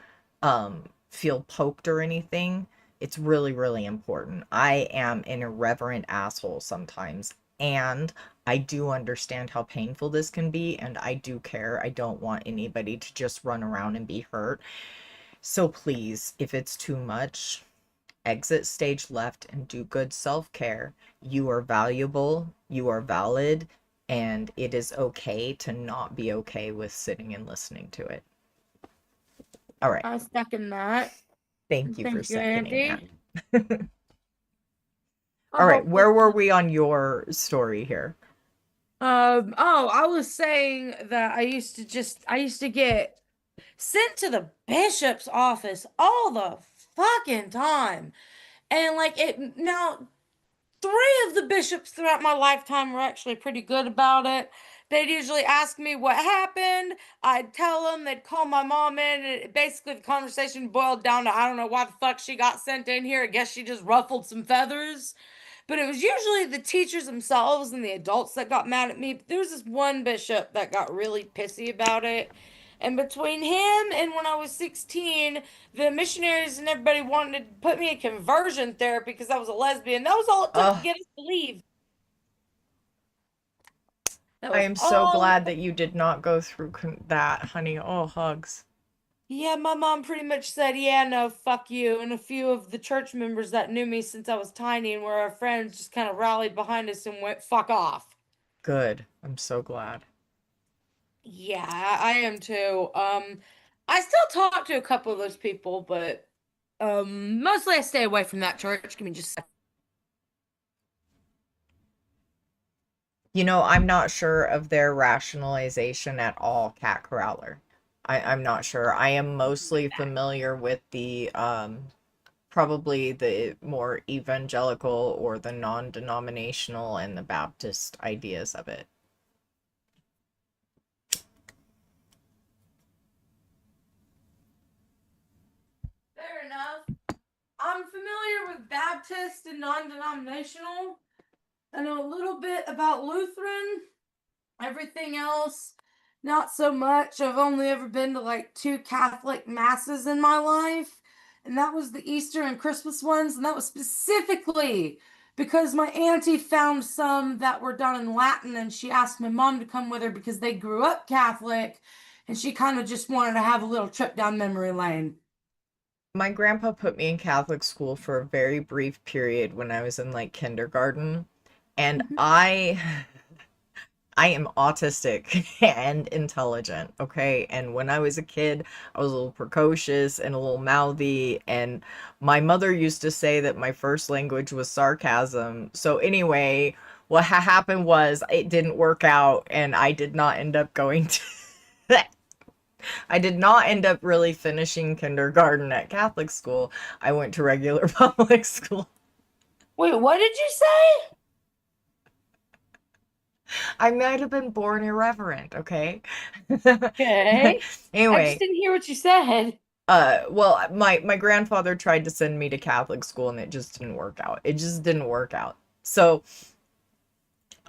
feel poked or anything, it's really, really important. I am an irreverent asshole sometimes, and I do understand how painful this can be, and I do care. I don't want anybody to just run around and be hurt. So please, if it's too much, exit stage left and do good self-care. You are valuable, you are valid, and it is okay to not be okay with sitting and listening to it. All right. I second that. Thank you for Thank you, seconding Andy. that. I All right, hope where were we on your story here? oh, I was saying that I used to get sent to the bishop's office all the fucking time. And like it now, three of the bishops throughout my lifetime were actually pretty good about it. They'd usually ask me what happened. I'd tell them, they'd call my mom in, and basically the conversation boiled down to I don't know why the fuck she got sent in here. I guess she just ruffled some feathers. But it was usually the teachers themselves and the adults that got mad at me. But there was this one bishop that got really pissy about it. And between him and when I was 16, the missionaries and everybody wanted to put me in conversion therapy because I was a lesbian. That was all it took to Oh, get us to leave. That I was am so all. glad that you did not go through that, honey. Oh, hugs. Yeah, my mom pretty much said, yeah, no, fuck you. And a few of the church members that knew me since I was tiny and were our friends just kind of rallied behind us and went, fuck off. Good. I'm so glad. Yeah, I am too. I still talk to a couple of those people, but mostly I stay away from that church. Give me just a second. I'm not sure of their rationalization at all, Cat Corraller. I'm not sure. I am mostly familiar with the probably the more evangelical or the non-denominational and the Baptist ideas of it. Fair enough. I'm familiar with Baptist and non-denominational. I know a little bit about Lutheran. Everything else, Not so much. I've only ever been to like 2 Catholic masses in my life, and that was the Easter and Christmas ones, and that was specifically because my auntie found some that were done in Latin, and she asked my mom to come with her because they grew up Catholic, and she kind of just wanted to have a little trip down memory lane. My grandpa put me in Catholic school for a very brief period when I was in like kindergarten, and Mhm. I am autistic and intelligent, okay? And when I was a kid, I was a little precocious and a little mouthy, and my mother used to say that my first language was sarcasm. So anyway, what happened was it didn't work out, and I did not end up going to I did not end up really finishing kindergarten at Catholic school. I went to regular public school. Wait, what did you say? I might have been born irreverent, okay? Okay. I just Anyway, didn't hear what you said. well, my grandfather tried to send me to Catholic school and it just didn't work out. It just didn't work out. So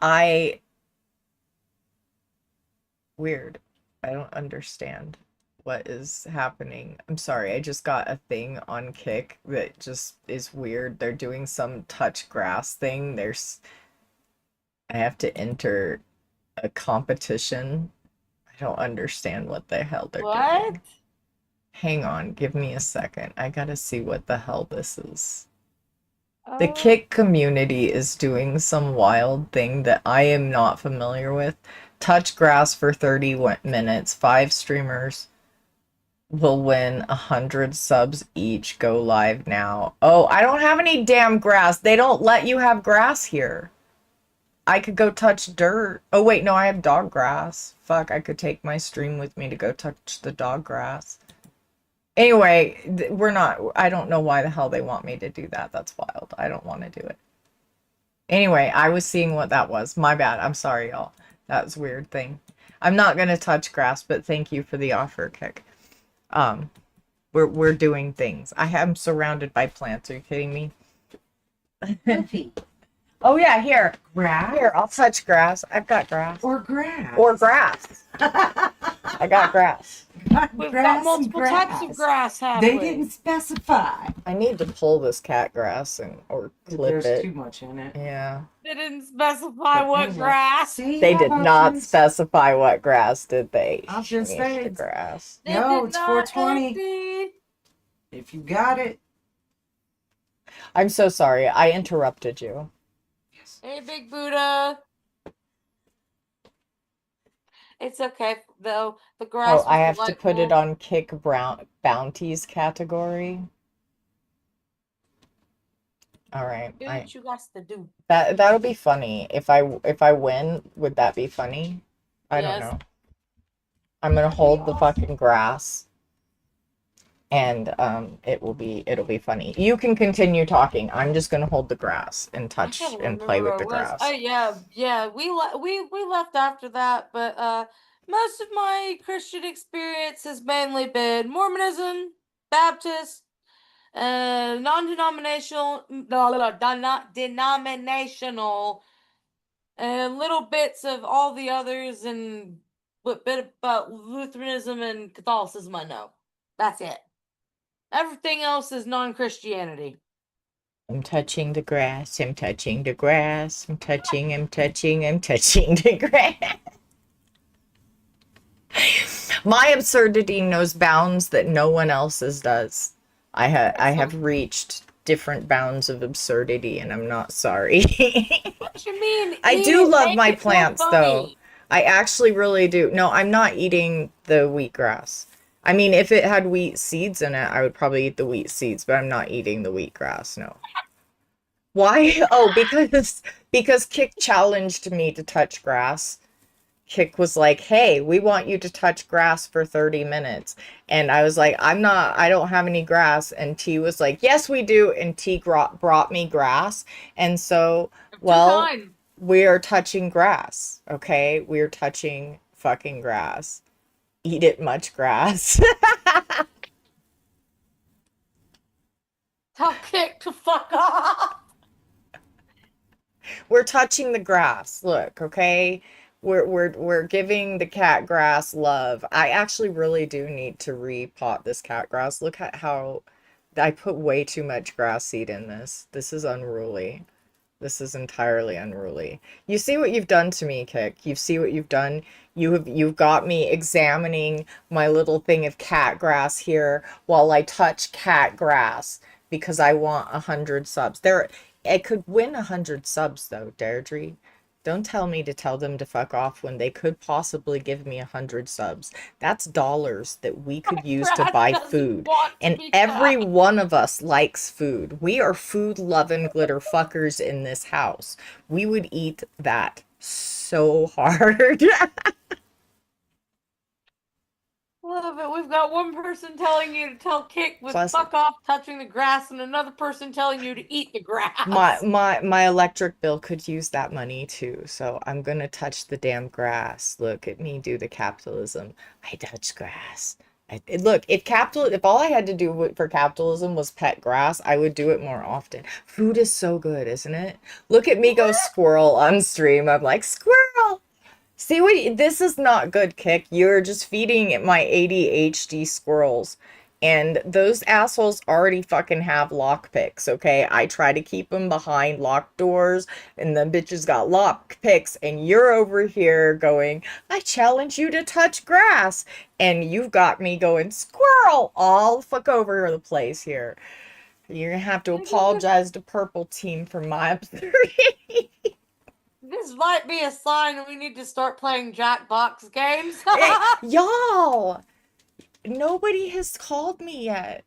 I weird. I don't understand what is happening. I'm sorry. I just got a thing on Kick that just is weird. They're doing some touch grass thing. I have to enter a competition. I don't understand what the hell they're What? doing. Hang on, give me a second. I gotta see what the hell this is. The Oh, Kick community is doing some wild thing that I am not familiar with. Touch grass for 30 minutes. 5 streamers will win 100 subs each. Go live now. Oh, I don't have any damn grass. They don't let you have grass here. I could go touch dirt. Oh, wait, no, I have dog grass. Fuck, I could take my stream with me to go touch the dog grass. Anyway, I don't know why the hell they want me to do that. That's wild. I don't want to do it. Anyway, I was seeing what that was. My bad. I'm sorry, y'all. That was a weird thing. I'm not going to touch grass, but thank you for the offer, Kick. Um, we're doing things. I am surrounded by plants. Are you kidding me? Goofy. Oh yeah, here. Grass? Here, I'll touch grass. I've got grass. Or grass. Or grass. I got grass. we've Grass got multiple and types of grass, have They we? didn't specify. I need to pull this cat grass or clip There's it. too much in it. Yeah. They didn't specify But what anyway, grass. See, They you did have not options. specify what grass, did they? I'll just Shanice say the it's- grass. They Yo, did it's not 420. empty. If you got it. I'm so sorry. I interrupted you. Yes. Hey, Big Buddha. It's okay, though. The grass Oh, I was have to put it delightful. on Kick Bounties category. All right. Do what you got to do. That'll be funny. If I win, would that be funny? I don't Yes. know. I'm gonna hold the fucking grass, and it'll be funny. You can continue talking. I'm just gonna hold the grass and I touch can't and play remember with where the I was. grass. Oh yeah. We left after that, but most of my Christian experience has mainly been Mormonism, Baptist, non-denominational, denominational, and little bits of all the others, and what bit about Lutheranism and Catholicism I know. That's it. Everything else is non-Christianity. I'm touching the grass. I'm touching the grass. I'm touching the grass. My absurdity knows bounds that no one else's does. I have reached different bounds of absurdity, and I'm not sorry. What you mean? I eat do it, love make my it feel plants, though. funny. I actually really do. No, I'm not eating the wheatgrass. I mean, if it had wheat seeds in it, I would probably eat the wheat seeds, but I'm not eating the wheatgrass, no. Why? Oh, because Kick challenged me to touch grass. Kick was like, "Hey, we want you to touch grass for 30 minutes." And I was like, I don't have any grass." And T was like, "Yes, we do." And T brought me grass. And so, well, we are touching grass, okay? We are touching fucking grass. Eat it, much grass. Tell Kick to fuck off. We're touching the grass. Look, okay? we're giving the cat grass love. I actually really do need to repot this cat grass. Look at how I put way too much grass seed in this. This is unruly. This is entirely unruly. You see what you've done to me, Kick. You see what you've done. You've got me examining my little thing of cat grass here while I touch cat grass because I want 100 subs. I could win 100 subs though, Deirdre. Don't tell me to tell them to fuck off when they could possibly give me 100 subs. That's dollars that we could use to Grass buy doesn't food. want to And be every cut. one of us likes food. We are food loving glitter fuckers in this house. We would eat that so hard. Love it. We've got one person telling you to tell Kick with Plus, fuck off touching the grass, and another person telling you to eat the my grass. my my electric bill could use that money too, so I'm gonna touch the damn grass. Look at me do the capitalism. I touch grass. Look, if all I had to do for capitalism was pet grass, I would do it more often. Food is so good, isn't it? Look at me go squirrel on stream. I'm like, squirrel. See what this is not good, Kick. You're just feeding my ADHD squirrels. And those assholes already fucking have lockpicks, okay? I try to keep them behind locked doors, and the bitches got lockpicks, and you're over here going, I challenge you to touch grass. And you've got me going, squirrel, all the fuck over the place here. You're gonna have to apologize to Purple Team for my absurdity. This might be a sign we need to start playing Jackbox games. Hey, y'all! Nobody has called me yet.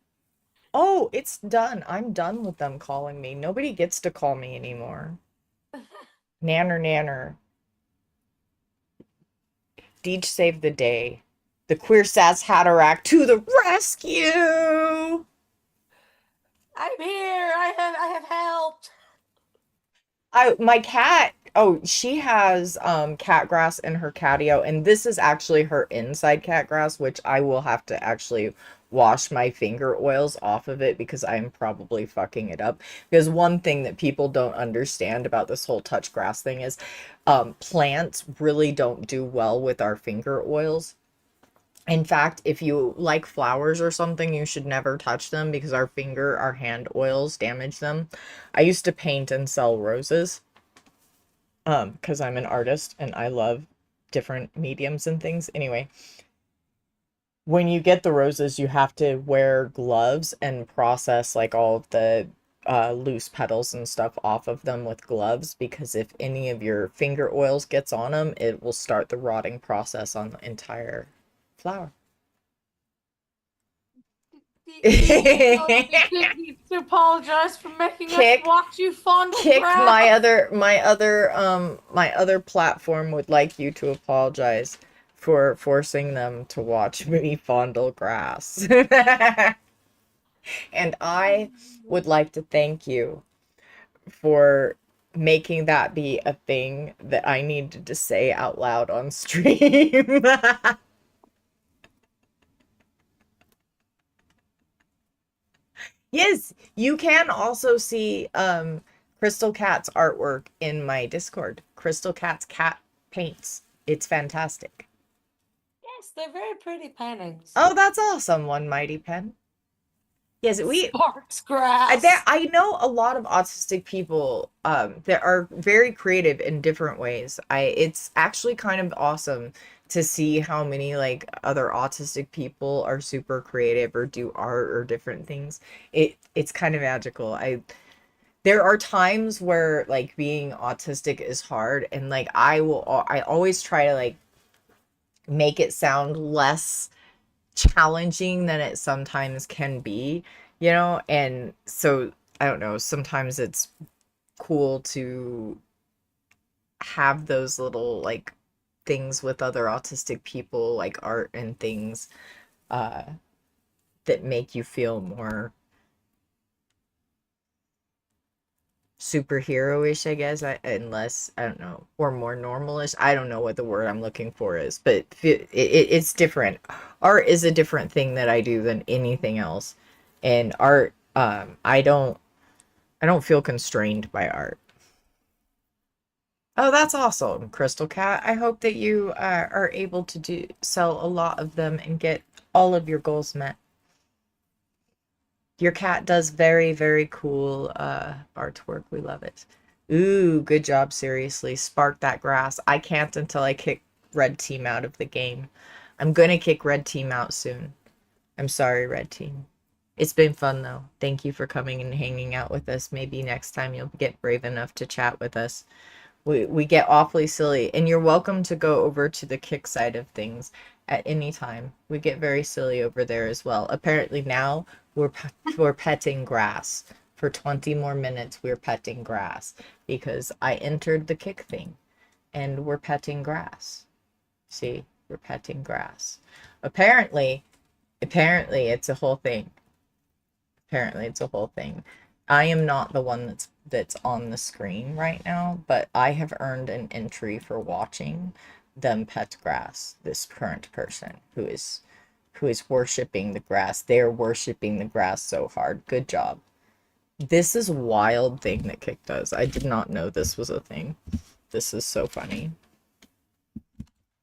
Oh, it's done. I'm done with them calling me. Nobody gets to call me anymore. Nanner, nanner. Deej saved the day. The queer sass Hatterack to the rescue! I'm here. I have helped. My cat, oh, she has cat grass in her catio, and this is actually her inside cat grass, which I will have to actually wash my finger oils off of it because I'm probably fucking it up. Because one thing that people don't understand about this whole touch grass thing is plants really don't do well with our finger oils. In fact, if you like flowers or something, you should never touch them because our hand oils damage them. I used to paint and sell roses, because I'm an artist and I love different mediums and things. Anyway, when you get the roses, you have to wear gloves and process like all of the loose petals and stuff off of them with gloves because if any of your finger oils gets on them, it will start the rotting process on the entire flower. You need to apologize for making us Kick, watch you fondle Kick, grass. my other platform would like you to apologize for forcing them to watch me fondle grass. And I would like to thank you for making that be a thing that I needed to say out loud on stream. Yes, you can also see Crystal Cat's artwork in my Discord. Crystal Cat's cat paints. It's fantastic. Yes, they're very pretty paintings. Oh, that's awesome, One Mighty Pen. Yes, Sparks grass. I know a lot of autistic people that are very creative in different ways. It's actually kind of awesome to see how many like other autistic people are super creative or do art or different things. It's kind of magical. There are times where like being autistic is hard and like I always try to like make it sound less challenging than it sometimes can be, you know? And so I don't know, sometimes it's cool to have those little like things with other autistic people, like art and things uh that make you feel more superhero-ish, I guess, unless I don't know, or more normalish. I don't know what the word I'm looking for is, but it's different. Art is a different thing that I do than anything else, and art, I don't feel constrained by art. Oh, that's awesome, Crystal Cat. I hope that you are able to sell a lot of them and get all of your goals met. Your cat does very, very cool artwork. We love it. Ooh, good job, seriously. Spark that grass. I can't until I kick red team out of the game. I'm gonna kick red team out soon. I'm sorry, red team. It's been fun though. Thank you for coming and hanging out with us. Maybe next time you'll get brave enough to chat with us. We get awfully silly, and you're welcome to go over to the kick side of things at any time. We get very silly over there as well. Apparently now we're petting grass. For 20 more minutes we're petting grass because I entered the kick thing and we're petting grass. See, we're petting grass. Apparently it's a whole thing. Apparently it's a whole thing. I am not the one that's on the screen right now, but I have earned an entry for watching them pet grass. This current person who is worshiping the grass. They're worshiping the grass so hard. Good job. This is a wild thing that Kick does. I did not know this was a thing. This is so funny.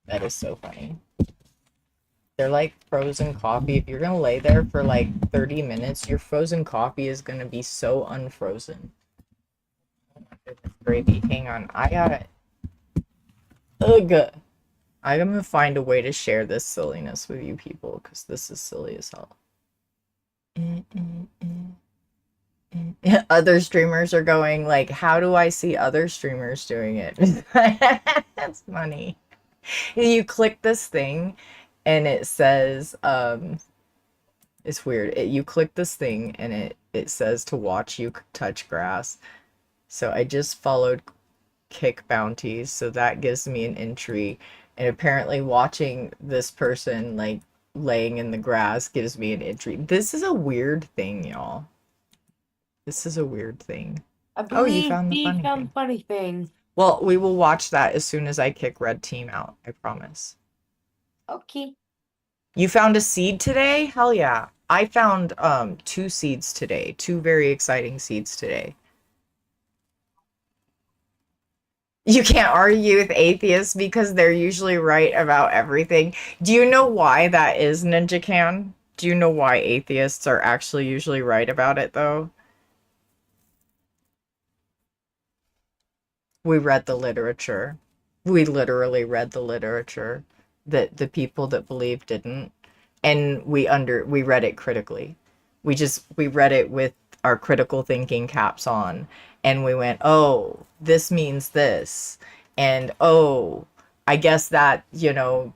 That is so funny. They're like frozen coffee. If you're gonna lay there for like 30 minutes, your frozen coffee is gonna be so unfrozen. Oh my goodness, gravy. Hang on. I gotta. Ugh. I'm gonna find a way to share this silliness with you people because this is silly as hell. Other streamers are going like, how do I see other streamers doing it? That's funny. You click this thing and it says, it's weird. You click this thing and it says to watch you touch grass. So I just followed Kick Bounties, so that gives me an entry. And apparently watching this person like laying in the grass gives me an entry. This is a weird thing, y'all. This is a weird thing. I Oh, you believe found the he funny found thing. the funny thing. Well, we will watch that as soon as I kick red team out. I promise. Okay. You found a seed today? Hell yeah. I found 2 seeds today. 2 very exciting seeds today. You can't argue with atheists because they're usually right about everything. Do you know why that is, Ninja Can? Do you know why atheists are actually usually right about it, though? We read the literature. We literally read the literature that the people that believe didn't. And we read it critically. We read it with our critical thinking caps on, and we went, oh, this means this, and oh, I guess that, blah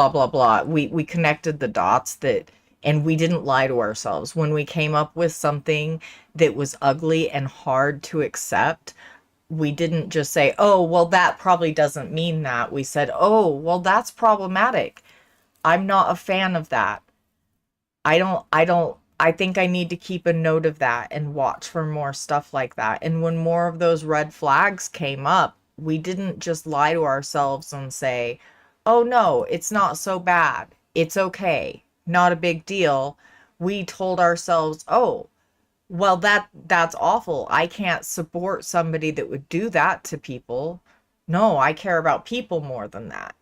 blah blah. We connected the dots, that and we didn't lie to ourselves when we came up with something that was ugly and hard to accept. We didn't just say, oh, well, that probably doesn't mean that. We said, oh, well, that's problematic. I'm not a fan of that. I think I need to keep a note of that and watch for more stuff like that. And when more of those red flags came up, we didn't just lie to ourselves and say, oh no, it's not so bad. It's okay. Not a big deal. We told ourselves, oh, well, that's awful. I can't support somebody that would do that to people. No, I care about people more than that.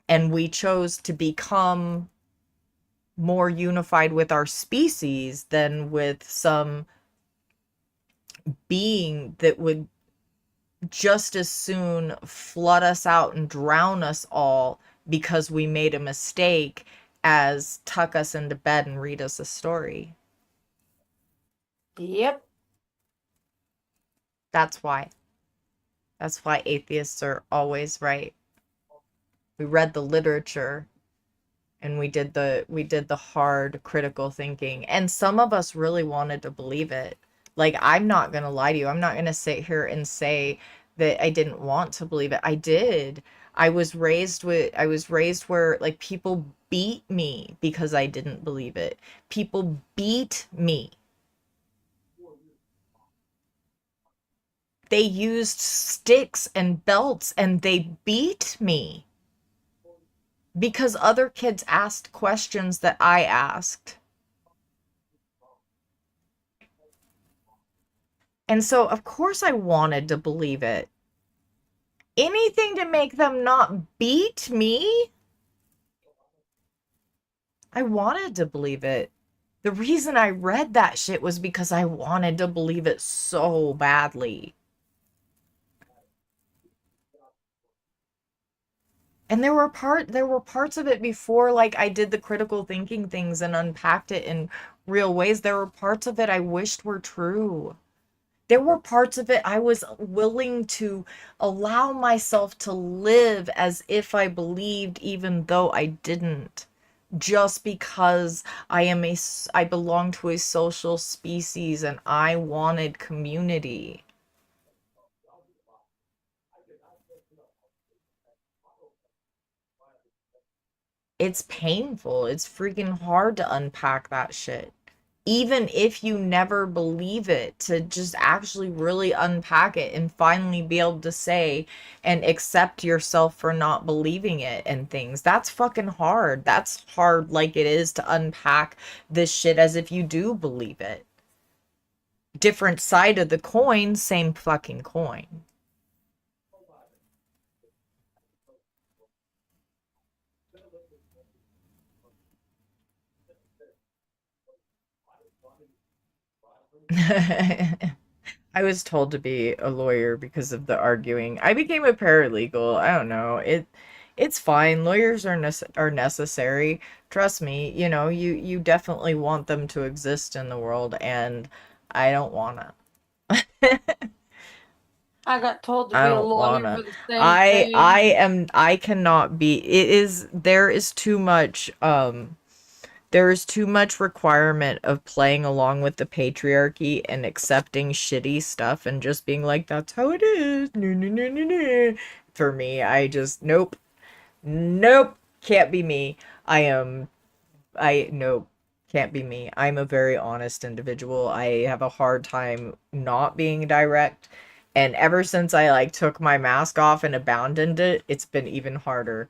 And we chose to become more unified with our species than with some being that would just as soon flood us out and drown us all because we made a mistake as tuck us into bed and read us a story. Yep. That's why. That's why atheists are always right. We read the literature and we did the hard critical thinking, and some of us really wanted to believe it. Like, I'm not going to lie to you. I'm not going to sit here and say that I didn't want to believe it. I did. I was raised where like people beat me because I didn't believe it. People beat me. They used sticks and belts and they beat me because other kids asked questions that I asked. And so, of course, I wanted to believe it. Anything to make them not beat me. I wanted to believe it. The reason I read that shit was because I wanted to believe it so badly. And there were parts of it before, like, I did the critical thinking things and unpacked it in real ways. There were parts of it I wished were true. There were parts of it I was willing to allow myself to live as if I believed, even though I didn't. Just because I belong to a social species and I wanted community. It's painful. It's freaking hard to unpack that shit. Even if you never believe it, to just actually really unpack it and finally be able to say and accept yourself for not believing it and things. That's fucking hard. That's hard, like it is to unpack this shit as if you do believe it. Different side of the coin, same fucking coin. I was told to be a lawyer because of the arguing. I became a paralegal. I don't know. It's fine. Lawyers are necessary. Trust me, you definitely want them to exist in the world, and I don't wanna. I got told to I be a don't lawyer wanna. for the same thing. I cannot be. There is too much requirement of playing along with the patriarchy and accepting shitty stuff and just being like, that's how it is. No, no, no, no, no. For me, I just, nope, nope, can't be me. Nope, can't be me. I'm a very honest individual. I have a hard time not being direct. And ever since I like took my mask off and abandoned it, it's been even harder.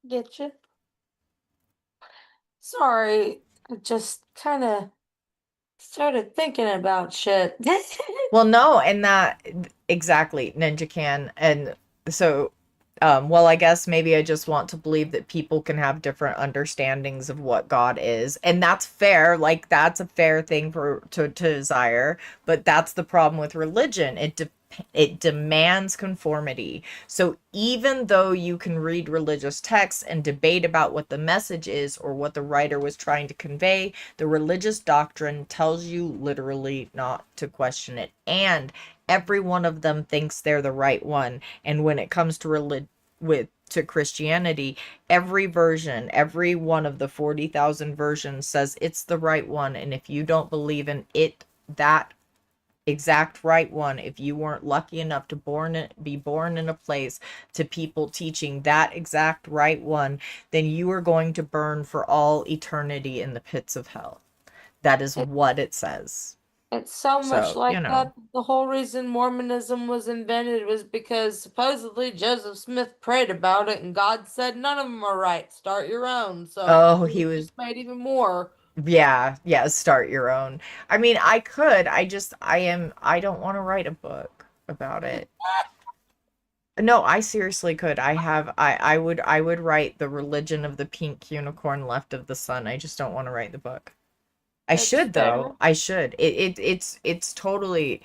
Get you? Sorry, I just kind of started thinking about shit. Well, no, and that exactly, Ninja can. And so, well, I guess maybe I just want to believe that people can have different understandings of what God is, and that's fair. Like that's a fair thing to desire, but that's the problem with religion. It demands conformity. So even though you can read religious texts and debate about what the message is or what the writer was trying to convey, the religious doctrine tells you literally not to question it. And every one of them thinks they're the right one. And when it comes to to Christianity, every version, every one of the 40,000 versions says it's the right one. And if you don't believe in it, that exact right one, if you weren't lucky enough to be born in a place to people teaching that exact right one, then you are going to burn for all eternity in the pits of hell. That is It, what it says. it's so much So, like that. The whole reason Mormonism was invented was because supposedly Joseph Smith prayed about it and God said none of them are right. Start your own. So oh, he it was, just made even more. yeah, yeah, start your own. I mean, I could, I don't want to write a book about it. No, I seriously could. I would write The Religion of the Pink Unicorn Left of the Sun. I just don't want to write the book. I That's should fair. though. I should. It's totally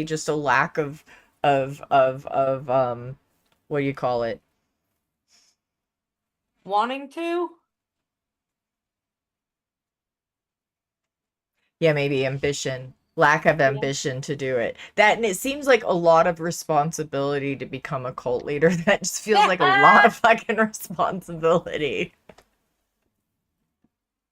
just a lack of what do you call it? Wanting to? Yeah, maybe ambition. Lack of Yeah. ambition to do it. That and it seems like a lot of responsibility to become a cult leader. That just feels like a lot of fucking responsibility.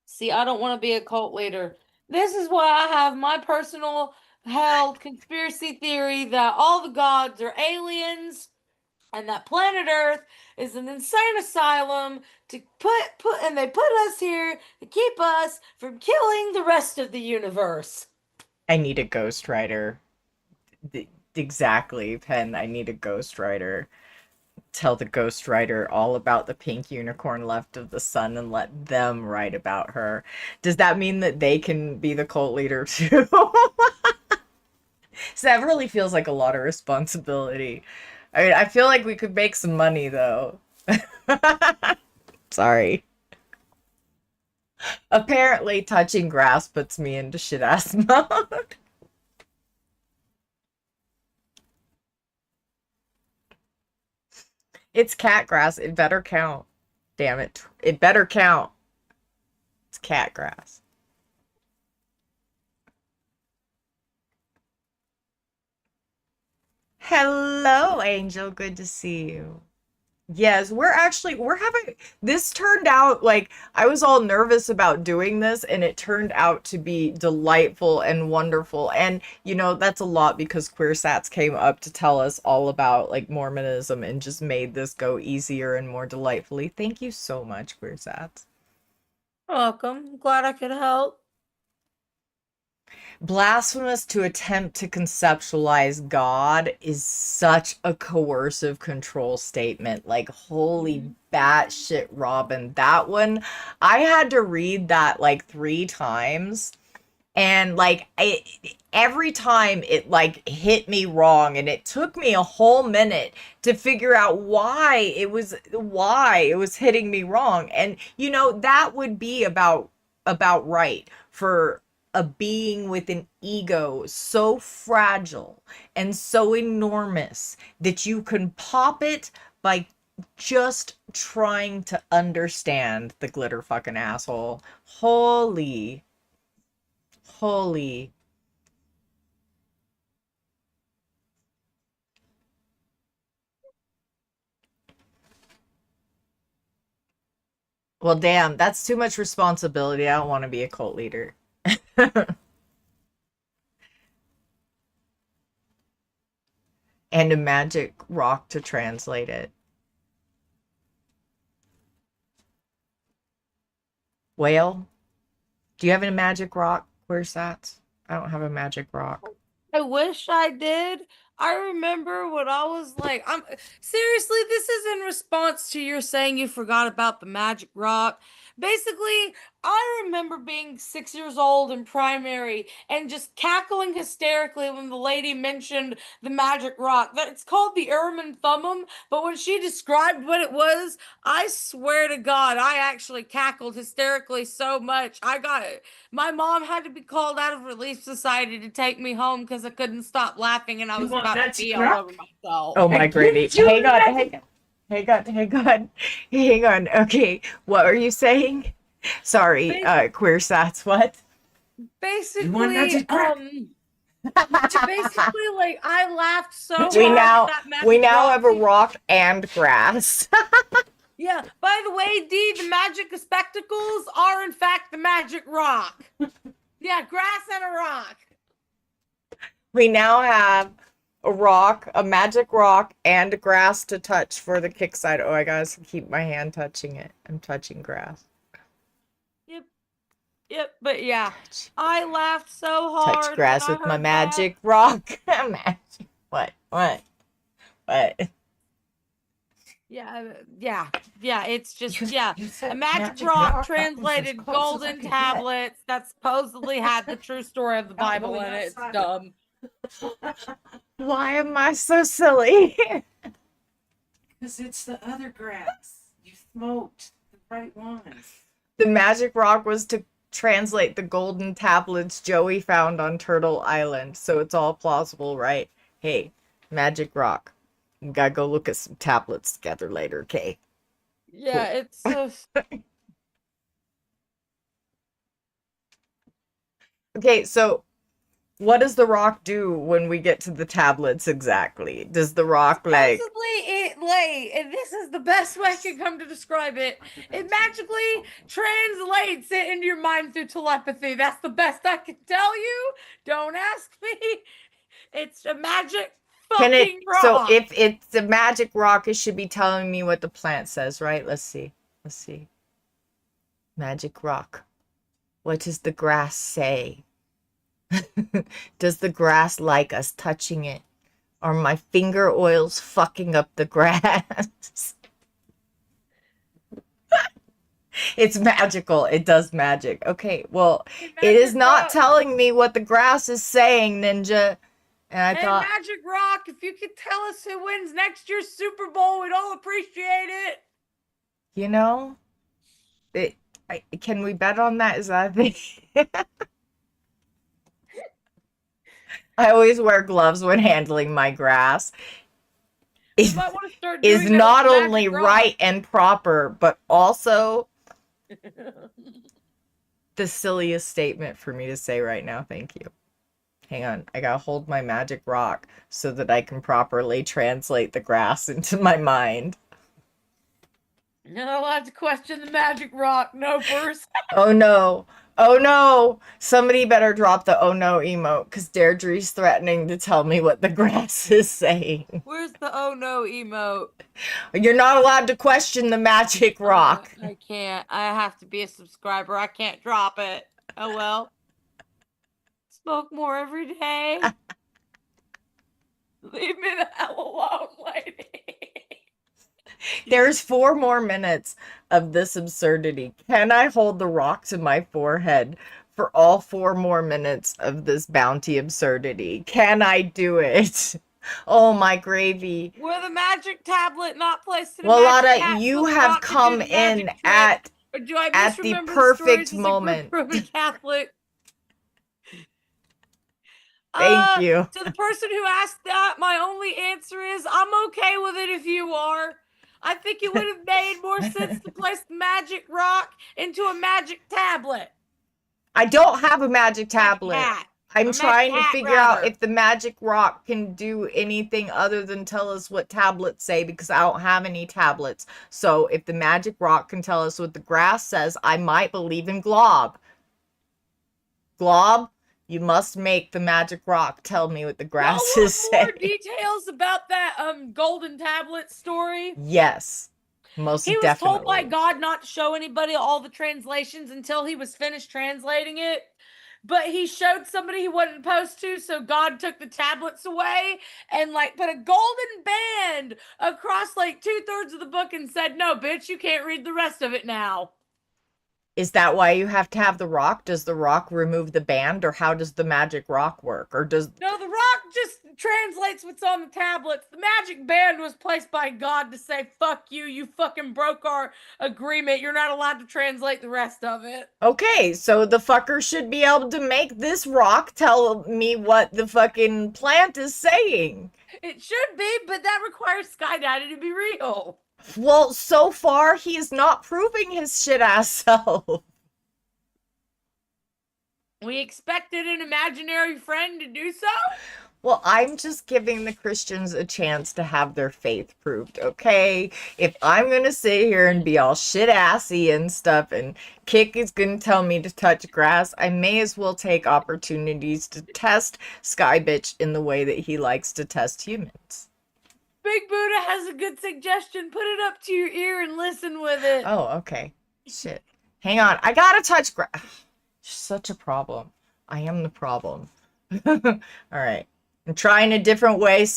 See, I don't want to be a cult leader. This is why I have my personal held conspiracy theory that all the gods are aliens and that planet Earth is an insane asylum to put and they put us here to keep us from killing the rest of the universe. I need a ghostwriter. Exactly, Pen. I need a ghostwriter tell the ghostwriter all about the pink unicorn left of the sun and let them write about her. Does that mean that they can be the cult leader too? So that really feels like a lot of responsibility. I mean, I feel like we could make some money though. Sorry. Apparently, touching grass puts me into shit ass mode. It's cat grass. It better count. Damn it. It better count. It's cat grass. Hello, Angel. Good to see you. Yes, we're having this turned out like I was all nervous about doing this and it turned out to be delightful and wonderful. And that's a lot because Queer Sats came up to tell us all about like Mormonism and just made this go easier and more delightfully. Thank you so much, Queer Sats. Welcome. Glad I could help. Blasphemous to attempt to conceptualize God is such a coercive control statement. Like, holy batshit, Robin. That one, I had to read that like 3 times. And like every time it like hit me wrong, and it took me a whole minute to figure out why it was hitting me wrong. And that would be about right for a being with an ego so fragile and so enormous that you can pop it by just trying to understand the glitter fucking asshole. Holy. Well, damn, that's too much responsibility. I don't want to be a cult leader. And a magic rock to translate it. Whale, do you have a magic rock? Where's that? I don't have a magic rock. I wish I did. I remember when I was like, seriously, this is in response to your saying you forgot about the magic rock. Basically, I remember being 6 years old in primary and just cackling hysterically when the lady mentioned the magic rock. It's called the Urim Thummim, but when she described what it was, I swear to God, I actually cackled hysterically so much. My mom had to be called out of Relief Society to take me home because I couldn't stop laughing and I was about to pee all over myself. Oh my granny. Hang on. Okay, what are you saying? Sorry, Queer Sats, what? Basically, basically, like I laughed so hard. We now have a rock and grass. Yeah. By the way, Dee, the magic spectacles are in fact the magic rock. Yeah, grass and a rock. We now have a rock, a magic rock, and grass to touch for the kick side. Oh, I gotta keep my hand touching it. I'm touching grass. Yep, but yeah, I laughed so hard. Touch grass with my magic rock. Magic. What? Yeah. It's just a magic rock translated golden tablets that supposedly had the true story of the Bible in it. It's dumb. Why am I so silly? Because it's the other grass. You smoked the right ones. The magic rock was to translate the golden tablets Joey found on Turtle Island, so it's all plausible, right? Hey, magic rock. We gotta go look at some tablets together later, okay? Yeah, cool. It's so... Okay, so what does the rock do when we get to the tablets exactly? Does the rock like... and this is the best way I can come to describe it. It magically translates it into your mind through telepathy. That's the best I can tell you. Don't ask me. It's a magic fucking rock. So if it's a magic rock, it should be telling me what the plant says, right? Let's see. Magic rock. What does the grass say? Does the grass like us touching it? Are my finger oils fucking up the grass? It's magical. It does magic. Okay, well, Hey, it is Magic not Rock. telling me what the grass is saying, Ninja. And I Hey, thought, Magic Rock, if you could tell us who wins next year's Super Bowl, we'd all appreciate it. you know, can we bet on that? Is that a thing? I always wear gloves when handling my grass. You It might want to start is doing that not with only Magic Rock. right and proper, but also the silliest statement for me to say right now. Thank you. Hang on, I gotta hold my magic rock so that I can properly translate the grass into my mind. Not allowed to question the Magic Rock, no first. Oh no. Oh no. Somebody better drop the oh no emote because Deirdre's threatening to tell me what the grass is saying. Where's the oh no emote? You're not allowed to question the magic rock. I can't. I have to be a subscriber. I can't drop it. Oh well. Smoke more every day. Leave me the hell alone, lady. There's 4 more minutes of this absurdity. Can I hold the rock to my forehead for all 4 more minutes of this bounty absurdity? Can I do it? Oh, my gravy. Were the magic tablet not placed in a Well, magic Lotta, hat you for the have rock to do come the magic in trick? at Or do I the misremember perfect stories as a moment. good Roman Catholic? Thank you. To the person who asked that, my only answer is I'm okay with it if you are. I think it would have made more sense to place the magic rock into a magic tablet. I don't have a magic tablet. Hat. I'm A trying magic to hat, figure out rather. if the magic rock can do anything other than tell us what tablets say because I don't have any tablets. So if the magic rock can tell us what the grass says, I might believe in Glob. Glob, you must make the magic rock tell me what the grass Y'all is want more saying. details about that golden tablet story? Yes, most He was definitely. told by God not to show anybody all the translations until he was finished translating it. But he showed somebody he wasn't supposed to, so God took the tablets away and like put a golden band across like 2/3 of the book and said, "No, bitch, you can't read the rest of it now." Is that why you have to have the rock? Does the rock remove the band, or how does the magic rock work? Or does No, the rock just translates what's on the tablets. The magic band was placed by God to say, "Fuck you, you fucking broke our agreement. You're not allowed to translate the rest of it." Okay, so the fucker should be able to make this rock tell me what the fucking plant is saying. It should be, but that requires Sky Daddy to be real. Well, so far he is not proving his shit ass self. We expected an imaginary friend to do so? Well, I'm just giving the Christians a chance to have their faith proved, okay? If I'm gonna sit here and be all shit assy and stuff, and Kick is gonna tell me to touch grass, I may as well take opportunities to test Sky Bitch in the way that he likes to test humans. Big Buddha has a good suggestion. Put it up to your ear and listen with it. Oh, okay. Shit. Hang on. I gotta touch grass. Such a problem. I am the problem. Alright. I'm trying a different way,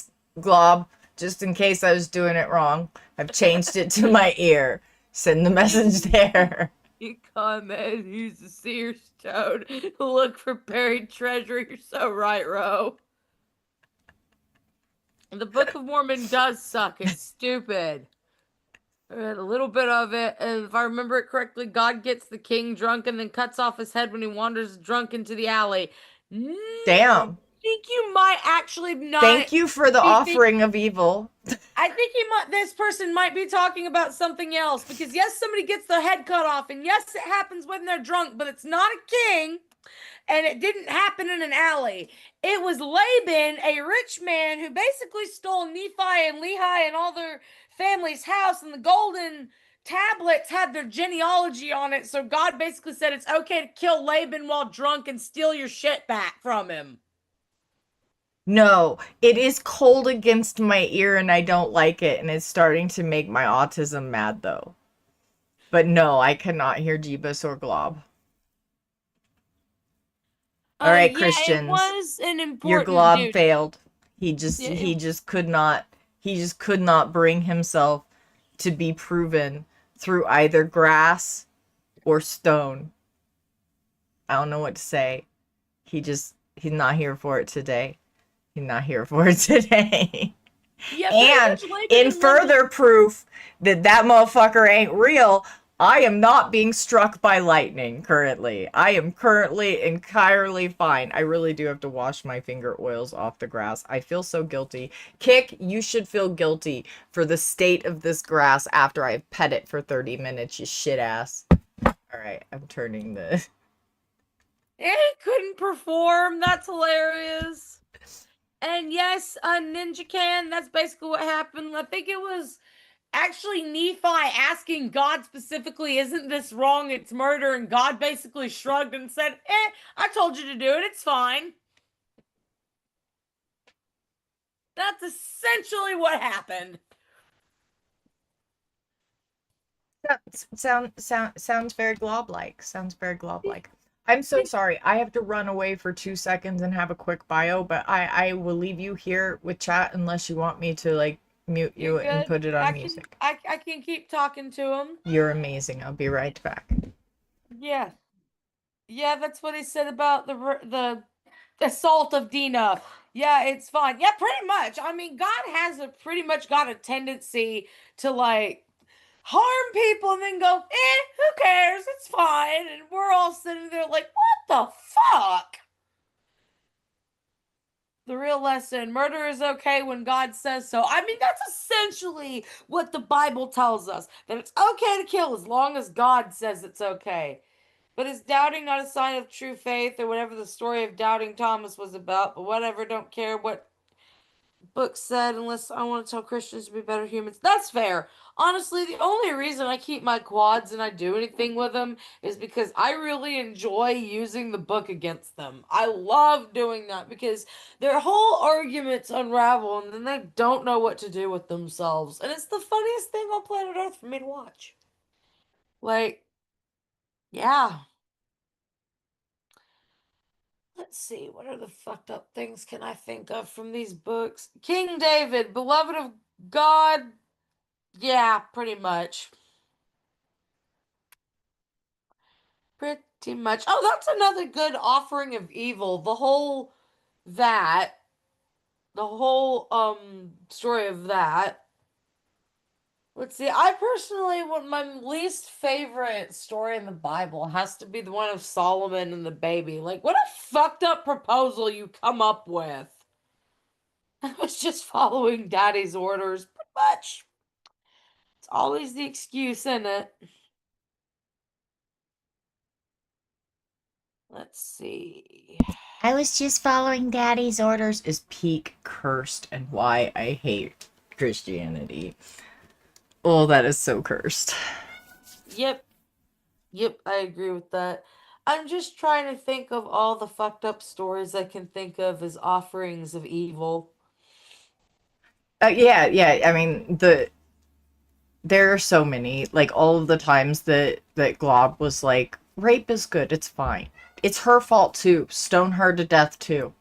Glob, just in case I was doing it wrong. I've changed it to my ear. Send the message there. You comment, use the seer stone. Look for buried treasure. You're so right, Ro. The Book of Mormon does suck. It's stupid. I read a little bit of it, and if I remember it correctly, God gets the king drunk and then cuts off his head when he wanders drunk into the alley. Damn. I think you might actually not. Thank you for the offering of evil. I think this person might be talking about something else, because yes, somebody gets their head cut off, and yes, it happens when they're drunk, but it's not a king, and it didn't happen in an alley. It was Laban, a rich man who basically stole Nephi and Lehi and all their family's house, and the golden tablets had their genealogy on it, so God basically said it's okay to kill Laban while drunk and steal your shit back from him. No, it is cold against my ear and I don't like it, and it's starting to make my autism mad though. But no, I cannot hear Jeebus or Glob. All right, yeah, Christians. it was an important Your Glob duty. failed. He just Yeah, he just could not bring himself to be proven through either grass or stone. I don't know what to say. He's not here for it today. He's not here for it today. yeah, pretty And much like in in London. further proof that that motherfucker ain't real, I am not being struck by lightning currently. I am currently entirely fine. I really do have to wash my finger oils off the grass. I feel so guilty. Kick, you should feel guilty for the state of this grass after I've pet it for 30 minutes, you shit ass. Alright, I'm turning the... It couldn't perform. That's hilarious. And yes, Ninja Can, that's basically what happened. I think it was actually Nephi asking God specifically, isn't this wrong? It's murder. And God basically shrugged and said, I told you to do it. It's fine. That's essentially what happened. Sounds very glob-like. Sounds very glob-like. I'm so sorry. I have to run away for 2 seconds and have a quick bio, but I will leave you here with chat unless you want me to like mute you You're and good. put it on music. I can keep talking to him. You're amazing. I'll be right back. Yeah. Yeah, that's what he said about the assault of Dina. Yeah, it's fine. Yeah, pretty much. I mean, God has pretty much got a tendency to like harm people and then go, who cares? It's fine. And we're all sitting there like, what the fuck? The real lesson, murder is okay when God says so. I mean, that's essentially what the Bible tells us, that it's okay to kill as long as God says it's okay. But is doubting not a sign of true faith, or whatever the story of doubting Thomas was about? But whatever, don't care what book said unless I want to tell Christians to be better humans. That's fair. Honestly, the only reason I keep my quads and I do anything with them is because I really enjoy using the book against them. I love doing that because their whole arguments unravel and then they don't know what to do with themselves. And it's the funniest thing on planet Earth for me to watch. Like, yeah. Let's see, what are the fucked up things can I think of from these books? King David, beloved of God. Yeah, pretty much. Pretty much. Oh, that's another good offering of evil. The whole story of that. Let's see. I personally, my least favorite story in the Bible has to be the one of Solomon and the baby. Like, what a fucked up proposal you come up with. I was just following daddy's orders, pretty much. It's always the excuse, isn't it? Let's see. I was just following daddy's orders is peak cursed and why I hate Christianity. Oh, that is so cursed. Yep. Yep, I agree with that. I'm just trying to think of all the fucked up stories I can think of as offerings of evil. Yeah. I mean, there are so many. Like all of the times that Glob was like, rape is good. It's fine. It's her fault too. Stone her to death too.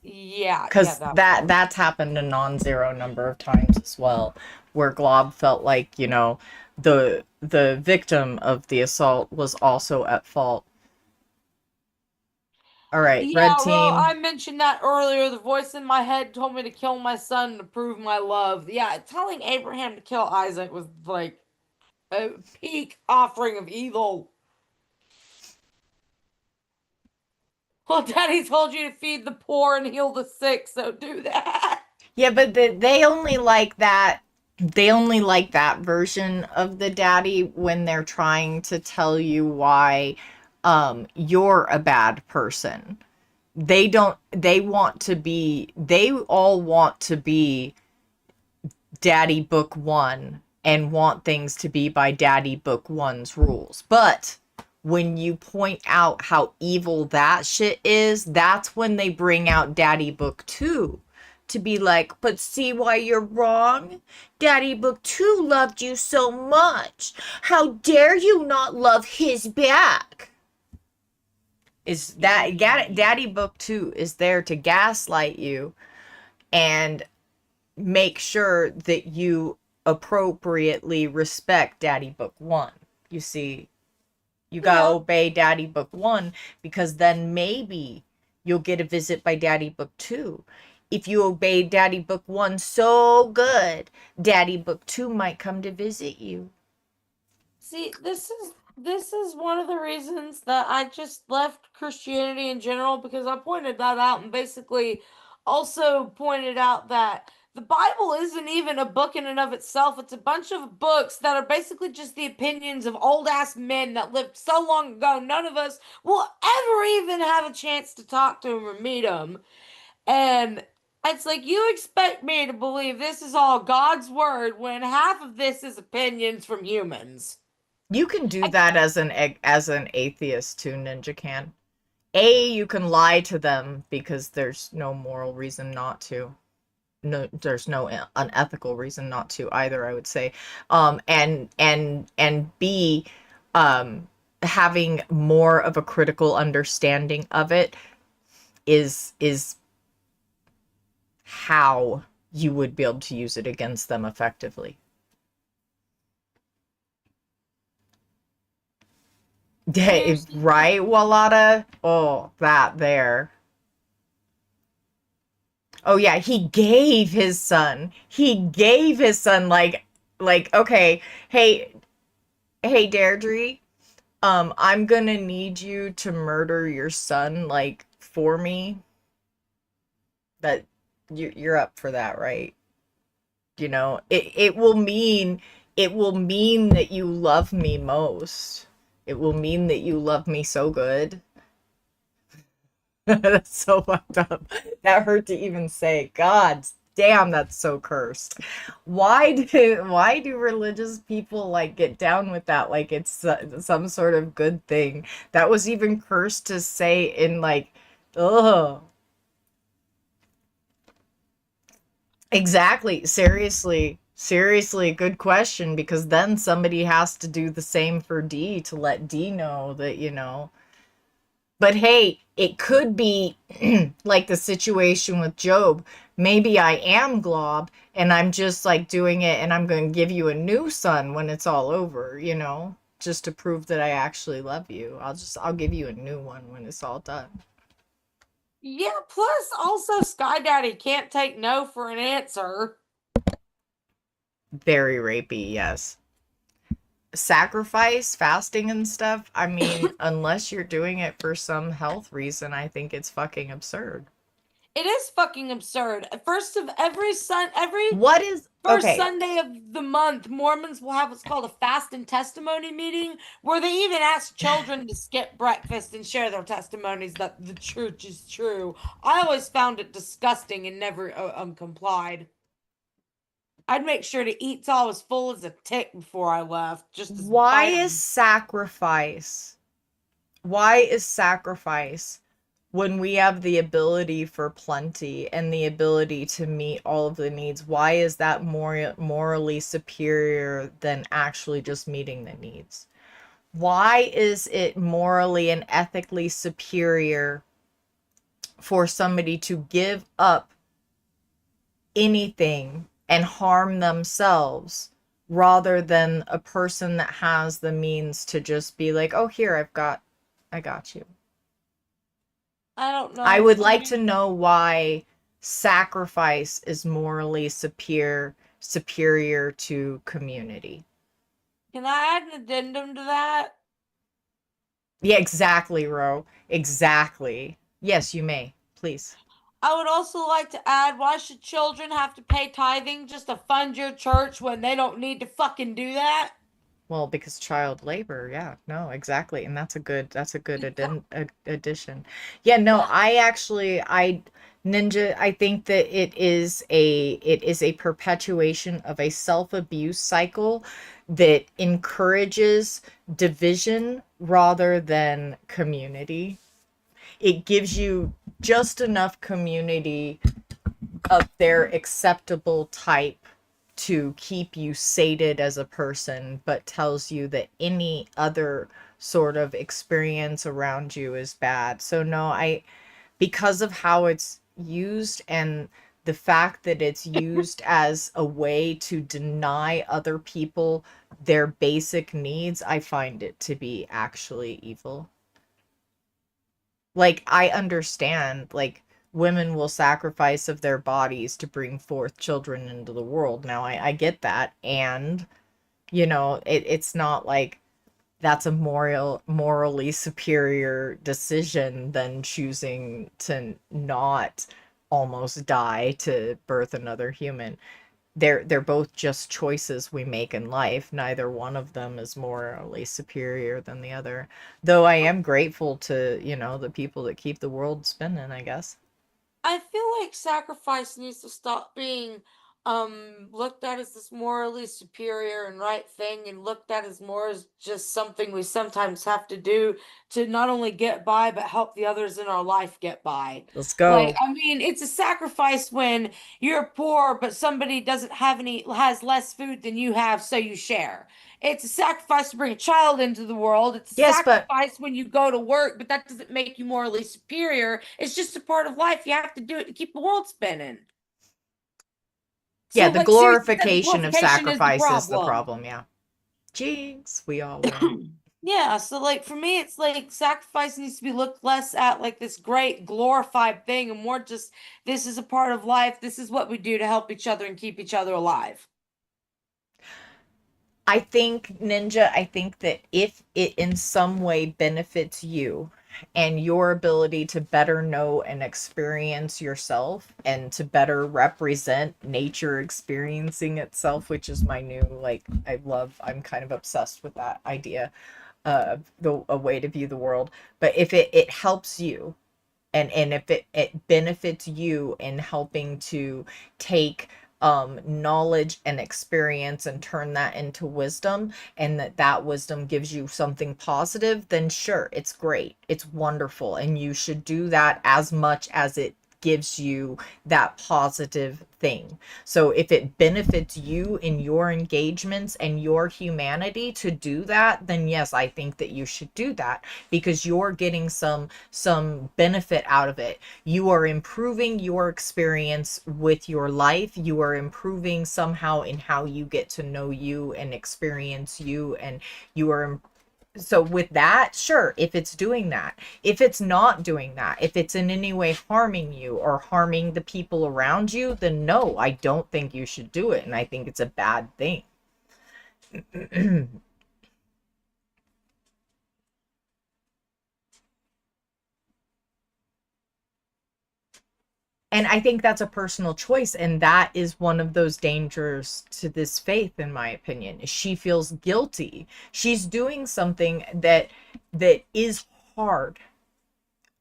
Yeah, Because that that's happened a non-zero number of times as well, where Glob felt like, you know, the victim of the assault was also at fault. All right, Yeah, red team. well, I mentioned that earlier. The voice in my head told me to kill my son to prove my love. Yeah, telling Abraham to kill Isaac was like a peak offering of evil. Well, Daddy told you to feed the poor and heal the sick, so do that. Yeah, but they only like that. They only like that version of the daddy when they're trying to tell you why you're a bad person. They don't, they all want to be Daddy Book 1 and want things to be by Daddy Book 1's rules. But when you point out how evil that shit is, that's when they bring out Daddy Book 2 to be like, but see why you're wrong? Daddy Book 2 loved you so much. How dare you not love his back? Is that Daddy Book 2 is there to gaslight you and make sure that you appropriately respect Daddy Book 1. You see, you gotta obey Daddy Book 1, because then maybe you'll get a visit by Daddy Book 2. If you obey Daddy Book 1 so good, Daddy Book 2 might come to visit you. See, this is one of the reasons that I just left Christianity in general, because I pointed that out and basically also pointed out that the Bible isn't even a book in and of itself. It's a bunch of books that are basically just the opinions of old ass men that lived so long ago. None of us will ever even have a chance to talk to them or meet them. And it's like, you expect me to believe this is all God's word when half of this is opinions from humans. You can do that as an atheist too, Ninja can. You can lie to them because there's no moral reason not to. No, there's no unethical reason not to either, I would say. And B, having more of a critical understanding of it is how you would be able to use it against them effectively. Right, Walada? Oh, that there. Oh yeah, he gave his son. He gave his son like okay, hey Deirdre, I'm gonna need you to murder your son like for me. That you're up for that, right? You know, it will mean that you love me most. It will mean that you love me so good. That's so fucked up. That hurt to even say. God damn, that's so cursed. Why do religious people like get down with that like it's some sort of good thing? That was even cursed to say in like, ugh. Exactly. Seriously, good question, because then somebody has to do the same for D to let D know that, you know. But hey, it could be like the situation with Job. Maybe I am Glob and I'm just like doing it and I'm going to give you a new son when it's all over, you know, just to prove that I actually love you. I'll give you a new one when it's all done. Yeah, plus also Sky Daddy can't take no for an answer. Very rapey, yes. Sacrifice, fasting and stuff, I mean, unless you're doing it for some health reason, I think it's fucking absurd. It is fucking absurd. First of every What is first okay? Sunday of the month, Mormons will have what's called a fast and testimony meeting, where they even ask children to skip breakfast and share their testimonies that the church is true. I always found it disgusting and never complied. I'd make sure to eat till I was full as a tick before I left. Just as Why is sacrifice? Why is sacrifice when we have the ability for plenty and the ability to meet all of the needs? Why is that more morally superior than actually just meeting the needs? Why is it morally and ethically superior for somebody to give up anything and harm themselves rather than a person that has the means to just be like, oh, here, I got you? I don't know. I would like to know why sacrifice is morally superior to community. Can I add an addendum to that? Yeah, exactly, Ro. Exactly. Yes, you may. Please. I would also like to add, why should children have to pay tithing just to fund your church when they don't need to fucking do that? Well, because child labor, yeah, no, exactly, and that's a good addition. Yeah, no, I Ninja, I think that it is a perpetuation of a self-abuse cycle that encourages division rather than community. It gives you just enough community of their acceptable type to keep you sated as a person, but tells you that any other sort of experience around you is bad. So no, because of how it's used and the fact that it's used as a way to deny other people their basic needs, I find it to be actually evil. Like, I understand, like, women will sacrifice of their bodies to bring forth children into the world. Now, I get that. And, you know, it's not like that's a morally superior decision than choosing to not almost die to birth another human. They're both just choices we make in life. Neither one of them is morally superior than the other. Though I am grateful to, you know, the people that keep the world spinning, I guess. I feel like sacrifice needs to stop being looked at as this morally superior and right thing, and looked at as more as just something we sometimes have to do to not only get by but help the others in our life get by. Let's Like, go. I mean, it's a sacrifice when you're poor but somebody doesn't have any has less food than you have, so you share. It's a sacrifice to bring a child into the world. It's a Yes, but sacrifice when you go to work, but that doesn't make you morally superior. It's just a part of life. You have to do it to keep the world spinning. yeah, So, the like, seriously, said the glorification of glorification is the sacrifice is the problem. problem, yeah. Jinx, we all win. Yeah, so like for me, it's like sacrifice needs to be looked less at like this great glorified thing and more just this is a part of life. This is what we do to help each other and keep each other alive. I think, Ninja, I think that if it in some way benefits you and your ability to better know and experience yourself and to better represent nature experiencing itself, which is my new, like, I'm kind of obsessed with that idea, a way to view the world. But if it helps you, and if it benefits you in helping to take knowledge and experience and turn that into wisdom, and that wisdom gives you something positive, then sure, it's great, it's wonderful, and you should do that as much as it gives you that positive thing. So if it benefits you in your engagements and your humanity to do that, then yes, I think that you should do that, because you're getting some benefit out of it. You are improving your experience with your life. You are improving somehow in how you get to know you and experience you, and you are so with that, sure, if it's doing that. If it's not doing that, if it's in any way harming you or harming the people around you, then no, I don't think you should do it, and I think it's a bad thing. And I think that's a personal choice, and that is one of those dangers to this faith, in my opinion. She feels guilty. She's doing something that is hard,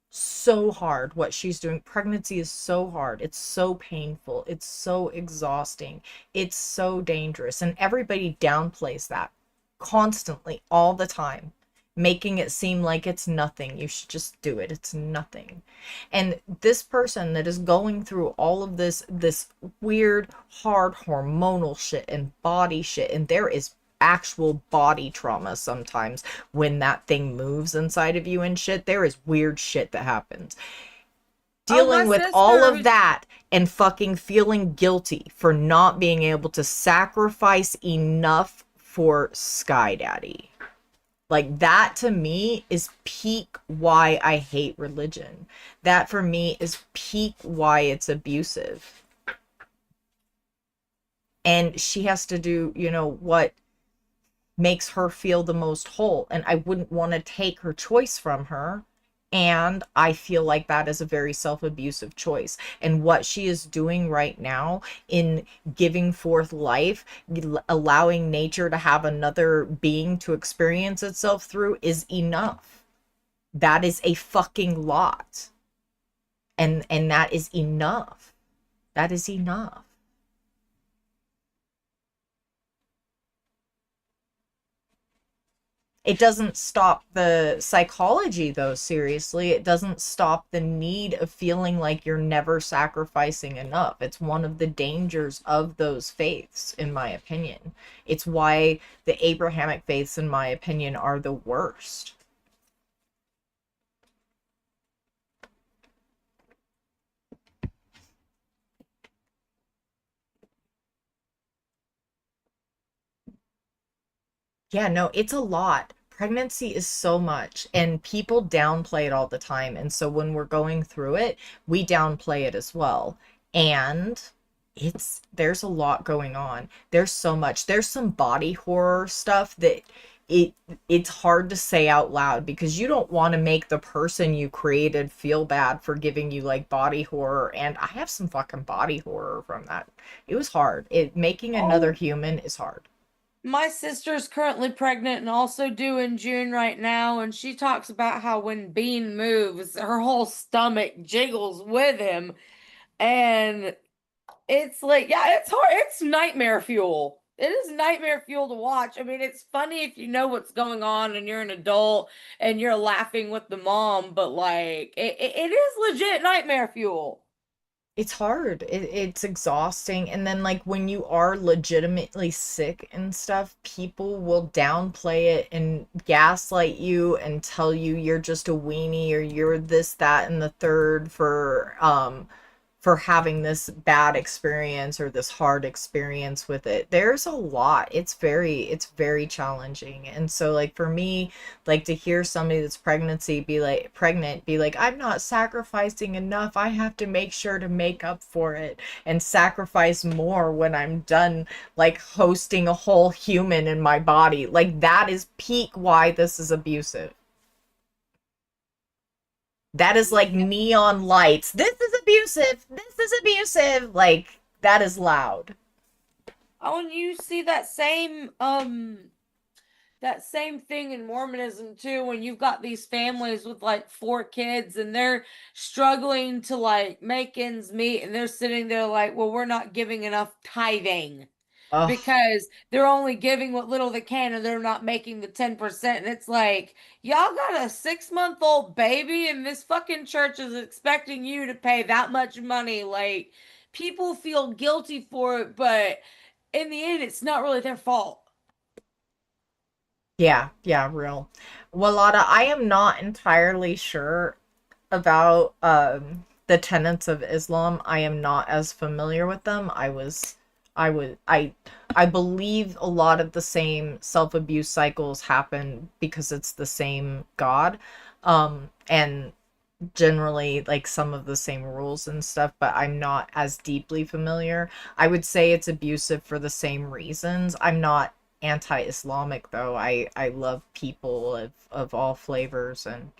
so hard. What she's doing, pregnancy is so hard, it's so painful, it's so exhausting, it's so dangerous, and everybody downplays that constantly all the time, making it seem like it's nothing. You should just do it, it's nothing. And this person that is going through all of this weird hard hormonal shit and body shit, and there is actual body trauma sometimes when that thing moves inside of you and shit, there is weird shit that happens. Oh, my Dealing with all sister of that and fucking feeling guilty for not being able to sacrifice enough for Sky Daddy. Like, that to me is peak why I hate religion. That for me is peak why it's abusive. And she has to do, you know, what makes her feel the most whole, and I wouldn't want to take her choice from her. And I feel like that is a very self-abusive choice, and what she is doing right now in giving forth life, allowing nature to have another being to experience itself through, is enough. That is a fucking lot, and that is enough. That is enough. It doesn't stop the psychology, though, seriously. It doesn't stop the need of feeling like you're never sacrificing enough. It's one of the dangers of those faiths, in my opinion. It's why the Abrahamic faiths, in my opinion, are the worst. Yeah, no, it's a lot. Pregnancy is so much, and people downplay it all the time. And so when we're going through it, we downplay it as well. And there's a lot going on. There's so much. There's some body horror stuff that it it's hard to say out loud because you don't want to make the person you created feel bad for giving you like body horror. And I have some fucking body horror from that. It was hard. It making another Oh, human is hard. my sister's currently pregnant and also due in June right now, and she talks about how when Bean moves, her whole stomach jiggles with him. And it's like, yeah, it's hard. It's nightmare fuel. It is nightmare fuel to watch. I mean, it's funny if you know what's going on and you're an adult and you're laughing with the mom, but like, it is legit nightmare fuel. It's hard. It's exhausting. And then, like, when you are legitimately sick and stuff, people will downplay it and gaslight you and tell you you're just a weenie or you're this, that, and the third for having this bad experience or this hard experience with it. There's a lot. It's very challenging. And so like for me, like to hear somebody that's pregnant be like, I'm not sacrificing enough. I have to make sure to make up for it and sacrifice more when I'm done like hosting a whole human in my body. Like that is peak why this is abusive. That is like neon lights. This is abusive. This is abusive. Like that is loud. Oh, and you see that same thing in Mormonism too, when you've got these families with like four kids and they're struggling to like make ends meet and they're sitting there like, well, we're not giving enough tithing Oh, because they're only giving what little they can and they're not making the 10%. And it's like, y'all got a 6-month-old baby and this fucking church is expecting you to pay that much money. Like, people feel guilty for it, but in the end, it's not really their fault. yeah, yeah, real. Walada, I am not entirely sure about the tenets of Islam. I am not as familiar with them. I would I believe a lot of the same self-abuse cycles happen because it's the same God. And generally like some of the same rules and stuff, but I'm not as deeply familiar. I would say it's abusive for the same reasons. I'm not anti-Islamic though. I love people of all flavors and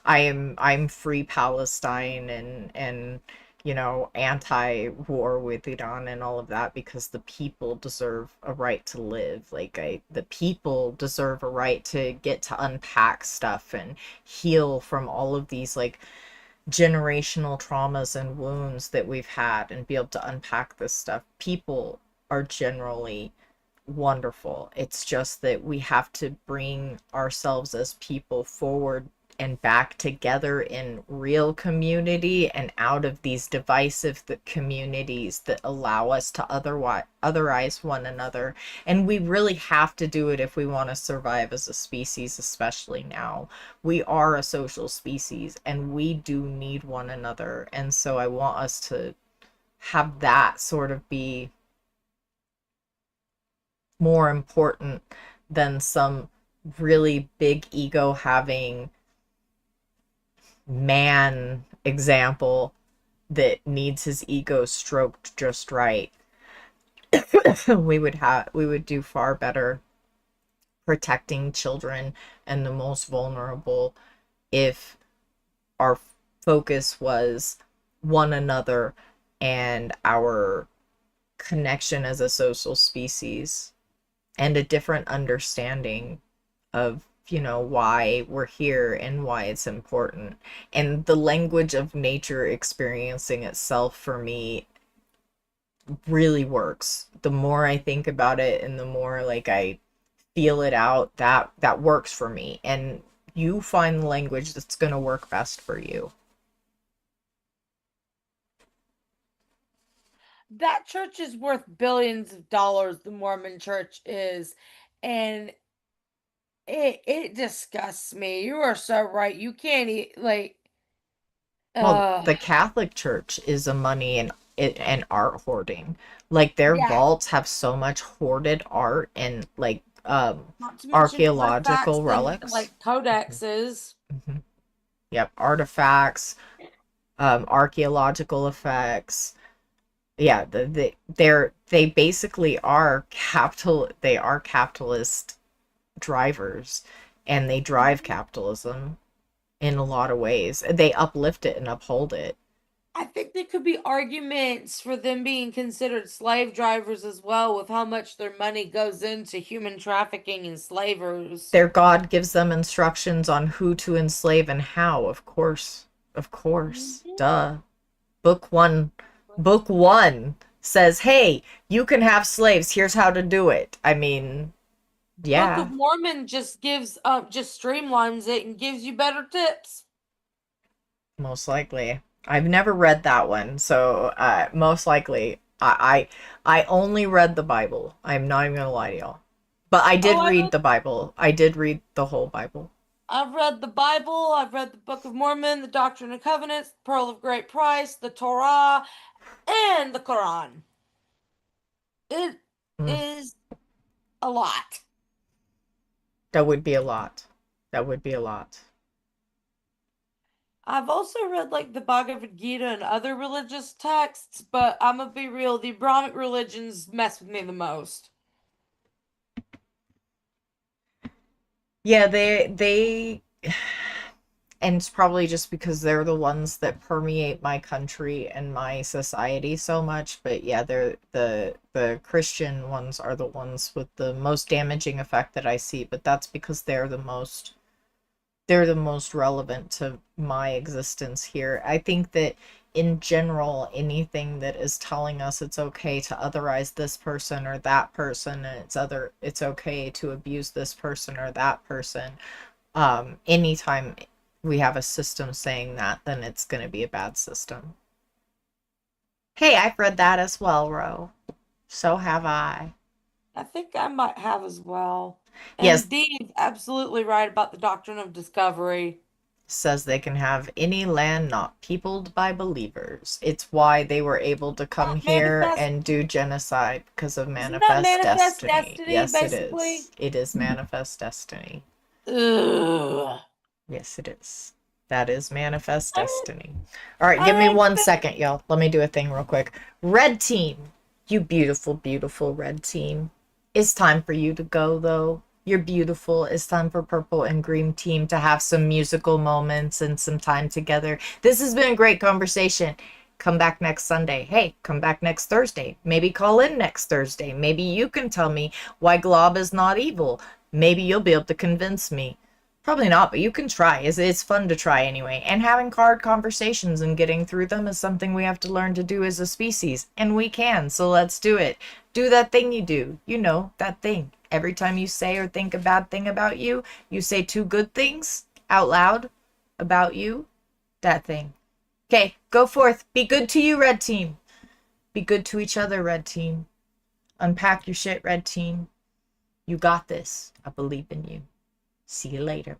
I'm free Palestine and anti-war with Iran and all of that because the people deserve a right to live. The people deserve a right to get to unpack stuff and heal from all of these like generational traumas and wounds that we've had and be able to unpack this stuff. People are generally wonderful. It's just that we have to bring ourselves as people forward and back together in real community and out of these divisive communities that allow us to otherize one another. And we really have to do it if we want to survive as a species, especially now. We are a social species and we do need one another. And so I want us to have that sort of be more important than some really big ego having man example that needs his ego stroked just right. We would do far better protecting children and the most vulnerable if our focus was one another and our connection as a social species and a different understanding of why we're here and why it's important. And the language of nature experiencing itself for me really works. The more I think about it and the more like I feel it out, that works for me. And you find the language that's going to work best for you. That church is worth billions of dollars, the Mormon church is. And it disgusts me. You are so right. You can't eat like Well, uh the Catholic Church is a money and art hoarding. Like their yeah. vaults have so much hoarded art and like Not to mention artifacts archaeological and relics. like codexes. Hmm. Yep, artifacts, archaeological effects. Yeah, they basically are they are capitalist drivers, and they drive capitalism in a lot of ways. They uplift it and uphold it. I think there could be arguments for them being considered slave drivers as well, with how much their money goes into human trafficking and slavers. Their God gives them instructions on who to enslave and how, of course. Of course. Mhm. Duh. Book one says, hey, you can have slaves. Here's how to do it. I mean, Book yeah, of Mormon just just streamlines it and gives you better tips. most likely. I've never read that one, so most likely I only read the Bible. I'm not even gonna lie to y'all. But I did Oh, read the Bible. I did read the whole Bible. I've read the Bible, I've read the Book of Mormon, the Doctrine and Covenants, Pearl of Great Price, the Torah, and the Quran. It Mm, is a lot. that would be a lot. That would be a lot. I've also read like the Bhagavad Gita and other religious texts, but I'm gonna be real, the Brahmic religions mess with me the most. Yeah, they and it's probably just because they're the ones that permeate my country and my society so much, but yeah, they're the Christian ones are the ones with the most damaging effect that I see, but that's because they're the most relevant to my existence here. I think that in general, anything that is telling us it's okay to otherize this person or that person, and it's okay to abuse this person or that person, anytime we have a system saying that, then it's going to be a bad system. Hey, I've read that as well, Ro. So have I. I think I might have as well. Yes, And Dee's absolutely right about the doctrine of discovery. says they can have any land not peopled by believers. It's why they were able to come here Manifest, and do genocide, because of isn't that manifest manifest destiny. destiny, Yes, it basically? is. It is manifest destiny. Ugh. Yes, it is. That is manifest I, destiny. All right, give me I 1 second, y'all. Let me do a thing real quick. Red team, you beautiful, beautiful red team. It's time for you to go, though. You're beautiful. It's time for purple and green team to have some musical moments and some time together. This has been a great conversation. Come back next Sunday. Hey, come back next Thursday. Maybe call in next Thursday. Maybe you can tell me why Glob is not evil. Maybe you'll be able to convince me. Probably not, but you can try. It's fun to try anyway. And having hard conversations and getting through them is something we have to learn to do as a species. And we can, so let's do it. Do that thing you do. You know, that thing. Every time you say or think a bad thing about you, you say two good things out loud about you. That thing. Okay, go forth. Be good to you, red team. Be good to each other, red team. Unpack your shit, red team. You got this. I believe in you. See you later.